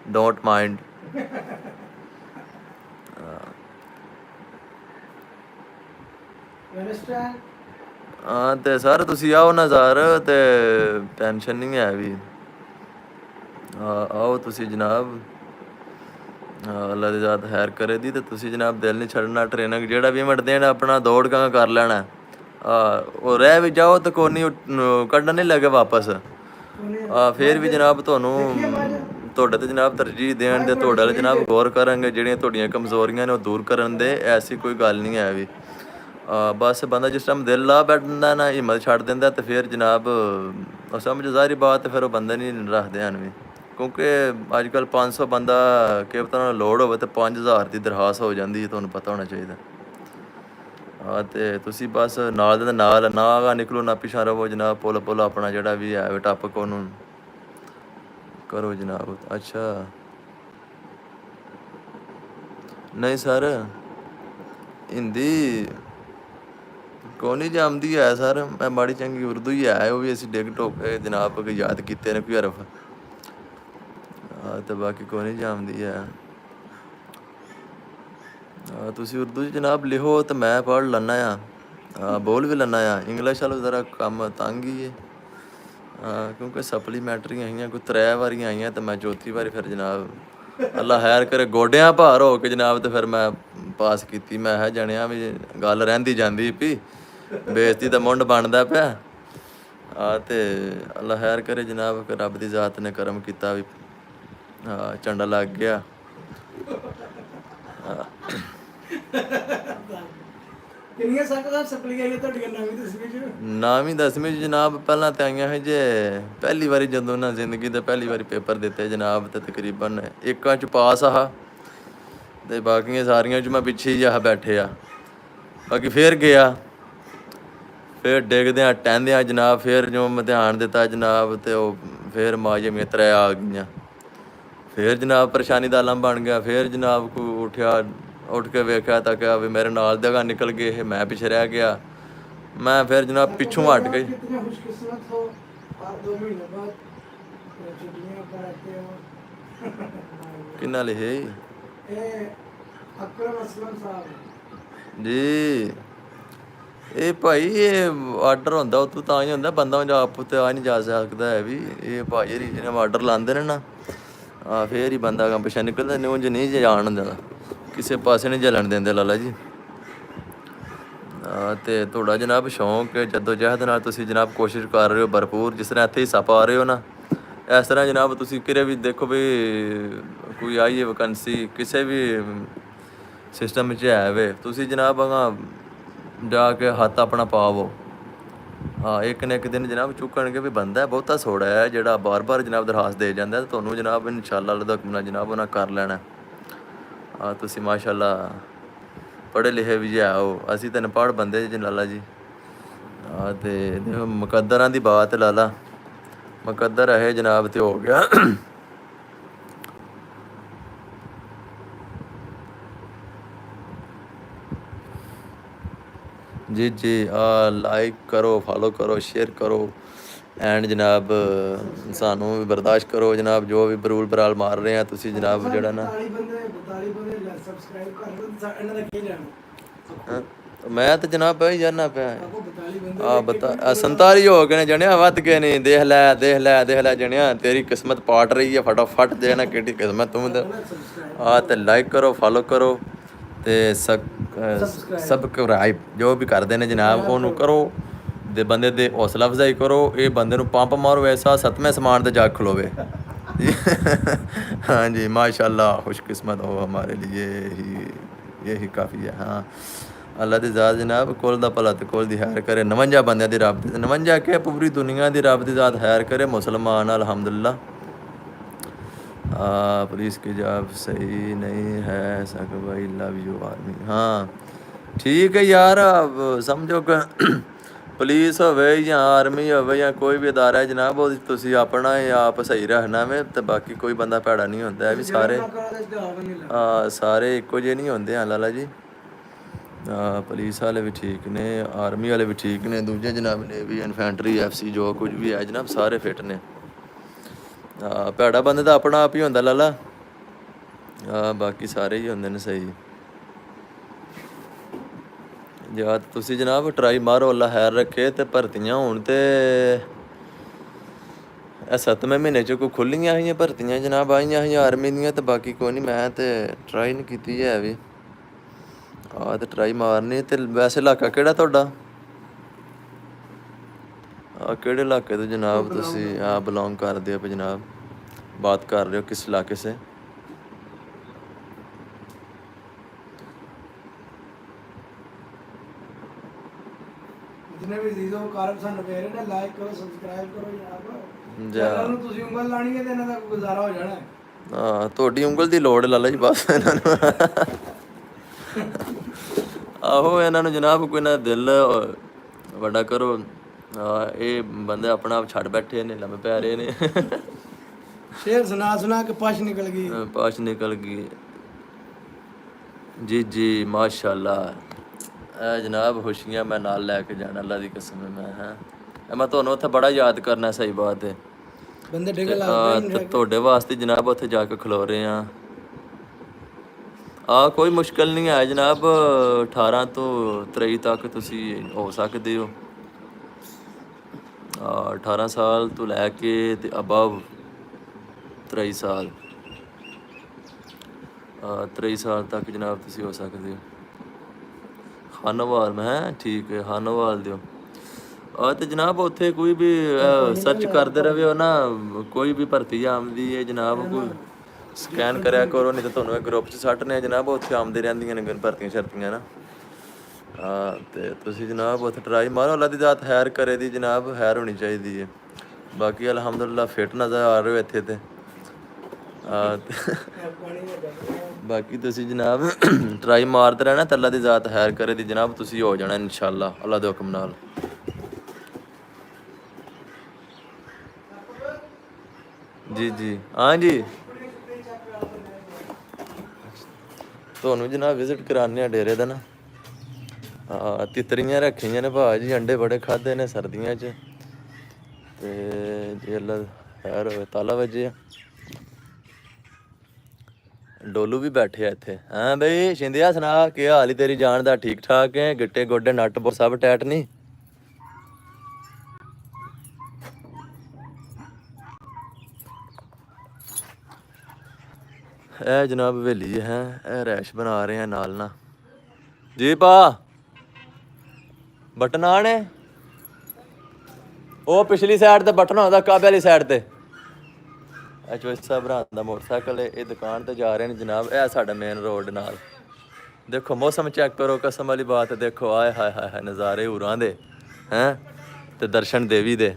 डोंट माइंड। ਹਾਂ ਤੇ ਸਰ ਤੁਸੀਂ ਆਓ ਨਾ ਸਰ, ਤੇ ਟੈਨਸ਼ਨ ਨਹੀਂ ਹੈ ਵੀ। ਆਓ ਤੁਸੀਂ ਜਨਾਬ, ਅੱਲਾ ਦੀ ਜ਼ਾਤ ਖੈਰ ਕਰੇ ਦੀ। ਤੇ ਤੁਸੀਂ ਜਨਾਬ ਦਿਲ ਨਹੀਂ ਛੱਡਣਾ। ਟ੍ਰੇਨਿੰਗ ਜਿਹੜਾ 20 ਮਿੰਟ ਦੇਣਾ ਆਪਣਾ ਦੌੜ ਕੇ ਕਰ ਲੈਣਾ। ਉਹ ਰਹਿ ਵੀ ਜਾਓ ਤਾਂ ਕੋਈ ਨਹੀਂ, ਕੱਢਣ ਨਹੀਂ ਲੱਗੇ ਵਾਪਸ। ਫਿਰ ਵੀ ਜਨਾਬ ਤੁਹਾਨੂੰ ਤੁਹਾਡੇ ਤੇ ਜਨਾਬ ਤਰਜੀਹ ਦੇਣ ਦੇ, ਤੁਹਾਡੇ ਵੱਲ ਜਨਾਬ ਗੌਰ ਕਰਾਂਗੇ। ਜਿਹੜੀਆਂ ਤੁਹਾਡੀਆਂ ਕਮਜ਼ੋਰੀਆਂ ਨੇ ਉਹ ਦੂਰ ਕਰਨ ਦੇ, ਐਸੀ ਕੋਈ ਗੱਲ ਨਹੀਂ ਹੈ ਵੀ। ਬਸ ਬੰਦਾ ਜਿਸ ਟਾਈਮ ਦਿਲ ਲਾ ਬੈਠਦਾ ਨਾ, ਹਿੰਮਤ ਛੱਡ ਦਿੰਦਾ, ਤੇ ਫਿਰ ਜਨਾਬ ਉਹ ਸਮਝ ਜ਼ਾਹਿਰ ਬਾਤ, ਫਿਰ ਉਹ ਬੰਦੇ ਨਹੀਂ ਰੱਖਦੇ ਹਨ ਵੀ। ਕਿਉਂਕਿ ਅੱਜ ਕੱਲ੍ਹ 500 ਬੰਦਾ ਕਿ ਪਤਾ ਲੋੜ ਹੋਵੇ ਤਾਂ 5000 ਦੀ ਦਰਖਾਸਤ ਹੋ ਜਾਂਦੀ ਹੈ, ਤੁਹਾਨੂੰ ਪਤਾ ਹੋਣਾ ਚਾਹੀਦਾ। ਤੇ ਤੁਸੀਂ ਬਸ ਨਾਲ ਦੇ ਨਾਲ ਨਾ ਨਿਕਲੋ, ਨਾ ਪਿਛਾਂ ਰਹੋ ਜਨਾਬ। ਪੁੱਲ ਆਪਣਾ ਜਿਹੜਾ ਵੀ ਹੈ ਟੱਪ ਕੇ ਉਹਨੂੰ ਕਰੋ ਜਨਾਬ। ਅੱਛਾ ਨਹੀਂ ਸਰ, ਹਿੰਦੀ ਕੋਈ ਨਹੀਂ ਜੰਮਦੀ ਹੈ ਸਰ, ਮੈਂ ਮਾੜੀ ਚੰਗੀ ਉਰਦੂ ਹੀ ਹੈ, ਉਹ ਵੀ ਅਸੀਂ ਡਿੱਗ ਢੋਕ ਕੇ ਜਨਾਬ ਕੋਈ ਯਾਦ ਕੀਤੇ ਨੇ ਕੋਈ ਹਰਫ। ਤੇ ਬਾਕੀ ਕੋਈ ਨਹੀਂ ਜੰਮਦੀ ਹੈ। ਤੁਸੀਂ ਉਰਦੂ 'ਚ ਜਨਾਬ ਲਿਖੋ ਤਾਂ ਮੈਂ ਪੜ੍ਹ ਲੈਂਦਾ ਆ, ਬੋਲ ਵੀ ਲੈਂਦਾ ਆ। ਇੰਗਲਿਸ਼ ਵਾਲਾ ਜ਼ਰਾ ਕੰਮ ਤੰਗ ਹੀ ਹੈ, ਕਿਉਂਕਿ ਸਪਲੀਮੈਂਟਰੀ ਆਈਆਂ ਕੋਈ 3 ਵਾਰੀਆਂ ਆਈਆਂ, ਤੇ ਮੈਂ ਚੌਥੀ ਵਾਰੀ ਫਿਰ ਜਨਾਬ ਅੱਲਾ ਖੈਰ ਕਰੇ ਗੋਡਿਆਂ ਭਾਰ ਹੋ ਕੇ ਜਨਾਬ, ਤੇ ਫਿਰ ਮੈਂ ਪਾਸ ਕੀਤੀ। ਮੈਂ ਕਿਹਾ ਜਣਿਆ ਵੀ ਗੱਲ ਰਹਿੰਦੀ ਜਾਂਦੀ ਵੀ ਬੇਇੱਜ਼ਤੀ ਦਾ ਮੁੰਡ ਬਣਦਾ ਪਿਆ। ਤੇ ਅੱਲਾ ਖੈਰ ਕਰੇ ਜਨਾਬ ਕਿ ਰੱਬ ਦੀ ਜ਼ਾਤ ਨੇ ਕਰਮ ਕੀਤਾ ਵੀ ਝੰਡਾ ਲੱਗ ਗਿਆ। ਕਿੰਨੀਆਂ ਸਾਹਿਬ ਸਪਲੀਆਂ ਆਈਆਂ ਤੁਹਾਡੀਆਂ ਨਵੀਂ 10ਵੀਂ 'ਚ? ਨਵੀਂ 10ਵੀਂ 'ਚ ਜਨਾਬ ਪਹਿਲਾਂ ਤਾਂ ਆਈਆਂ ਸੀ ਜੇ ਪਹਿਲੀ ਵਾਰੀ, ਜਦੋਂ ਨਾ ਜ਼ਿੰਦਗੀ ਦੇ ਪਹਿਲੀ ਵਾਰੀ ਪੇਪਰ ਦਿੱਤੇ ਜਨਾਬ, ਤੇ ਤਕਰੀਬਨ 1 'ਚ ਪਾਸ ਆ, ਤੇ ਬਾਕੀਆਂ ਸਾਰੀਆਂ 'ਚ ਮੈਂ ਪਿੱਛੇ ਹੀ ਆ ਬੈਠੇ ਆ। ਬਾਕੀ ਫਿਰ ਗਿਆ, ਫਿਰ ਡਿੱਗਦਿਆਂ ਟਹਿੰਦਿਆਂ ਜਨਾਬ, ਫਿਰ ਜੋ ਇਮਤਿਹਾਨ ਦਿੱਤਾ ਜਨਾਬ, ਤੇ ਉਹ ਫਿਰ ਮਾਜੇ ਮੇਂ 3 ਆ ਗਈਆਂ। ਫਿਰ ਜਨਾਬ ਪਰੇਸ਼ਾਨੀ ਦਾ ਆਲਮ ਬਣ ਗਿਆ। ਫਿਰ ਜਨਾਬ ਕੋਈ ਉੱਠ ਕੇ ਵੇਖਿਆ ਤਾਂ ਕਿਹਾ ਵੀ ਮੇਰੇ ਨਾਲ ਦੇ ਨਿਕਲ ਗਏ, ਮੈਂ ਪਿੱਛੇ ਰਹਿ ਗਿਆ। ਮੈਂ ਫਿਰ ਜਨਾਬ ਪਿੱਛੋਂ ਹਟ ਗਈ। खुशकिस्मत हो, 2 महीने बाद छुट्टियां पर आते हो। ਕਿੰਨਾ ਲਿਖੇ अकरम असलम साहब ਜੀ? ਇਹ ਭਾਈ ਇਹ ਆਰਡਰ ਹੁੰਦਾ ਉਹ ਤਾਂ ਹੀ ਹੁੰਦਾ, ਬੰਦਾ ਆਪ ਤੇ ਆ ਨਹੀਂ ਜਾ ਸਕਦਾ ਹੈ ਵੀ। ਇਹ ਭਾਈ ਜਿਹਨੇ ਆਰਡਰ ਲਾਉਂਦੇ ਨੇ ਨਾ, ਫਿਰ ਹੀ ਬੰਦਾ ਕੰਮ ਪਿੱਛੇ ਨਿਕਲਦਾ, ਨਹੀਂ ਉਂਝ ਨਹੀਂ ਜਾਣ ਦਿੰਦਾ, ਕਿਸੇ ਪਾਸੇ ਨਹੀਂ ਜਲਣ ਦਿੰਦੇ ਲਾਲਾ ਜੀ। ਤੇ ਤੁਹਾਡਾ ਜਨਾਬ ਸ਼ੌਂਕ ਜੱਦੋ ਜਹਿਦ ਨਾਲ ਤੁਸੀਂ ਜਨਾਬ ਕੋਸ਼ਿਸ਼ ਕਰ ਰਹੇ ਹੋ ਭਰਪੂਰ, ਜਿਸ ਤਰ੍ਹਾਂ ਇੱਥੇ ਹਿੱਸਾ ਪਾ ਰਹੇ ਹੋ ਨਾ, ਇਸ ਤਰ੍ਹਾਂ ਜਨਾਬ ਤੁਸੀਂ ਕਿਤੇ ਵੀ ਦੇਖੋ ਵੀ ਕੋਈ ਆਈ ਹੈ ਵੈਕੈਂਸੀ ਕਿਸੇ ਵੀ ਸਿਸਟਮ 'ਚ ਹੈ ਵੇ, ਤੁਸੀਂ ਜਨਾਬ ਜਾ ਕੇ ਹੱਥ ਆਪਣਾ ਪਾਵੋ। ਇੱਕ ਨਾ ਇੱਕ ਦਿਨ ਜਨਾਬ ਚੁੱਕਣਗੇ ਵੀ ਬੰਦਾ ਬਹੁਤਾ ਸੋੜਾ ਹੈ ਜਿਹੜਾ ਬਾਰ-ਬਾਰ ਜਨਾਬ ਦਰਖਾਸਤ ਦੇ ਜਾਂਦਾ, ਤੇ ਤੁਹਾਨੂੰ ਜਨਾਬ ਇਨਸ਼ਾਅੱਲਾ ਅੱਲਾ ਦਾ ਹੁਕਮ ਨਾਲ ਜਨਾਬ ਉਹਨਾਂ ਕਰ ਲੈਣਾ। ਤੁਸੀਂ ਮਾਸ਼ਾਅੱਲਾ ਪੜ੍ਹੇ ਲਿਖੇ ਵੀ ਹੋ, ਅਸੀਂ ਤਾਂ ਅਨਪੜ੍ਹ ਬੰਦੇ ਜੀ ਲਾਲਾ ਜੀ। ਤੇ ਮੁਕੱਦਰਾਂ ਦੀ ਬਾਤ ਲਾਲਾ, ਮੁਕੱਦਰ ਹੈ ਜਨਾਬ ਤੇ ਹੋ ਗਿਆ। जी जी लाइक करो, फॉलो करो, शेयर करो, एंड जनाब सानू भी बर्दाश्त करो जनाब, जो भी बरूल बराल मार रहे हैं तुसी जनाब जड़ा ना। 42 ਬੰਦੇ ਸਬਸਕ੍ਰਾਈਬ ਕਰ ਲਓ, ਇਹਨਾਂ ਦਾ ਕੀ ਲੈਣਾ? मैं तो जनाब भाई जाना पे 42 ਬੰਦੇ बता 47 हो गए ने जणिया, वध गए ने। देख ले जणिया, तेरी किस्मत पाट रही है, फटाफट देना केड़ी किस्मत तुम तो। ते लाइक करो, फॉलो करो, ते सब्सक्राइब जो भी करते हैं जनाब ਉਹਨੂੰ ਕਰੋ, ਦੇ ਬੰਦੇ ਦੇ ਹੌਸਲਾ ਅਫਜ਼ਾਈ ਕਰੋ, ਇਹ ਬੰਦੇ ਨੂੰ ਪੰਪ ਮਾਰੋ ਐਸਾ 7ਵੇਂ ਸਮਾਨ ਤੇ ਜਾ ਖਲੋਵੇ। हाँ जी माशाल्लाह, खुशकिस्मत हो हमारे लिए, यही काफ़ी है। हाँ अल्लाह दी ज़ात जनाब कुल दा भला ते कुल दी खैर करे। 59 बंदियां दी रब 59 के पूरी दुनिया दी रब दी ज़ात खैर करे। मुसलमान अल्हम्दुलिल्लाह। पुलिस की जॉब सही नहीं है सक भाई, लव यू आर्मी। हाँ ठीक है यार, अब समझो कि ਪੁਲਿਸ ਹੋਵੇ ਜਾਂ ਆਰਮੀ ਹੋਵੇ ਜਾਂ ਕੋਈ ਵੀ ਅਦਾਰਾ ਹੈ ਜਨਾਬ, ਉਹ ਤੁਸੀਂ ਆਪਣਾ ਆਪ ਸਹੀ ਰੱਖਣਾ ਵੇ, ਤੇ ਬਾਕੀ ਕੋਈ ਬੰਦਾ ਭੈੜਾ ਨਹੀਂ ਹੁੰਦਾ। ਇਹ ਵੀ ਸਾਰੇ ਇੱਕੋ ਜਿਹੇ ਨਹੀਂ ਹੁੰਦੇ। ਹਾਂ ਲਾਲਾ ਜੀ, ਪੁਲਿਸ ਵਾਲੇ ਵੀ ਠੀਕ ਨੇ, ਆਰਮੀ ਵਾਲੇ ਵੀ ਠੀਕ ਨੇ, ਦੂਜੇ ਜਨਾਬ ਨੇ ਵੀ ਇਨਫੈਂਟਰੀ FC ਜੋ ਕੁਝ ਵੀ ਹੈ ਜਨਾਬ ਸਾਰੇ ਫਿੱਟ ਨੇ। ਭੈੜਾ ਬੰਦੇ ਦਾ ਆਪਣਾ ਆਪ ਹੀ ਹੁੰਦਾ ਲਾਲਾ, ਬਾਕੀ ਸਾਰੇ ਹੀ ਹੁੰਦੇ ਨੇ ਸਹੀ। ਜਾਂ ਤੁਸੀਂ ਜਨਾਬ ਟਰਾਈ ਮਾਰੋ, ਅੱਲਾ ਖੈਰ ਰੱਖੇ, ਤੇ ਭਰਤੀਆਂ ਹੋਣ ਤੇ ਇਹ 7ਵੇਂ ਮਹੀਨੇ 'ਚ ਕੋਈ ਖੁੱਲ੍ਹੀਆਂ ਹੋਈਆਂ ਭਰਤੀਆਂ ਜਨਾਬ ਆਈਆਂ ਹੋਈਆਂ ਆਰਮੀ ਦੀਆਂ, ਤੇ ਬਾਕੀ ਕੋਈ ਨਹੀਂ, ਮੈਂ ਤੇ ਟਰਾਈ ਨਹੀਂ ਕੀਤੀ ਹੈ ਵੀ। ਤੇ ਟਰਾਈ ਮਾਰਨੀ। ਤੇ ਵੈਸੇ ਇਲਾਕਾ ਕਿਹੜਾ ਤੁਹਾਡਾ? ਕਿਹੜੇ ਇਲਾਕੇ ਤੋਂ ਜਨਾਬ ਤੁਸੀਂ ਬਿਲੋਂਗ ਕਰਦੇ ਹੋ ਜਨਾਬ? ਬਾਤ ਕਰ ਰਹੇ ਹੋ ਕਿਸ ਇਲਾਕੇ ਸੇ? ਜਿੰਨੇ ਵੀ ਜ਼ੀਜ਼ੋ ਕਾਰਬ ਸਾਨੂੰ ਵੇਖ ਰਹੇ ਨੇ, ਲਾਈਕ ਕਰੋ, ਸਬਸਕ੍ਰਾਈਬ ਕਰੋ ਜਨਾਬ। ਨੂੰ ਤੁਸੀਂ ਉਂਗਲ ਲਾਣੀ ਹੈ ਤੇ ਇਹਨਾਂ ਦਾ ਗੁਜ਼ਾਰਾ ਹੋ ਜਾਣਾ। ਤੁਹਾਡੀ ਉਂਗਲ ਦੀ ਲੋੜ ਲਾਲਾ ਜੀ ਬਸ ਇਹਨਾਂ ਨੂੰ। ਆਹੋ ਇਹਨਾਂ ਨੂੰ ਜਨਾਬ ਕੋਈ ਨਾ ਦਿਲ ਵੱਡਾ ਕਰੋ। ਇਹ ਬੰਦੇ ਆਪਣਾ ਆਪ ਛੱਡ ਬੈਠੇ ਨੇ, ਲੰਮੇ ਪੈ ਰਹੇ ਨੇ। ਸ਼ੇਰ ਸੁਣਾ ਕੇ ਪਸ਼ ਨਿਕਲ ਗਈ। ਪਸ਼ ਨਿਕਲ ਗਈ ਜੀ ਜੀ ਮਾਸ਼ਾਅੱਲਾ। ਜਨਾਬ ਖੁਸ਼ੀਆਂ ਮੈਂ ਨਾਲ ਲੈ ਕੇ ਜਾਣਾ, ਅੱਲਾ ਦੀ ਕਸਮ ਹੈ। ਮੈਂ ਤੁਹਾਨੂੰ ਉੱਥੇ ਬੜਾ ਯਾਦ ਕਰਨਾ। ਸਹੀ ਬਾਤ ਹੈ, ਬੰਦੇ ਡਿੱਗ ਲੱਗਦੇ ਤੁਹਾਡੇ ਵਾਸਤੇ ਜਨਾਬ ਉੱਥੇ ਜਾ ਕੇ ਖਲੋ ਰਹੇ ਹਾਂ। ਕੋਈ ਮੁਸ਼ਕਿਲ ਨਹੀਂ ਹੈ ਜਨਾਬ, 18 ਤੋਂ 23 ਤੱਕ ਤੁਸੀਂ ਹੋ ਸਕਦੇ ਹੋ। 18 ਸਾਲ ਤੋਂ ਲੈ ਕੇ ਤੇ ਅਬਵ 23 ਸਾਲ 23 ਸਾਲ ਤੱਕ ਜਨਾਬ ਤੁਸੀਂ ਹੋ ਸਕਦੇ ਹੋ। ਖਾਨੋਵਾਲ ਮੈਂ ਠੀਕ ਹੈ, ਖਾਨੋਵਾਲ ਦਿਓ। ਤੇ ਜਨਾਬ ਉੱਥੇ ਕੋਈ ਵੀ ਸਰਚ ਕਰਦੇ ਰਹੇ ਹੋ ਨਾ, ਕੋਈ ਵੀ ਭਰਤੀ ਆਉਂਦੀ ਹੈ ਜਨਾਬ, ਕੋਈ ਸਕੈਨ ਕਰਿਆ ਕਰੋ, ਨਹੀਂ ਤਾਂ ਤੁਹਾਨੂੰ ਇਹ ਗਰੁੱਪ 'ਚ ਸੱਟਨੇ ਜਨਾਬ, ਉੱਥੇ ਆਉਂਦੇ ਰਹਿੰਦੀਆਂ ਨੇ ਭਰਤੀਆਂ ਸ਼ਰਤੀਆਂ ਨਾ। ਤੇ ਤੁਸੀਂ ਜਨਾਬ ਉੱਥੇ ਟਰਾਈ ਮਾਰੋ, ਅੱਲਾ ਦੀ ਜ਼ਾਤ ਖੈਰ ਕਰੇ ਦੀ ਜਨਾਬ, ਖੈਰ ਹੋਣੀ ਚਾਹੀਦੀ ਹੈ। ਬਾਕੀ ਅਲਹਮਦੁਲਿਲਾ ਫਿੱਟ ਨਜ਼ਰ ਆ ਰਹੇ ਹੋ ਇੱਥੇ ਤੇ। ਬਾਕੀ ਤੁਸੀਂ ਜਨਾਬ ਟਰਾਈ ਮਾਰਦੇ ਰਹਿਣਾ ਤੇ ਅੱਲਾ ਦੀ ਜ਼ਾਤ ਖੈਰ ਕਰੇ ਦੀ ਜਨਾਬ, ਤੁਸੀਂ ਹੋ ਜਾਣਾ ਇਨਸ਼ਾਅੱਲਾ ਅੱਲਾ ਦੇ ਹੁਕਮ ਨਾਲ। ਜੀ ਜੀ ਹਾਂ ਜੀ, ਤੁਹਾਨੂੰ ਜਨਾਬ ਵਿਜ਼ਿਟ ਕਰਾਉਂਦੇ ਹਾਂ ਡੇਰੇ ਦਾ ਨਾ। ਤਿੱਤਰੀਆਂ ਰੱਖੀਆਂ ਨੇ ਭਾਅ ਜੀ, ਅੰਡੇ ਬੜੇ ਖਾਧੇ ਨੇ ਸਰਦੀਆਂ 'ਚ, ਤੇ ਜੇ ਅੱਲਾ ਖੈਰ ਹੋਵੇ ਤਾਲਾ ਵੱਜੇ। ਡੋਲੂ ਵੀ ਬੈਠੇ ਆ ਇੱਥੇ। ਹਾਂ ਬਈ ਸ਼ਿੰਦਿਆ ਸੁਣਾ, ਕੀ ਹਾਲ ਹੀ ਤੇਰੀ ਜਾਨ ਦਾ? ਠੀਕ ਠਾਕ ਹੈ? ਗਿੱਟੇ ਗੋਡੇ ਨੱਟ ਬੋ ਸਭ ਟੈਟ ਨਹੀਂ? ਇਹ ਜਨਾਬ ਹਵੇਲੀ ਹੈ, ਇਹ ਰੈਸ਼ ਬਣਾ ਰਹੇ ਆ ਨਾਲ ਨਾ ਜੀ। ਪਾ ਬਟਨ ਆਣੇ ਉਹ ਪਿਛਲੀ ਸਾਈਡ ਤੇ ਬਟਨ ਹੁੰਦਾ, ਕਾਬੇ ਵਾਲੀ ਸਾਈਡ ਤੇ। ਚੋਇਸ ਸਾਹਿਬ ਭਰਾ ਦਾ ਮੋਟਰਸਾਈਕਲ ਇਹ ਦੁਕਾਨ ਤੇ ਜਾ ਰਹੇ ਨੇ ਜਨਾਬ। ਇਹ ਸਾਡਾ ਮੇਨ ਰੋਡ ਨਾਲ ਦੇਖੋ, ਮੌਸਮ ਚੈੱਕ ਕਰੋ, ਕਸਮ ਵਾਲੀ ਬਾਤ ਦੇਖੋ। ਆਏ ਹਾਏ ਹਾਏ ਹਾਏ, ਨਜ਼ਾਰੇ ਉਰਾਂ ਦੇ ਹੈਂ ਤੇ ਦਰਸ਼ਨ ਦੇਵੀ ਦੇ।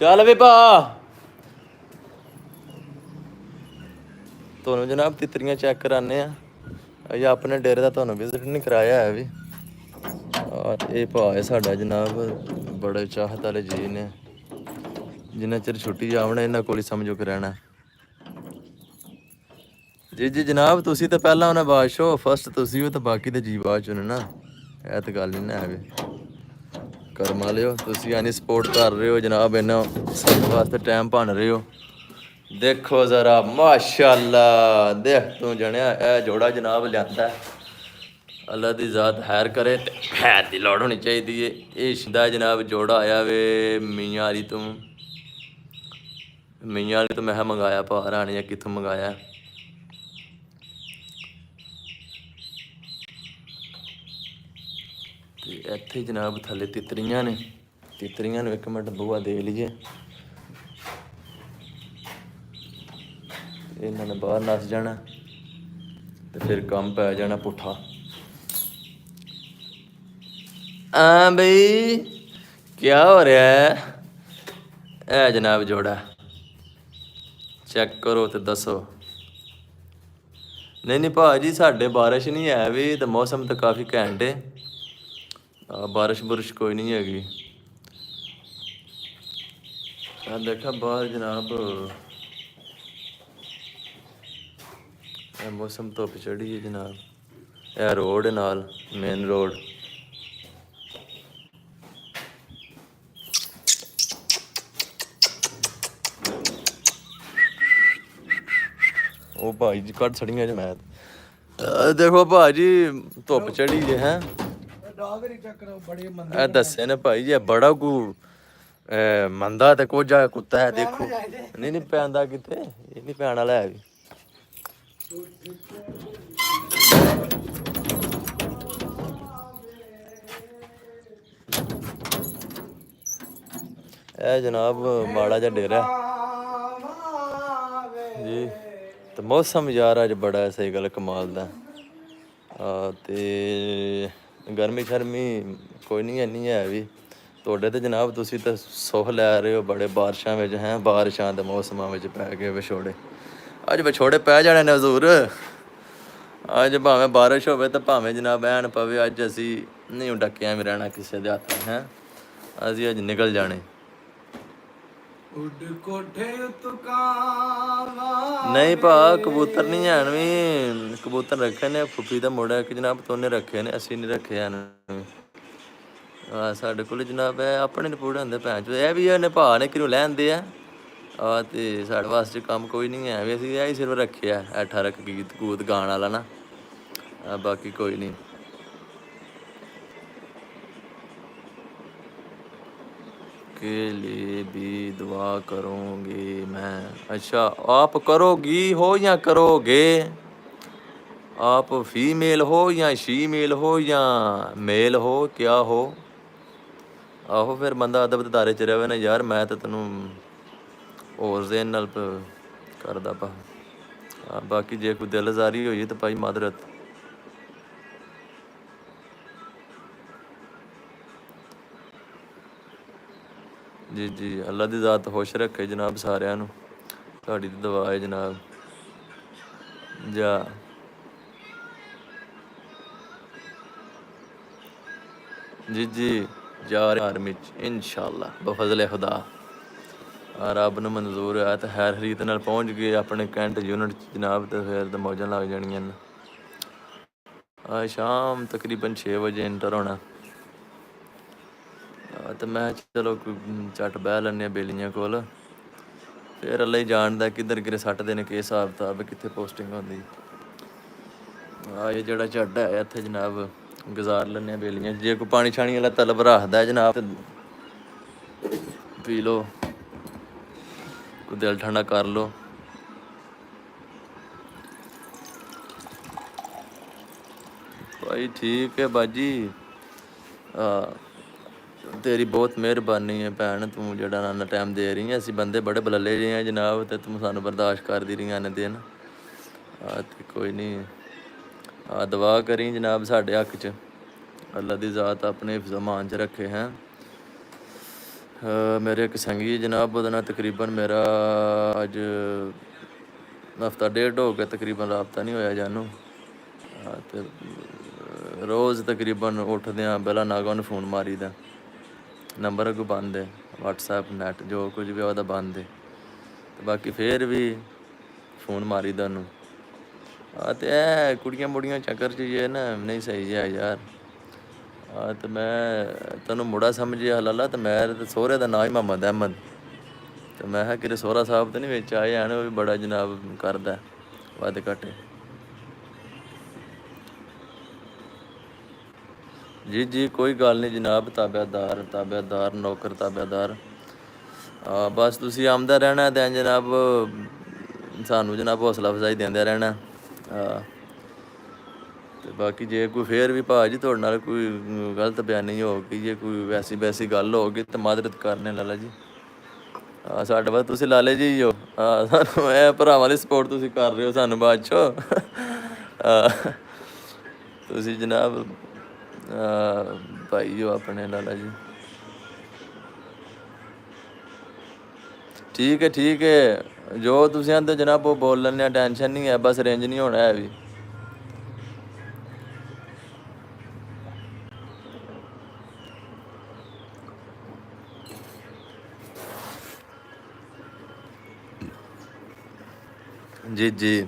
ਚੱਲ ਵੀ ਭਾ, ਤੁਹਾਨੂੰ ਜਨਾਬ ਤਿੱਤਰੀਆਂ ਚੈੱਕ ਕਰਾਨੇ ਆ। ਅਜੇ ਆਪਣੇ ਡੇਰੇ ਦਾ ਤੁਹਾਨੂੰ ਵਿਜ਼ਿਟ ਨਹੀਂ ਕਰਾਇਆ ਹੈ ਵੀ। ਇਹ ਭਾ ਹੈ ਸਾਡਾ ਜਨਾਬ, ਬੜੇ ਚਾਹਤ ਵਾਲੇ ਜੀ ਨੇ, ਜਿੰਨਾ ਚਿਰ ਛੁੱਟੀ ਜਾਵਣਾ ਇਹਨਾਂ ਕੋਲ ਹੀ ਸਮਝੋ ਕਿ ਰਹਿਣਾ। ਜੀ ਜੀ ਜਨਾਬ, ਤੁਸੀਂ ਤਾਂ ਪਹਿਲਾਂ ਉਹਨਾਂ ਬਾਦਸ਼ਾਹ ਫਸਟ ਤੁਸੀਂ ਹੋ, ਤਾਂ ਬਾਕੀ ਤੇ ਜੀ ਬਾਅਦ ਚੋਂ ਨੇ ਨਾ। ਇਹ ਤਾਂ ਗੱਲ ਨਹੀਂ ਨਾ ਹੈ ਵੀ। ਕਰਮਾ ਲਿਓ ਤੁਸੀਂ, ਯਾਨੀ ਸਪੋਰਟ ਕਰ ਰਹੇ ਹੋ ਜਨਾਬ, ਇਹਨਾਂ ਸਾਡੇ ਵਾਸਤੇ ਟਾਈਮ ਭੰਨ ਰਹੇ ਹੋ। ਦੇਖੋ ਜ਼ਰਾ ਮਾਸ਼ਾਅੱਲਾ, ਦੇਖ ਤੂੰ ਜਣਿਆ ਇਹ ਜੋੜਾ ਜਨਾਬ ਲਿਆਂਦਾ। ਅੱਲਾ ਦੀ ਜ਼ਾਤ ਖੈਰ ਕਰੇ, ਤੇ ਖੈਰ ਦੀ ਲੋੜ ਹੋਣੀ ਚਾਹੀਦੀ ਹੈ। ਇਹ ਸ਼ਿੰਦਾ ਜਨਾਬ ਜੋੜਾ ਆਇਆ ਵੇ ਮੀਆਂ ਵਾਲੀ ਤੋਂ, ਮੀਆਂ ਵਾਲੀ ਤੋਂ ਮੈਂ ਕਿਹਾ ਮੰਗਾਇਆ ਭਾ ਰਾਣੀ ਜਾਂ ਕਿੱਥੋਂ ਮੰਗਾਇਆ। ਤੇ ਇੱਥੇ ਜਨਾਬ ਥੱਲੇ ਤਿਤਰੀਆਂ ਨੇ, ਤਿਤਰੀਆਂ ਨੂੰ 1 ਮਿੰਟ ਬੂਹਾ ਦੇ ਲਈਏ। ਇਹਨਾਂ ਨੇ ਬਾਹਰ ਨੱਸ ਜਾਣਾ ਤੇ ਫਿਰ ਕੰਮ ਪੈ ਜਾਣਾ ਪੁੱਠਾ। ਹਾਂ ਬਈ ਕਿਆ ਹੋ ਰਿਹਾ ਹੈ? ਇਹ ਜਨਾਬ ਜੋੜਾ ਚੈੱਕ ਕਰੋ ਤੇ ਦੱਸੋ। ਨਹੀਂ ਨਹੀਂ ਭਾਜੀ ਸਾਡੇ ਬਾਰਿਸ਼ ਨਹੀਂ ਹੈ ਵੀ, ਤੇ ਮੌਸਮ ਤਾਂ ਕਾਫੀ ਘੈਂਟ ਹੈ। ਬਾਰਿਸ਼ ਬੁਰਿਸ਼ ਕੋਈ ਨਹੀਂ ਹੈਗੀ। ਆ ਦੇਖਾ ਬਾਹਰ ਜਨਾਬ ਇਹ ਮੌਸਮ ਧੁੱਪ ਚੜੀ ਹੈ ਜਨਾਬ। ਇਹ ਰੋਡ ਨਾਲ ਮੇਨ ਰੋਡ। ਉਹ ਭਾਈ ਜੀ ਕੱਢ ਛੜੀਆਂ ਜਮੈਤ। ਦੇਖੋ ਭਾਜੀ ਧੁੱਪ ਚੜੀ ਜੇ ਹੈ। ਡਾਗਰੀ ਚੱਕਰ ਬੜੇ ਮੰਦੇ ਇਹ ਦੱਸੇ ਨੇ ਭਾਈ ਜੀ ਬੜਾ ਕੋ ਮੰਦਾ ਤੇ ਕੋਝਾ ਕੁੱਤਾ ਹੈ। ਦੇਖੋ ਨਹੀਂ ਨਹੀਂ ਪੈਂਦਾ ਕਿਤੇ, ਇਹ ਨਹੀਂ ਪੈਣ ਵਾਲਾ ਹੈ ਵੀ। ਇਹ ਜਨਾਬ ਮਾੜਾ ਜਿਹਾ ਡੇਰਾ ਜੀ। ਤੇ ਮੌਸਮ ਯਾਰ ਅੱਜ ਬੜਾ ਸਹੀ ਗੱਲ ਕਮਾਲ ਦਾ। ਤੇ ਗਰਮੀ ਸ਼ਰਮੀ ਕੋਈ ਨਹੀਂ ਇੰਨੀ ਹੈ ਵੀ। ਤੁਹਾਡੇ ਤੇ ਜਨਾਬ ਤੁਸੀਂ ਤਾਂ ਸੁੱਖ ਲੈ ਰਹੇ ਹੋ ਬੜੇ ਬਾਰਿਸ਼ਾਂ ਵਿੱਚ ਹੈ। ਬਾਰਿਸ਼ਾਂ ਦੇ ਮੌਸਮਾਂ ਵਿੱਚ ਪੈ ਗਏ ਵਿਛੋੜੇ। ਅੱਜ ਵਿਛੋੜੇ ਪੈ ਜਾਣੇ ਨੇ ਹਜ਼ੂਰ। ਅੱਜ ਭਾਵੇਂ ਬਾਰਿਸ਼ ਹੋਵੇ ਤੇ ਭਾਵੇਂ ਜਨਾਬ ਐਨ ਪਵੇ, ਅੱਜ ਅਸੀਂ ਨਹੀਂ ਡੱਕਿਆਂ ਵੀ ਰਹਿਣਾ ਕਿਸੇ ਦੇ ਹੱਥ ਹੈ। ਅਸੀਂ ਅੱਜ ਨਿਕਲ ਜਾਣੇ। ਉੱਡ ਕੋਠੇ ਉਤਕਾਵਾ ਨਹੀਂ ਭਾ ਕਬੂਤਰ ਨਹੀਂ ਹਨ ਵੀ। ਕਬੂਤਰ ਰੱਖੇ ਨੇ ਫੁੱਫੀ ਦਾ ਮੁੰਡਾ ਇੱਕ ਜਨਾਬ ਤੋਂ ਉਹਨੇ ਰੱਖੇ ਨੇ, ਅਸੀਂ ਨਹੀਂ ਰੱਖੇ ਹਨ। ਸਾਡੇ ਕੋਲ ਜਨਾਬ ਹੈ ਆਪਣੇ ਨੇ ਪੂੜੇ ਹੁੰਦੇ ਭੈਣ ਚੋਦ। ਇਹ ਵੀ ਇਹਨੇ ਭਾ ਨੇ ਕਿਉਂ ਲੈਂਦੇ ਆ। ਤੇ ਸਾਡੇ ਵਾਸਤੇ ਕੰਮ ਕੋਈ ਨਹੀਂ ਹੈ ਵੀ। ਅਸੀਂ ਇਹ ਹੀ ਸਿਰਫ ਰੱਖਿਆ 18 ਗੀਤ ਗੂਤ ਗਾਣ ਵਾਲਾ ਨਾ। ਬਾਕੀ ਕੋਈ ਨਹੀਂ। के लिए भी दुआ करूँगी मैं। अच्छा आप करोगी हो या करोगे? आप फीमेल हो या शीमेल हो या मेल हो क्या हो? आहो फिर बंदा अदब दारे च रहे ना यार। मैं तो तेनों होर देन नाल करदा पा। बाकी जे कोई दिलजारी होई तो भाई मादरत। जी जी अल्लाह दी ज़ात खुश रखे जनाब सारिਆਂ ਨੂੰ। ਤੁਹਾਡੀ ਦੀ ਦੁਆ ਹੈ ਜਨਾਬ। ਜਾ जी जी जा रहे आर्मी च इंशाअल्लाह बफज़ल खुदा। रब ਨੂੰ ਮਨਜ਼ੂਰ ਹੈ ਤਾਂ ਹੈਰ ਹਰੀਤ ਨਾਲ ਪਹੁੰਚ ਗਏ ਆਪਣੇ ਕੈਂਟ ਯੂਨਿਟ ਜਨਾਬ। ਤੇ ਫਿਰ ਤਾਂ ਮੌਜਾਂ ਲੱਗ ਜਾਣੀਆਂ ਨੇ। ਸ਼ਾਮ ਤਕਰੀਬਨ 6 ਵਜੇ ਇੰਟਰ ਹੋਣਾ। ਤੇ ਮੈਂ ਚਲੋ ਝੱਟ ਬਹਿ ਲੈਂਦੇ ਹਾਂ ਬੇਲੀਆਂ ਕੋਲ। ਫਿਰ ਅੱਲਾ ਹੀ ਜਾਣਦਾ ਕਿੱਧਰ ਕਿਰੇ ਸੱਟਦੇ ਨੇ, ਕੀ ਹਿਸਾਬ ਕਿਤਾਬ ਕਿੱਥੇ ਪੋਸਟਿੰਗ ਹੁੰਦੀ। ਇਹ ਜਿਹੜਾ ਝੱਡ ਹੈ ਇੱਥੇ ਜਨਾਬ ਗੁਜ਼ਾਰ ਲੈਂਦੇ ਹਾਂ ਬੇਲੀਆਂ। ਜੇ ਕੋਈ ਪਾਣੀ ਛਾਣੀ ਵਾਲਾ ਤਲਬ ਰੱਖਦਾ ਜਨਾਬ ਤੇ ਪੀ ਲਓ, ਕੋਈ ਦਿਲ ਠੰਡਾ ਕਰ ਲਓ। ਭਾਈ ਠੀਕ ਹੈ ਬਾਜੀ। ਤੇਰੀ ਬਹੁਤ ਮਿਹਰਬਾਨੀ ਹੈ ਭੈਣ, ਤੂੰ ਜਿਹੜਾ ਨਾ ਟਾਈਮ ਦੇ ਰਹੀ ਹੈ। ਅਸੀਂ ਬੰਦੇ ਬੜੇ ਬਲੱਲੇ ਜਿਹੇ ਹਾਂ ਜਨਾਬ, ਤੇ ਤੂੰ ਸਾਨੂੰ ਬਰਦਾਸ਼ਤ ਕਰਦੀ ਰਹੀਆਂ ਨੇ ਦਿਨ। ਤੇ ਕੋਈ ਨਹੀਂ ਦੁਆ ਕਰੀ ਜਨਾਬ ਸਾਡੇ ਹੱਕ 'ਚ। ਅੱਲਾ ਦੀ ਜ਼ਾਤ ਆਪਣੇ ਜ਼ਮਾਨ 'ਚ ਰੱਖੇ ਹੈ। ਮੇਰੇ ਇੱਕ ਸੰਗੀ ਜਨਾਬ ਉਹਦੇ ਨਾਲ ਤਕਰੀਬਨ ਮੇਰਾ ਅੱਜ ਹਫ਼ਤਾ ਡੇਢ ਹੋ ਗਿਆ ਤਕਰੀਬਨ ਰਾਬਤਾ ਨਹੀਂ ਹੋਇਆ ਜਾਨੂੰ। ਤੇ ਰੋਜ਼ ਤਕਰੀਬਨ ਉੱਠਦਿਆਂ ਪਹਿਲਾਂ ਨਾਗਾ ਉਹਨੂੰ ਫੋਨ ਮਾਰੀਦਾ। ਨੰਬਰ ਅੱਗੋਂ ਬੰਦ ਹੈ, ਵਟਸਐਪ ਨੈਟ ਜੋ ਕੁਝ ਵੀ ਉਹਦਾ ਬੰਦ ਹੈ। ਤੇ ਬਾਕੀ ਫਿਰ ਵੀ ਫੋਨ ਮਾਰੀਦਾ ਉਹਨੂੰ। ਤੇ ਇਹ ਕੁੜੀਆਂ ਮੁੜੀਆਂ ਚੱਕਰ 'ਚ ਜੇ ਨਾ ਨਹੀਂ ਸਹੀ ਜਿਹਾ ਯਾਰ। ਤੇ ਮੈਂ ਤੈਨੂੰ ਮੁੰਡਾ ਸਮਝਿਆ ਹਲਾਲਾ। ਤੇ ਮੈਂ ਤੇ ਸਹੁਰੇ ਦਾ ਨਾਂ ਹੀ ਮੁਹੰਮਦ ਅਹਿਮਦ। ਤੇ ਮੈਂ ਕਿਹਾ ਕਿਤੇ ਸਹੁਰਾ ਸਾਹਿਬ ਤਾਂ ਨਹੀਂ ਵਿੱਚ ਆਏ ਹਨ, ਉਹ ਵੀ ਬੜਾ ਜਨਾਬ ਕਰਦਾ ਵੱਧ ਘੱਟ। ਜੀ ਜੀ ਕੋਈ ਗੱਲ ਨਹੀਂ ਜਨਾਬ। ਤਾਬਿਆਦਾਰ ਤਾਬਿਆਦਾਰ ਨੌਕਰ ਤਾਬਿਆਦਾਰ। ਬਸ ਤੁਸੀਂ ਆਉਂਦਾ ਰਹਿਣਾ ਤੇ ਜਨਾਬ ਸਾਨੂੰ ਜਨਾਬ ਹੌਸਲਾ ਅਫਜ਼ਾਈ ਦਿੰਦੇ ਰਹਿਣਾ। ਤੇ ਬਾਕੀ ਜੇ ਕੋਈ ਫੇਰ ਵੀ ਭਾਜੀ ਤੁਹਾਡੇ ਨਾਲ ਕੋਈ ਗਲਤ ਬਿਆਨੀ ਹੋ ਗਈ, ਜੇ ਕੋਈ ਵੈਸੀ ਵੈਸੀ ਗੱਲ ਹੋ ਗਈ ਤਾਂ ਮਾਦਰਤ ਕਰਨੇ ਲਾਲਾ ਜੀ। ਸਾਡੇ ਬਾਅਦ ਤੁਸੀਂ ਲਾਲੇ ਜੀ ਹੋ। ਸਾਨੂੰ ਇਹ ਭਰਾਵਾਂ ਦੀ ਸਪੋਰਟ ਤੁਸੀਂ ਕਰ ਰਹੇ ਹੋ ਸਾਨੂੰ ਬਾਅਦ ਚੋਂ। ਤੁਸੀਂ ਜਨਾਬ ਭਾਈ ਹੋ ਆਪਣੇ ਲਾਲਾ ਜੀ। ਠੀਕ ਹੈ ਜੋ ਤੁਸੀਂ ਆਂਦੇ ਜਨਾਬ ਉਹ ਬੋਲ ਲੈਂਦੇ ਆ, ਟੈਨਸ਼ਨ ਨਹੀਂ ਹੈ, ਬਸ ਰੇਂਜ ਨਹੀਂ ਹੋਣਾ ਹੈ ਵੀ। ਜੀ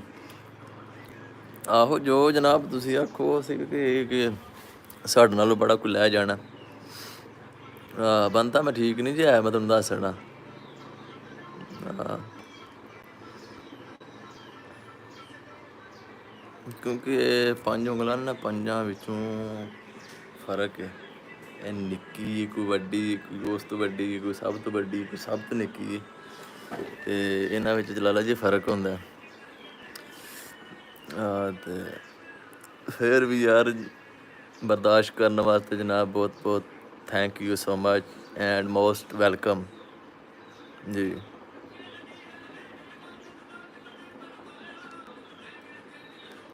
ਆਹੋ ਜੋ ਜਨਾਬ ਤੁਸੀਂ ਆਖੋ ਸੀ ਕਿ ਸਾਡੇ ਨਾਲੋਂ ਬੜਾ ਕੋਈ ਲੈ ਜਾਣਾ। ਬੰਦਾ ਮੈਂ ਠੀਕ ਨਹੀਂ ਜੀ ਹੈ, ਮੈਂ ਤੁਹਾਨੂੰ ਦੱਸ ਦੇਣਾ। ਕਿਉਂਕਿ ਇਹ 5 ਉਂਗਲਾਂ ਨੇ, 5 ਵਿੱਚੋਂ ਫਰਕ ਹੈ। ਇਹ ਨਿੱਕੀ, ਕੋਈ ਵੱਡੀ, ਕੋਈ ਉਸ ਤੋਂ ਵੱਡੀ, ਕੋਈ ਸਭ ਤੋਂ ਵੱਡੀ, ਕੋਈ ਸਭ ਤੋਂ ਨਿੱਕੀ। ਅਤੇ ਇਹਨਾਂ ਵਿੱਚ ਲਾਲਾ ਜੀ ਫਰਕ ਹੁੰਦਾ। ਅਤੇ ਫਿਰ ਵੀ ਯਾਰ ਬਰਦਾਸ਼ਤ ਕਰਨ ਵਾਸਤੇ ਜਨਾਬ ਬਹੁਤ ਬਹੁਤ thank you so much and most welcome ਜੀ।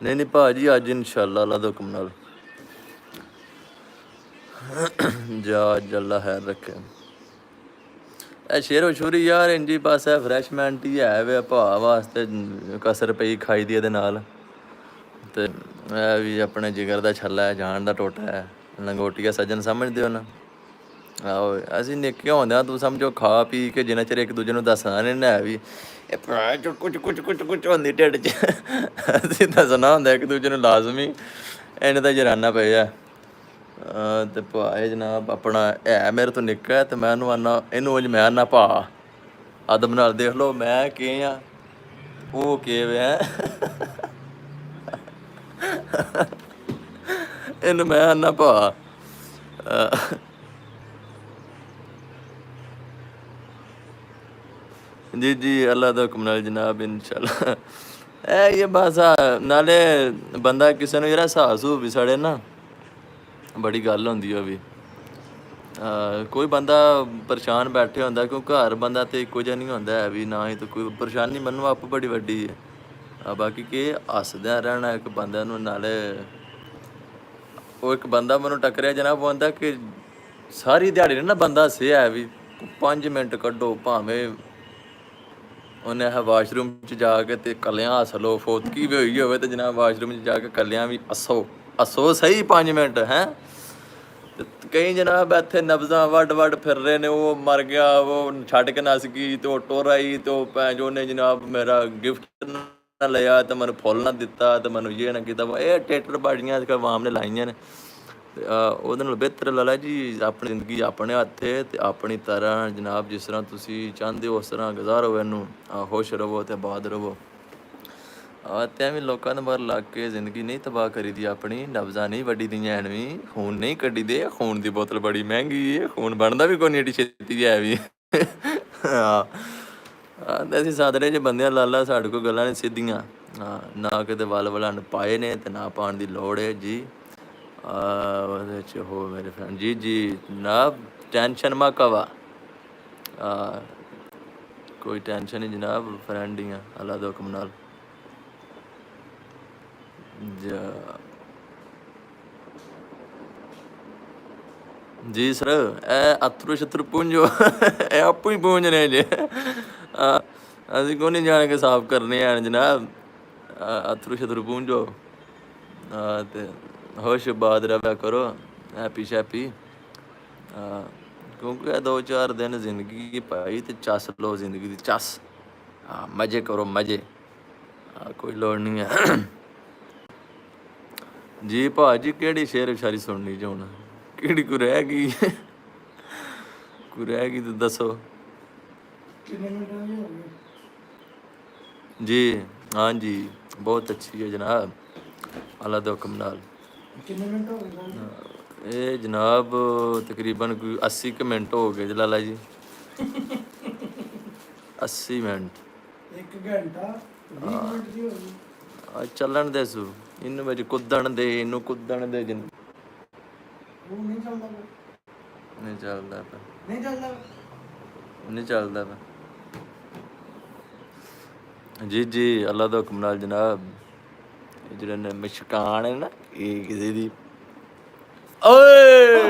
ਨਹੀਂ ਭਾਜੀ ਅੱਜ ਇਨਸ਼ਾਅੱਲਾ ਅੱਲਾ ਦੇ ਹੁਕਮ ਨਾਲ ਜਾ ਜੱਲਾ ਖੈਰ ਰੱਖੇ। ਇਹ ਸ਼ੇਰੋ ਸ਼ੂਰੀ ਯਾਰ ਇੰਜੀ ਬਸ ਹੈ ਫਰੈਸ਼ਮੈਂਟ ਹੀ ਹੈ ਵੇ ਭਾ ਵਾਸਤੇ ਕਸਰ ਪਈ ਖਾਈ ਦੀ ਇਹਦੇ ਨਾਲ। ਅਤੇ ਇਹ ਵੀ ਆਪਣੇ ਜਿਗਰ ਦਾ ਛੱਲਾ ਹੈ, ਜਾਨ ਦਾ ਟੋਟਾ ਹੈ, ਲੰਗੋਟੀਆ ਸੱਜਣ ਸਮਝਦੇ ਹੋ ਨਾ। ਆਹੋ ਅਸੀਂ ਨਿੱਕੇ ਹੁੰਦਿਆਂ ਤੂੰ ਸਮਝੋ ਖਾ ਪੀ ਕੇ ਜਿੰਨਾ ਚਿਰ ਇੱਕ ਦੂਜੇ ਨੂੰ ਦੱਸਣਾ ਨਹੀਂ ਨਾ ਵੀ ਇਹ ਭਰਾ ਕੁਝ ਹੁੰਦੀ ਢਿੱਡ 'ਚ ਅਸੀਂ ਦੱਸਣਾ ਹੁੰਦਾ ਇੱਕ ਦੂਜੇ ਨੂੰ ਲਾਜ਼ਮੀ। ਇਹਨੇ ਤਾਂ ਜਰਾਨਾ ਪਿਆ ਅਤੇ ਭਾ ਜਨਾਬ ਆਪਣਾ ਹੈ ਮੇਰੇ ਤੋਂ ਨਿੱਕਾ ਅਤੇ ਮੈਂ ਇਹਨੂੰ ਆਨਾ, ਇਹਨੂੰ ਅੱਜ ਮੈਂ ਆਨਾ ਭਾ ਅਦਬ ਨਾਲ। ਦੇਖ ਲਓ ਮੈਂ ਕੀ ਹਾਂ ਉਹ ਕਿਵੇਂ ਹੈ। ਇਹਨੂੰ ਮੈਂ ਆਨਾ ਭਾ। ਜੀ ਅੱਲਾ ਦਾ ਹੁਕਮ ਨਾਲ ਜਨਾਬ ਇਨਸ਼ਾਅੱਲਾ। ਇਹ ਬਸ ਨਾਲੇ ਬੰਦਾ ਕਿਸੇ ਨੂੰ ਜਿਹੜਾ ਸਾਹਸ ਵੀ ਸੜੇ ਨਾ ਬੜੀ ਗੱਲ ਹੁੰਦੀ ਉਹ ਵੀ। ਕੋਈ ਬੰਦਾ ਪਰੇਸ਼ਾਨ ਬੈਠੇ ਹੁੰਦਾ ਕਿਉਂ ਘਰ ਬੰਦਾ ਤਾਂ ਇੱਕੋ ਜਿਹਾ ਨਹੀਂ ਹੁੰਦਾ ਹੈ ਵੀ ਨਾ ਹੀ ਤਾਂ ਕੋਈ ਪਰੇਸ਼ਾਨੀ ਮੈਨੂੰ ਆਪ ਬੜੀ ਵੱਡੀ ਹੈ। ਬਾਕੀ ਕਿ ਹੱਸਦਿਆਂ ਰਹਿਣਾ ਇੱਕ ਬੰਦਿਆਂ ਨੂੰ। ਨਾਲੇ ਉਹ ਇੱਕ ਬੰਦਾ ਮੈਨੂੰ ਟੱਕਰਿਆ ਜਨਾਬ, ਉਹ ਆਂਦਾ ਕਿ ਸਾਰੀ ਦਿਹਾੜੀ ਨਾ ਬੰਦਾ ਹੱਸਿਆ ਵੀ 5 ਮਿੰਟ ਕੱਢੋ ਭਾਵੇਂ ਉਹਨੇ ਵਾਸ਼ਰੂਮ 'ਚ ਜਾ ਕੇ ਅਤੇ ਇਕੱਲਿਆਂ ਹੱਸ ਲਓ, ਫੋਤਕੀ ਵੀ ਹੋਈ ਹੋਵੇ ਅਤੇ ਜਨਾਬ ਵਾਸ਼ਰੂਮ 'ਚ ਜਾ ਕੇ ਇਕੱਲਿਆਂ ਵੀ ਹੱਸੋ ਸਹੀ 5 ਮਿੰਟ ਹੈਂ। ਅਤੇ ਕਈ ਜਨਾਬ ਇੱਥੇ ਨਬਜ਼ਾਂ ਵੱਢ ਫਿਰ ਰਹੇ ਨੇ, ਉਹ ਮਰ ਗਿਆ, ਉਹ ਛੱਡ ਕੇ ਨੱਸ ਗਈ ਅਤੇ ਉਹ ਟੁਰ ਆਈ ਅਤੇ ਉਹ ਭੈਣ ਜੋ ਉਹਨੇ ਜਨਾਬ ਮੇਰਾ ਗਿਫਟ ਨਾ ਲਿਆ ਅਤੇ ਮੈਨੂੰ ਫੁੱਲ ਨਾ ਦਿੱਤਾ ਅਤੇ ਮੈਨੂੰ ਇਹ ਨਾ ਕੀਤਾ। ਇਹ ਟੇਟਰ ਬਾੜੀਆਂ ਅੱਜ ਕੱਲ੍ਹ ਆਵਾਮ ਨੇ ਲਾਈਆਂ ਨੇ। ਅਤੇ ਉਹਦੇ ਨਾਲ ਬਿਹਤਰ ਲਾਲਾ ਜੀ ਆਪਣੀ ਜ਼ਿੰਦਗੀ ਆਪਣੇ ਹੱਥ ਹੈ ਅਤੇ ਆਪਣੀ ਤਰ੍ਹਾਂ ਜਨਾਬ ਜਿਸ ਤਰ੍ਹਾਂ ਤੁਸੀਂ ਚਾਹੁੰਦੇ ਹੋ ਉਸ ਤਰ੍ਹਾਂ ਗੁਜ਼ਾਰੋ ਇਹਨੂੰ। ਖੁਸ਼ ਰਹੋ ਅਤੇ ਆਬਾਦ ਰਹੋ। ਅਤੇ ਐਵੇਂ ਲੋਕਾਂ ਦੇ ਮਗਰ ਲੱਗ ਕੇ ਜ਼ਿੰਦਗੀ ਨਹੀਂ ਤਬਾਹ ਕਰੀ ਦੀ ਆਪਣੀ। ਨਬਜ਼ਾਂ ਨਹੀਂ ਵੱਢੀ ਦੀਆਂ ਐਨਵੀਂ, ਖੂਨ ਨਹੀਂ ਕੱਢੀ ਦੇ। ਖੂਨ ਦੀ ਬੋਤਲ ਬੜੀ ਮਹਿੰਗੀ ਹੈ, ਖੂਨ ਬਣਦਾ ਵੀ ਕੋਈ ਨਹੀਂ ਏਡੀ ਛੇਤੀ ਹੈ ਵੀ। ਅਸੀਂ ਸਾਦਰੇ ਜਿਹੇ ਬੰਦਿਆਂ ਲਾਲਾ, ਸਾਡੇ ਕੋਲ ਗੱਲਾਂ ਨੇ ਸਿੱਧੀਆਂ। ਨਾ ਕਿਤੇ ਵੱਲ ਵਲਣ ਪਾਏ ਨੇ ਅਤੇ ਨਾ ਪਾਉਣ ਦੀ ਲੋੜ ਹੈ ਜੀ। ਉਹਦੇ ਵਿੱਚ ਹੋ ਮੇਰੇ ਫਰੈਂਡ ਜੀ ਜਨਾਬ ਟੈਨਸ਼ਨ ਮਾ ਕਵਾ। ਕੋਈ ਟੈਨਸ਼ਨ ਨਹੀਂ ਜਨਾਬ, ਫਰੈਂਡ ਹੀ ਆ ਅੱਲਾ ਦੇ ਹੁਕਮ ਨਾਲ। ਜੀ ਸਰ ਇਹ ਅਥਰੂ ਸ਼ਤਰੂ ਪੂੰਝੋ ਇਹ ਆਪੂ ਹੀ ਪੂੰਝ ਰਹੇ ਜੇ। ਅਸੀਂ ਕੋਈ ਨਹੀਂ ਜਾਣ ਕੇ ਸਾਫ਼ ਕਰਨੇ ਹਨ ਜਨਾਬ। ਅਥਰੂ ਸ਼ਤਰੂ ਪੂੰਝੋ ਅਤੇ ਹੋਸ਼ ਬਾਦ ਰਵਿਆ ਕਰੋ, ਹੈਪੀ ਸ਼ੈਪੀ। ਕਿਉਂਕਿ ਇਹ 2-4 ਦਿਨ ਜ਼ਿੰਦਗੀ ਪਾਈ ਅਤੇ ਚੱਸ ਲਓ ਜ਼ਿੰਦਗੀ ਦੀ ਚੱਸ। ਮਜ਼ੇ ਕਰੋ ਮਜ਼ੇ, ਕੋਈ ਲੋੜ ਨਹੀਂ ਹੈ। ਜੀ ਭਾਅ ਜੀ ਕਿਹੜੀ ਸ਼ੇਰ ਸ਼ਾਇਰੀ ਸੁਣਨੀ ਜੀ ਹੁਣ? ਕਿਹੜੀ ਕੋਈ ਰਹਿ ਗਈ ਤਾਂ ਦੱਸੋ ਜੀ। ਹਾਂਜੀ ਬਹੁਤ ਅੱਛੀ ਹੈ ਜਨਾਬ ਅੱਲਾ ਦੇ ਹੁਕਮ ਨਾਲ। ਇਹ ਜਨਾਬ ਤਕਰੀਬਨ ਕੋਈ 80 ਕੁ ਮਿੰਟ ਹੋ ਗਏ ਜਲਾਲਾ ਜੀ। 80 ਮਿੰਟ 1 ਘੰਟਾ 20 ਮਿੰਟ ਦੀ ਹੋ ਗਈ। ਆ ਚੱਲਣ ਦੇ ਸੂ ਇਹਨੂੰ ਵਿੱਚ ਕੁੱਦਣ ਦੇ, ਇਹਨੂੰ ਕੁੱਦਣ ਦੇ ਜਿੰਨ ਉਹ ਨਹੀਂ ਚੱਲਦਾ ਪਿਆ। ਨਹੀਂ ਚੱਲਦਾ ਪਿਆ, ਨਹੀਂ ਚੱਲਦਾ ਨਹੀਂ ਚੱਲਦਾ ਪਿਆ। ਜੀ ਜੀ ਅੱਲਾ ਦਾ ਹੁਕਮ ਨਾਲ ਜਨਾਬ। ਇਹ ਜਿਹੜੇ ਨੇ ਮਸ਼ਕਾਨ ਹੈ ਨਾ, ਇਹ ਕਿਸੇ ਦੀ ਓਏ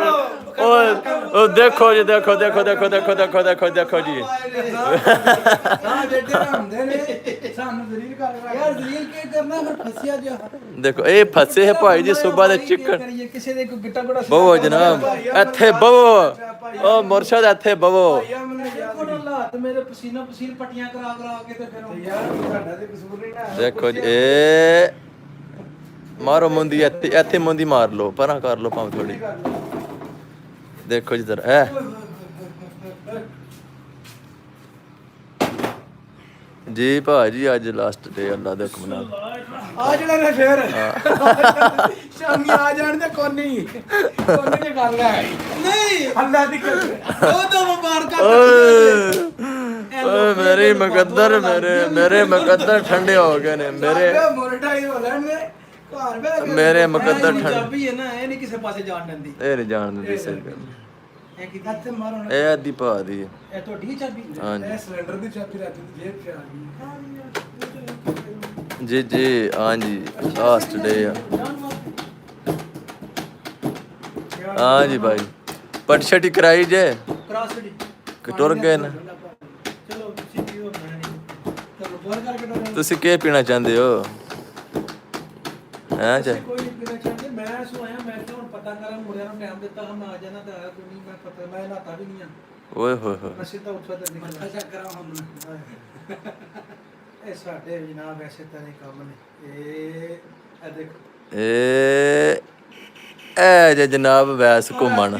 ਓਏ ਉਹ ਦੇਖੋ ਜੀ, ਦੇਖੋ ਦੇਖੋ ਦੇਖੋ ਦੇਖੋ ਦੇਖੋ ਦੇਖੋ ਦੇਖੋ ਜੀ। ਨਾ ਬੇਟੇ ਹੁੰਦੇ ਨੇ ਸਾਨੂੰ ਜ਼ਲੀਲ ਕਰ ਰਿਹਾ ਯਾਰ। ਜ਼ਲੀਲ ਕੀ ਕਰਨਾ ਫਿਰ ਫਸਿਆ ਜਾ। ਦੇਖੋ ਇਹ ਫਸੇ ਹੈ ਭਾਈ ਜੀ ਸੁਬਾ ਦੇ ਚਿੱਕੜ। ਕਰੀਏ ਕਿਸੇ ਦੇ ਕੋਈ ਗਿੱਟਾ ਗੋੜਾ ਬਵੋ ਜਨਾਬ, ਇੱਥੇ ਬਵੋ। ਉਹ ਮੁਰਸ਼ਦ ਇੱਥੇ ਬਵੋ। ਤੇ ਮੇਰੇ ਪਸੀਨਾ ਪਸੀਨ ਪੱਟੀਆਂ ਕਰਾ ਕਰਾ ਕੇ ਤੇ ਫਿਰ ਯਾਰ ਤੁਹਾਡਾ ਤੇ ਕਸੂਰ ਨਹੀਂ ਨਾ। ਦੇਖੋ ਜੀ ਇਹ ਮਾਰੋ ਮੁੰਦੀ, ਇੱਥੇ ਇੱਥੇ ਮੁੰਦੀ ਮਾਰ ਲਓ, ਪਰਾਂ ਕਰ ਲਓ ਭਾਵੇਂ ਥੋੜੀ। ਦੇਖੋ ਜੀ ਜ਼ਰਾ ਹੈ ਜੀ ਭਾਜੀ, ਅੱਜ ਲਾਸਟ ਡੇ ਅੱਲਾ ਦੇ ਹੁਕਮ ਨਾਲ। ਆ ਜਿਹੜਾ ਨੇ ਫੇਰ ਸ਼ਾਮੀ ਆ ਜਾਣ ਤੇ ਕੋਨੀ ਦੀ ਗੱਲ ਹੈ ਨਹੀਂ ਅੱਲਾ ਦੀ ਕਸਮ। ਉਹ ਤਾਂ ਮੁਬਾਰਕਾਂ ਓਏ ਮੇਰੇ ਮੁਕੱਦਰ, ਮੇਰੇ ਮੁਕੱਦਰ ਠੰਡੇ ਹੋ ਗਏ ਨੇ। ਮੇਰੇ ਮੋਰਟਾਈ ਹੋ ਲੈਣ ਨੇ ਘਰ ਬੈ ਕੇ। ਮੇਰੇ ਮੁਕੱਦਰ ਠੰਡੇ ਪੰਜਾਬੀ ਹੈ ਨਾ, ਇਹ ਨਹੀਂ ਕਿਸੇ ਪਾਸੇ ਜਾਣ ਦਿੰਦੀ। ਇਹ ਨਹੀਂ ਜਾਣ ਦਿੰਦੀ ਸਹੀ ਗੱਲ। ਇਹ ਕਿਦਾਂ ਤੇ ਮਾਰੋ ਨਾ। ਇਹ ਅੱਧੀ ਪਾ ਦੀ ਹੈ। ਇਹ ਤੁਹਾਡੀ ਚਾਬੀ? ਹਾਂਜੀ। ਇਹ ਸਿਲੰਡਰ ਦੀ ਚਾਬੀ ਰੱਖੀ ਜੇਬ 'ਚ ਆ ਗਈ। ਜੀ ਜੀ ਹਾਂਜੀ ਲਾਸਟ ਡੇ ਆ। ਹਾਂ ਜੀ ਭਾਈ ਪਟ ਛਟੀ ਕਰਾਈ ਜੇ ਕ੍ਰਾਸ ਡੀ ਕਿ ਟੁਰ ਗਏ ਨਾ। ਚਲੋ ਤੁਸੀਂ ਪੀਓ, ਮੈਂ ਨਹੀਂ। ਚਲੋ ਬੋਲ ਕਰਕੇ ਡੋਲੇ। ਤੁਸੀਂ ਕੀ ਪੀਣਾ ਚਾਹੁੰਦੇ ਹੋ? ਹੈ ਜੀ ਕੋਈ ਨਹੀਂ ਪੀਣਾ ਚਾਹੁੰਦੇ। ਮੈਂ ਸੁਆਇਆ, ਮੈਂ ਕਿਹਾ ਹੁਣ ਪਤਾ ਕਰਾਂ ਮੁੰਡਿਆਂ ਨੂੰ ਟਾਈਮ ਦਿੱਤਾ ਹਾਂ, ਮੈਂ ਆ ਜਾਣਾ ਤਾਂ ਆਇਆ ਕੋਈ ਨਹੀਂ। ਮੈਂ ਪਤਾ ਮੈਂ ਨਹਾਤਾ ਵੀ ਨਹੀਂ ਆ। ਓਏ ਹੋਏ ਹੋਏ ਮੈਂ ਸਿੱਧਾ ਉੱਠਾ ਤੇ ਨਿਕਲ ਅੱਛਾ ਕਰਾਂ ਹੁਣ। ਇਹ ਸਾਡੇ ਜਨਾਬ ਐਸੇ ਤਰ੍ਹਾਂ ਕੰਮ ਨੇ। ਇਹ ਦੇਖੋ ਇਹ ਜੇ ਜਨਾਬ ਵੈਸ ਘੁੰਮਣ।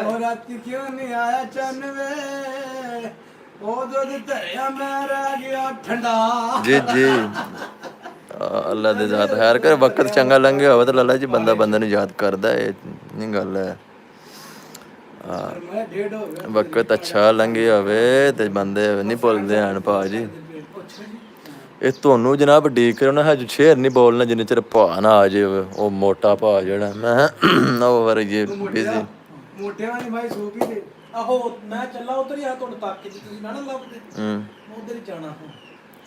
ਉਹ ਰਾਤੀ ਕਿਉਂ ਨਹੀਂ ਆਇਆ ਚੰਨ ਵੇ, ਉਹ ਦੁੱਧ ਧਰਿਆ ਮੈਂ ਰਹਿ ਗਿਆ ਠੰਡਾ। ਜੀ ਜੀ ਅੱਲਾ ਦੇ ਜ਼ਾਤ ਖੈਰ ਕਰ। ਵਕਤ ਚੰਗਾ ਲੰਘਿਆ ਹੋਵੇ ਤਾਂ ਲੱਲਾ ਜੀ ਬੰਦਾ ਬੰਦੇ ਨੂੰ ਯਾਦ ਕਰਦਾ। ਇਹ ਨਹੀਂ ਗੱਲ ਹੈ। ਮੈਂ ਡੇਢ ਹੋ ਗਿਆ। ਵਕਤ ਅੱਛਾ ਲੰਘਿਆ ਹੋਵੇ ਤੇ ਬੰਦੇ ਨਹੀਂ ਭੁੱਲਦੇ ਹਨ ਭਾਜੀ। ਇਹ ਤੁਹਾਨੂੰ ਜਨਾਬ ਡੀਕ ਕਰੋ ਨਾ, ਹਜੇ ਸ਼ੇਰ ਨਹੀਂ ਬੋਲਣਾ ਜਿੰਨੇ ਚਿਰ ਭਾ ਨਾ ਆ ਜਾਵੇ। ਉਹ ਮੋਟਾ ਭਾ ਜਿਹੜਾ ਮੈਂ ਉਹ ਵਰ ਜੇ ਬਿਜ਼ੀ ਮੋਟਿਆਂ ਵਾਲੀ ਭਾਈ ਸੋ ਵੀ ਤੇ ਆਹੋ ਮੈਂ ਚੱਲਾ ਉਧਰ ਹੀ ਆ। ਤੁਹਾਨੂੰ ਤੱਕ ਕੇ ਤੁਸੀਂ ਨਾ ਲੱਭਦੇ। ਮੈਂ ਉਧਰ ਹੀ ਜਾਣਾ ਹੁਣ।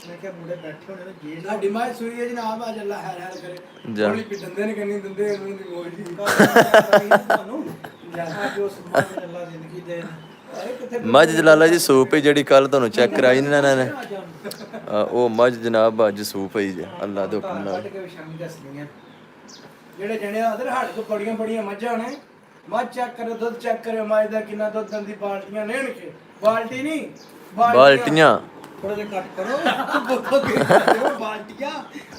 ਮੈਂ ਕਿਹਾ ਮੁੰਡੇ ਬੈਠੇ ਹੋਣੇ ਨੇ ਜੇਲ੍ਹ। ਸਾਡੀ ਮਾਈ ਸੂਈ ਹੈ ਜਨਾਬ। ਆ ਜੱਲਾ ਹੈਰ ਹੈਰ ਕਰੇ ਗੋਲੀ ਪਿੱਟਦੇ ਨੇ ਕੰਨੀ ਦਿੰਦੇ ਇਹਨਾਂ ਦੀ ਮੋਜ ਦੀ ਤੁਹਾਨੂੰ ਜਾਂ ਜੋ ਸਮਾਨ ਅੱਲਾ ਜ਼ਿੰਦਗੀ ਦੇ। ਮੱਝ ਜਲਾਲਾ ਜੀ ਸੂਪ ਹੀ ਜਿਹੜੀ ਕੱਲ ਤੁਹਾਨੂੰ ਚੈੱਕ ਕਰਾਈ ਨਾ ਇਹਨਾਂ ਨੇ, ਉਹ ਮੱਝ ਜਨਾਬ ਅੱਜ ਸੂਪ ਹੀ ਜੇ ਅੱਲਾ ਦੇ ਹੁਕਮ ਨਾਲ। ਸ਼ਾਮੀ ਦੱਸਦੀਆਂ ਜਿਹੜੇ ਜਣੇ ਆਦਰ ਹੱਟ ਤੋਂ ਬੜੀਆਂ ਬੜੀਆਂ ਮੱਝਾਂ ਨੇ। ਮੱਝ ਚੈੱਕ ਕਰੋ, ਦੁੱਧ ਚੈੱਕ ਕਰਿਓ ਮੱਝ ਦਾ ਕਿੰਨਾ ਦੁੱਧ ਦਿੰਦੀ। ਬਾਲਟੀਆਂ ਲੈਣ ਕੇ, ਬਾਲਟੀ ਨਹੀਂ ਬਾਲਟੀਆਂ ਥੋੜਾ ਜਿਹਾ ਕੱਟ ਕਰੋ। ਬਾਲਟੀਆਂ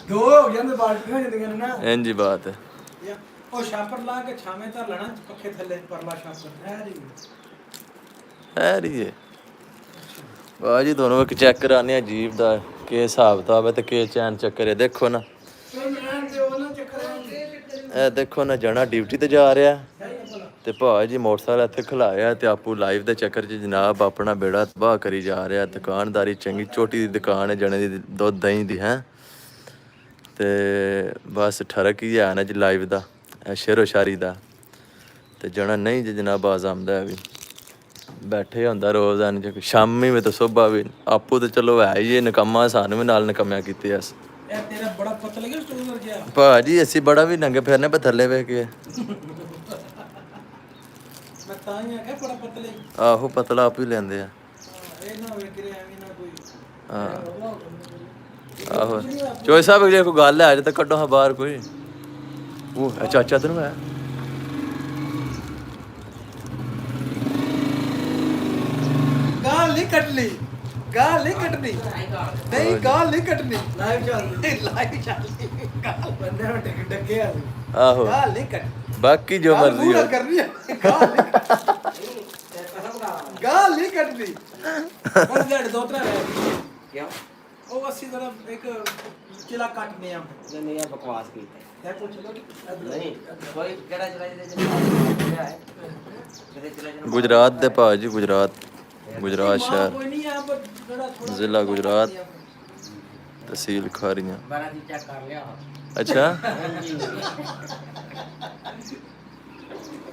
ਦੋ ਹੋ ਜਾਂਦੇ, ਬਾਲਟੀਆਂ ਹੋ ਜਾਂਦੀਆਂ ਨੇ ਨਾ। ਇੰਜੀ ਬਾਤ ਹੈ। ਉਹ ਛਾਪਰ ਲਾ ਕੇ ਛਾਵੇਂ ਧਰ ਲੈਣਾ ਪੱਖੇ ਥੱਲੇ ਪਰਲਾ ਛਾਪਰ ਹੈ ਜੀ। ਹੈ ਰੀਏ ਬਾਜੀ ਤੁਹਾਨੂੰ ਇੱਕ ਚੈੱਕ ਕਰਾਨੇ ਆ ਜੀਬ ਦਾ ਕੀ ਹਿਸਾਬ ਕਿਤਾਬ ਹੈ ਤੇ ਕੀ ਚੈਨ ਚੱਕਰ ਹੈ। ਦੇਖੋ ਨਾ ਇਹ ਦੇਖੋ ਨਾ, ਜਣਾ ਡਿਊਟੀ ਤੇ ਜਾ ਰਿਹਾ ਤੇ ਭਾਜੀ ਮੋਟਰਸਾਈਕਲ ਇੱਥੇ ਖਲਾਇਆ ਤੇ ਆਪੂ ਲਾਈਵ ਦੇ ਚੱਕਰ 'ਚ ਜਨਾਬ ਆਪਣਾ ਬੇੜਾ ਤਬਾਹ ਕਰੀ ਜਾ ਰਿਹਾ। ਦੁਕਾਨਦਾਰੀ ਚੰਗੀ ਛੋਟੀ ਦੀ ਦੁਕਾਨ ਹੈ ਜਣੇ ਦੀ, ਦੁੱਧ ਦਹੀਂ ਦੀ ਹੈ। ਤੇ ਬਸ ਠਰਕ ਹੀ ਹੈ ਨਾ ਜੀ ਲਾਈਵ ਦਾ, ਸ਼ੇਰੋ ਸ਼ਾਰੀ ਦਾ। ਤੇ ਜਣਾ ਨਹੀਂ ਜੀ ਜਨਾਬ ਬਾਜ਼ ਆਉਂਦਾ ਵੀ ਬੈਠੇ ਹੁੰਦਾ ਰੋਜ਼ਾਨਾ ਚ ਸ਼ਾਮੀ ਵੀ ਤਾਂ ਸੁਬਾ ਵੀ। ਆਪੂ ਤੇ ਚਲੋ ਹੈ ਹੀ ਇਹ ਨਕਮਾ, ਸਾਨੂੰ ਵੀ ਨਾਲ ਨਕਮਿਆ ਕੀਤੇ ਅਸ। ਇਹ ਤੇਰਾ ਬੜਾ ਪਤਲਾ ਲੱਗਿਆ ਸਟੋਰ ਵਰ ਗਿਆ ਭਾਜੀ। ਅਸੀਂ ਬੜਾ ਵੀ ਨੰਗੇ ਫਿਰਨੇ ਪਰ ਥੱਲੇ ਵੇਖ ਕੇ ਮੈਂ ਤਾਂ ਹੀ ਆਖਿਆ ਬੜਾ ਪਤਲੇ। ਆਹੋ ਪਤਲਾ ਆਪ ਹੀ ਲੈਂਦੇ ਆ। ਇਹ ਨਾ ਵੇਖ ਰਿਹਾ ਐਵੇਂ ਨਾ ਕੋਈ। ਹਾਂ ਆਹੋ ਚੋਈ ਸਾਹਿਬ ਜੇ ਕੋਈ ਗੱਲ ਹੈ ਅਜੇ ਤਾਂ ਕੱਢੋ ਹਾਂ ਬਾਹਰ ਕੋਈ। ਉਹ ਚਾਚਾ ਤੈਨੂੰ ਹੈ ਗਾਲ ਨਹੀਂ ਕੱਟਣੀ, ਗਾਲ ਨਹੀਂ ਕੱਟਣੀ, ਨਹੀਂ ਗਾਲ ਨਹੀਂ ਕੱਟਣੀ। ਲਾਈਵ ਚੱਲਦੀ, ਲਾਈਵ ਚੱਲਦੀ। ਗਾਲ ਬੰਦੇ ਨੂੰ ਡੱਕੇ ਆ। ਆਹੋ ਗਾਲ ਨਹੀਂ ਕੱਟਣੀ, ਬਾਕੀ ਜੋ ਮਰਜ਼ੀ ਹੋ। ਕਰਨੀ ਹੈ। ਗਾਲ ਨਹੀਂ ਕੱਟਣੀ। ਬਸ ਲੜ ਦੋ ਤਰਾ ਕਿਉਂ ਉਹ ਅਸੀਂ ਜ਼ਰਾ ਇੱਕ ਚਿਲਾ ਕੱਟਨੇ ਆ नहीं यार बकवास की ਇਹ ਪੁੱਛ ਲਓ नहीं कोई केड़ा चला जे क्या है केड़े चला जे ਗੁਜਰਾਤ ਦੇ ਭਾਜੀ ਗੁਜਰਾਤ ਸ਼ਹਿਰ ਕੋਈ ਨਹੀਂ ਆ ਪਰ ਜਿਹੜਾ ਥੋੜਾ ਜ਼ਿਲ੍ਹਾ ਗੁਜਰਾਤ ਤਹਿਸੀਲ ਖਾਰੀਆਂ बड़ा जी चेक कर लिया ਅੱਛਾ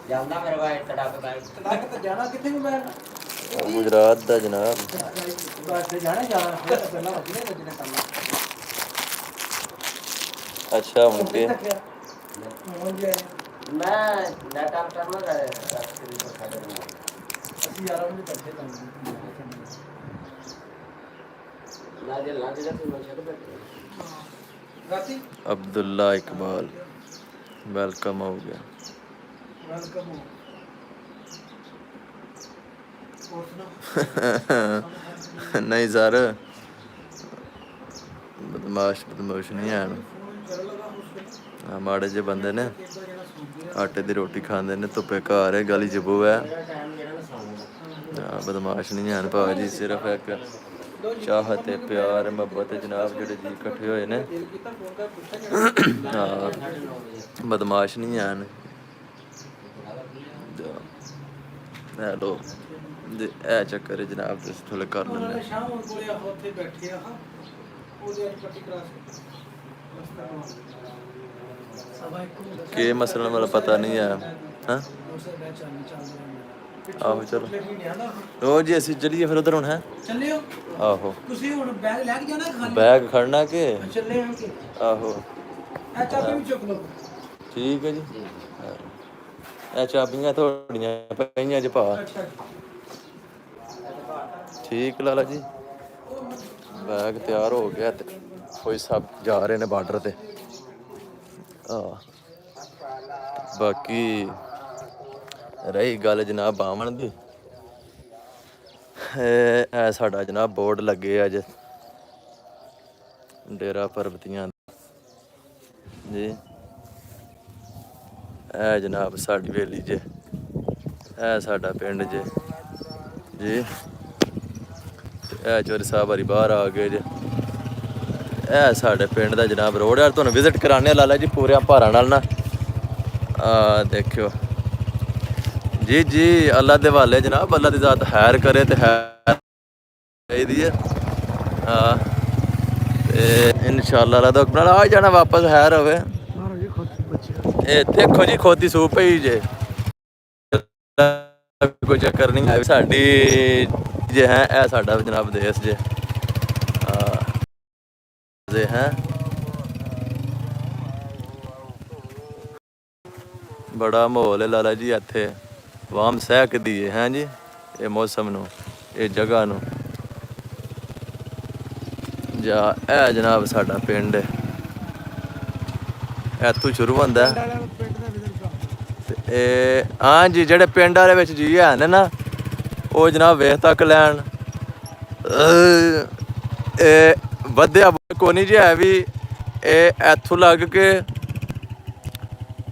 ਜਾਂਦਾ ਮੇਰੇ ਭਾਈ ਤੜਕਦਾਰ ਤੜਕ ਤਾਂ ਜਾਣਾ ਕਿੱਥੇ ਨੂੰ ਮੈਂ ਗੁਜਰਾਤ ਦਾ ਜਨਾਬ ਬਸ ਜਾਣਾ ਪਹਿਲਾਂ ਵੱਜਣੇ ਕਰਨਾ ਅੱਛਾ ਮੁੰਡੇ ਹੁਣ ਜੇ मैं नेट ऑन करना है स्क्रीन पर खड़े रहना ਅਸੀਂ ਯਾਰਾਂ ਨੂੰ ਇਕੱਠੇ ਲਾਉਂਦੇ ना जे लाज जा तू मशहूर बैठे ਰਾਤੀ ਅਬਦੁੱਲਾ ਇਕਬਾਲ ਵੈਲਕਮ ਹੋ ਗਿਆ ਵੈਲਕਮ ਹੋ ਹੋਰ ਸੁਣਾ ਨਹੀਂ ਸਰ ਬਦਮਾਸ਼ ਨਹੀਂ ਹਨ ਫੋਨ ਕਰ ਲਗਾ ਉਸ ਆ ਮਾੜੇ ਜਿਹੇ ਬੰਦੇ ਨੇ ਆਟੇ ਦੀ ਰੋਟੀ ਖਾਂਦੇ ਨੇ ਧੁੱਪੇ ਘਰ ਹੈ ਗਲੀ ਚ ਬੂ ਹੈ टाइम जेड़ा ना सोने ਆ ਬਦਮਾਸ਼ ਨਹੀਂ ਹਨ ਭਾਜੀ ਸਿਰਫ ਇੱਕ ਚਾਹਤ ਤੇ ਪਿਆਰ ਮੁਹੱਬਤ ਜਨਾਬ ਜਿਹੜੇ ਜੀ ਇਕੱਠੇ ਹੋਏ ਨੇ ਦਿਲ ਕੀਤਾ ਫੋਨ ਕਰ ਪੁੱਛਿਆ ਹਾਂ ਬਦਮਾਸ਼ ਨਹੀਂ ਹਨ ਹੈਲੋ ਇਹ ਚੱਕਰ ਹੈ ਜਨਾਬ ਤੁਸੀਂ ਥੋੜੇ ਕਰ ਉਹਨਾਂ ਲੈਂਦੇ ਨੇ ਸ਼ਾਮ ਨੂੰ ਕੋਲੇ ਆ ਉੱਥੇ ਬੈਠੇ ਆ ਉਹਦੇ ਅੱਜ ਪੱਟੀ ਕਰਾਸ ਸਭਾ ਇੱਕ ਕੀ ਮਸਲਾ ਵਾਲਾ ਪਤਾ ਨਹੀਂ ਹੈ ਹਾਂ ਉਸੇ ਬੈ ਚੱਲ ਆਹੋ ਚਲੋ ਰੋਜ਼ ਹੀ ਅਸੀਂ ਚੱਲੀਏ ਫਿਰ ਉਧਰ ਹੁਣ ਹੈ ਚੱਲਿਓ ਆਹੋ ਤੁਸੀਂ ਹੁਣ ਬੈਗ ਲੈ ਕੇ ਜਾਣਾ ਖਾਲੀ ਬੈਗ ਖੜਨਾ ਕਿ ਚੱਲੇ ਹਾਂ ਕਿ ਆਹੋ ਇਹ ਚਾਬੀ ਵੀ ਚੁੱਕ ਲਓ ਠੀਕ ਹੈ ਜੀ ਇਹ ਚਾਬੀਆਂ ਤੁਹਾਡੀਆਂ ਪਈਆਂ ਜੇ ਭਾ ਅੱਛਾ ਠੀਕ ਲਾਲਾ ਜੀ ਬੈਗ ਤਿਆਰ ਹੋ ਗਿਆ ਤੇ ਕੋਈ ਸਭ ਜਾ ਰਹੇ ਨੇ ਬਾਰਡਰ ਤੇ ਆ ਬਾਕੀ ਰਹੀ ਗੱਲ ਜਨਾਬ ਬਾਵਣ ਦੀ ਇਹ ਸਾਡਾ ਜਨਾਬ ਬੋਰਡ ਲੱਗੇ ਅੱਜ ਡੇਰਾ ਪਰਬਤੀਆਂ ਜੀ ਇਹ ਜਨਾਬ ਸਾਡੀ ਹਵੇਲੀ ਜੇ ਇਹ ਸਾਡਾ ਪਿੰਡ ਜੇ ਜੀ ਇਹ ਚੋਰੀ ਸਾਹਿਬ ਵਾਰੀ ਬਾਹਰ ਆ ਗਏ ਜੇ ਇਹ ਸਾਡੇ ਪਿੰਡ ਦਾ ਜਨਾਬ ਰੋਡ ਯਾਰ ਤੁਹਾਨੂੰ ਵਿਜ਼ਿਟ ਕਰਾਣੇ ਲਾਲਾ ਜੀ ਪੂਰਿਆਂ ਭਾਰਾਂ ਨਾਲ ਨਾ ਆ ਦੇਖਿਓ ਜੀ ਜੀ ਅੱਲਾ ਦੇ ਵਾਲੇ ਜਨਾਬ ਅੱਲਾ ਦੀ ਜ਼ਾਤ ਖੈਰ ਕਰੇ ਤੇ ਖੈਰ ਚਾਹੀਦੀ ਹੈ ਹਾਂ ਤੇ ਇਨਸ਼ਾਅੱਲਾ ਅੱਲਾ ਦਾ ਹੁਕਮ ਨਾਲ ਆ ਜਾਣਾ ਵਾਪਸ ਖੈਰ ਹੋਵੇ ਮਾਰੋ ਜੀ ਖੁਦ ਬੱਚੇ ਇਹ ਦੇਖੋ ਜੀ ਖੋਤੀ ਸੂਪ ਹੀ ਜੇ ਕੋਈ ਚੱਕਰ ਨਹੀਂ ਹੈ ਸਾਡੀ ਜੇ ਹੈ ਇਹ ਸਾਡਾ ਜਨਾਬ ਦੇਸ਼ ਜੇ ਜੇ ਹੈ ਬੜਾ ਮਾਹੌਲ ਹੈ ਲਾਲਾ ਜੀ ਇੱਥੇ ਵਾਮ ਸਹਿਕਦੀ ਹੈ ਜੀ ਇਹ ਮੌਸਮ ਨੂੰ ਇਹ ਜਗ੍ਹਾ ਨੂੰ ਜਾਂ ਇਹ ਜਨਾਬ ਸਾਡਾ ਪਿੰਡ ਹੈ ਇੱਥੋਂ ਸ਼ੁਰੂ ਹੁੰਦਾ ਤੇ ਇਹ ਹਾਂਜੀ ਜਿਹੜੇ ਪਿੰਡ ਵਾਲੇ ਵਿੱਚ ਜੀ ਹਨ ਨਾ ਉਹ ਜਨਾਬ ਵੇਖ ਤੱਕ ਲੈਣ ਇਹ ਵਧਿਆ ਕੋਨੀ ਜੀ ਹੈ ਵੀ ਇਹ ਇੱਥੋਂ ਲੱਗ ਕੇ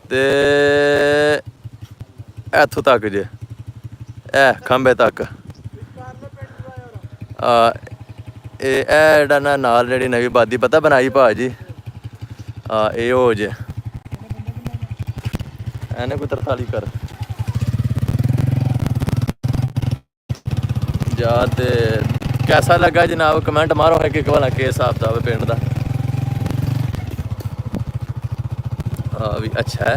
ਤੇ ਇੱਥੋਂ ਤੱਕ ਜੇ ਇਹ ਖੰਬੇ ਤੱਕ ਇਹ ਜਿਹੜਾ ਨਾ ਨਾਲ ਜਿਹੜੀ ਨਵੀਂ ਬਾਦੀ ਪਤਾ ਬਣਾਈ ਭਾਜੀ ਇਹ ਹੋ ਜੇ ਐਨੇ ਕੋਈ 43 ਕਰ ਜਾ ਤੇ कैसा लगा जनाब कमेंट मारो है कि वाला के हिसाब था पिंड का हाँ भी अच्छा है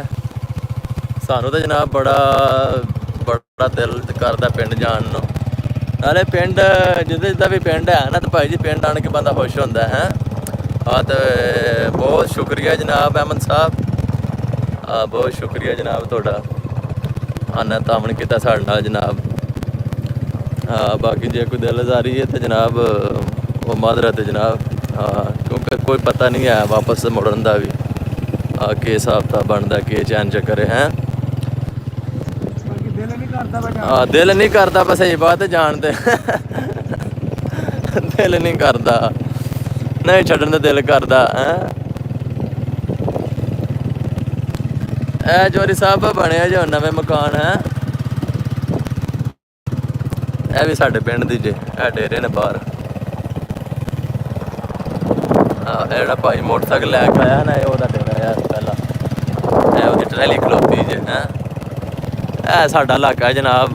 सानू तो जनाब बड़ा दिल करता पिंड जान नूं नाले पिंड जिदा भी पिंड है ना तो भाई जी पिंड आने के बंदा खुश होंदा है हाँ तो बहुत शुक्रिया जनाब अहमद साहब बहुत शुक्रिया जनाब थोड़ा आना तामन किया साढ़े नाल जनाब हाँ बाकी जे कोई दिलदारी है तो जनाब वो मादरत है जनाब हाँ क्योंकि कोई पता नहीं है वापस मुड़न का भी के हिसाब किताब बनता के चैन चक्कर है हाँ दिल नहीं करता बस यही बात है जानते दिल नहीं करता नहीं छड्डन दा दिल करता है चौधरी साहब बने जो नवे मकान है ਇਹ ਵੀ ਸਾਡੇ ਪਿੰਡ ਦੀ ਜੇ ਇਹ ਡੇਰੇ ਨੇ ਬਾਹਰ ਇਹ ਜਿਹੜਾ ਭਾਈ ਮੋਟਰਸਾਈਕਲ ਲੈ ਕੇ ਆਇਆ ਨਾ ਇਹ ਉਹਦਾ ਡੇਰਾ ਆ ਪਹਿਲਾਂ ਇਹ ਉਹਦੀ ਟਰੈਲੀ ਖਲੋਤੀ ਜੇ ਹੈ ਇਹ ਸਾਡਾ ਇਲਾਕਾ ਜਨਾਬ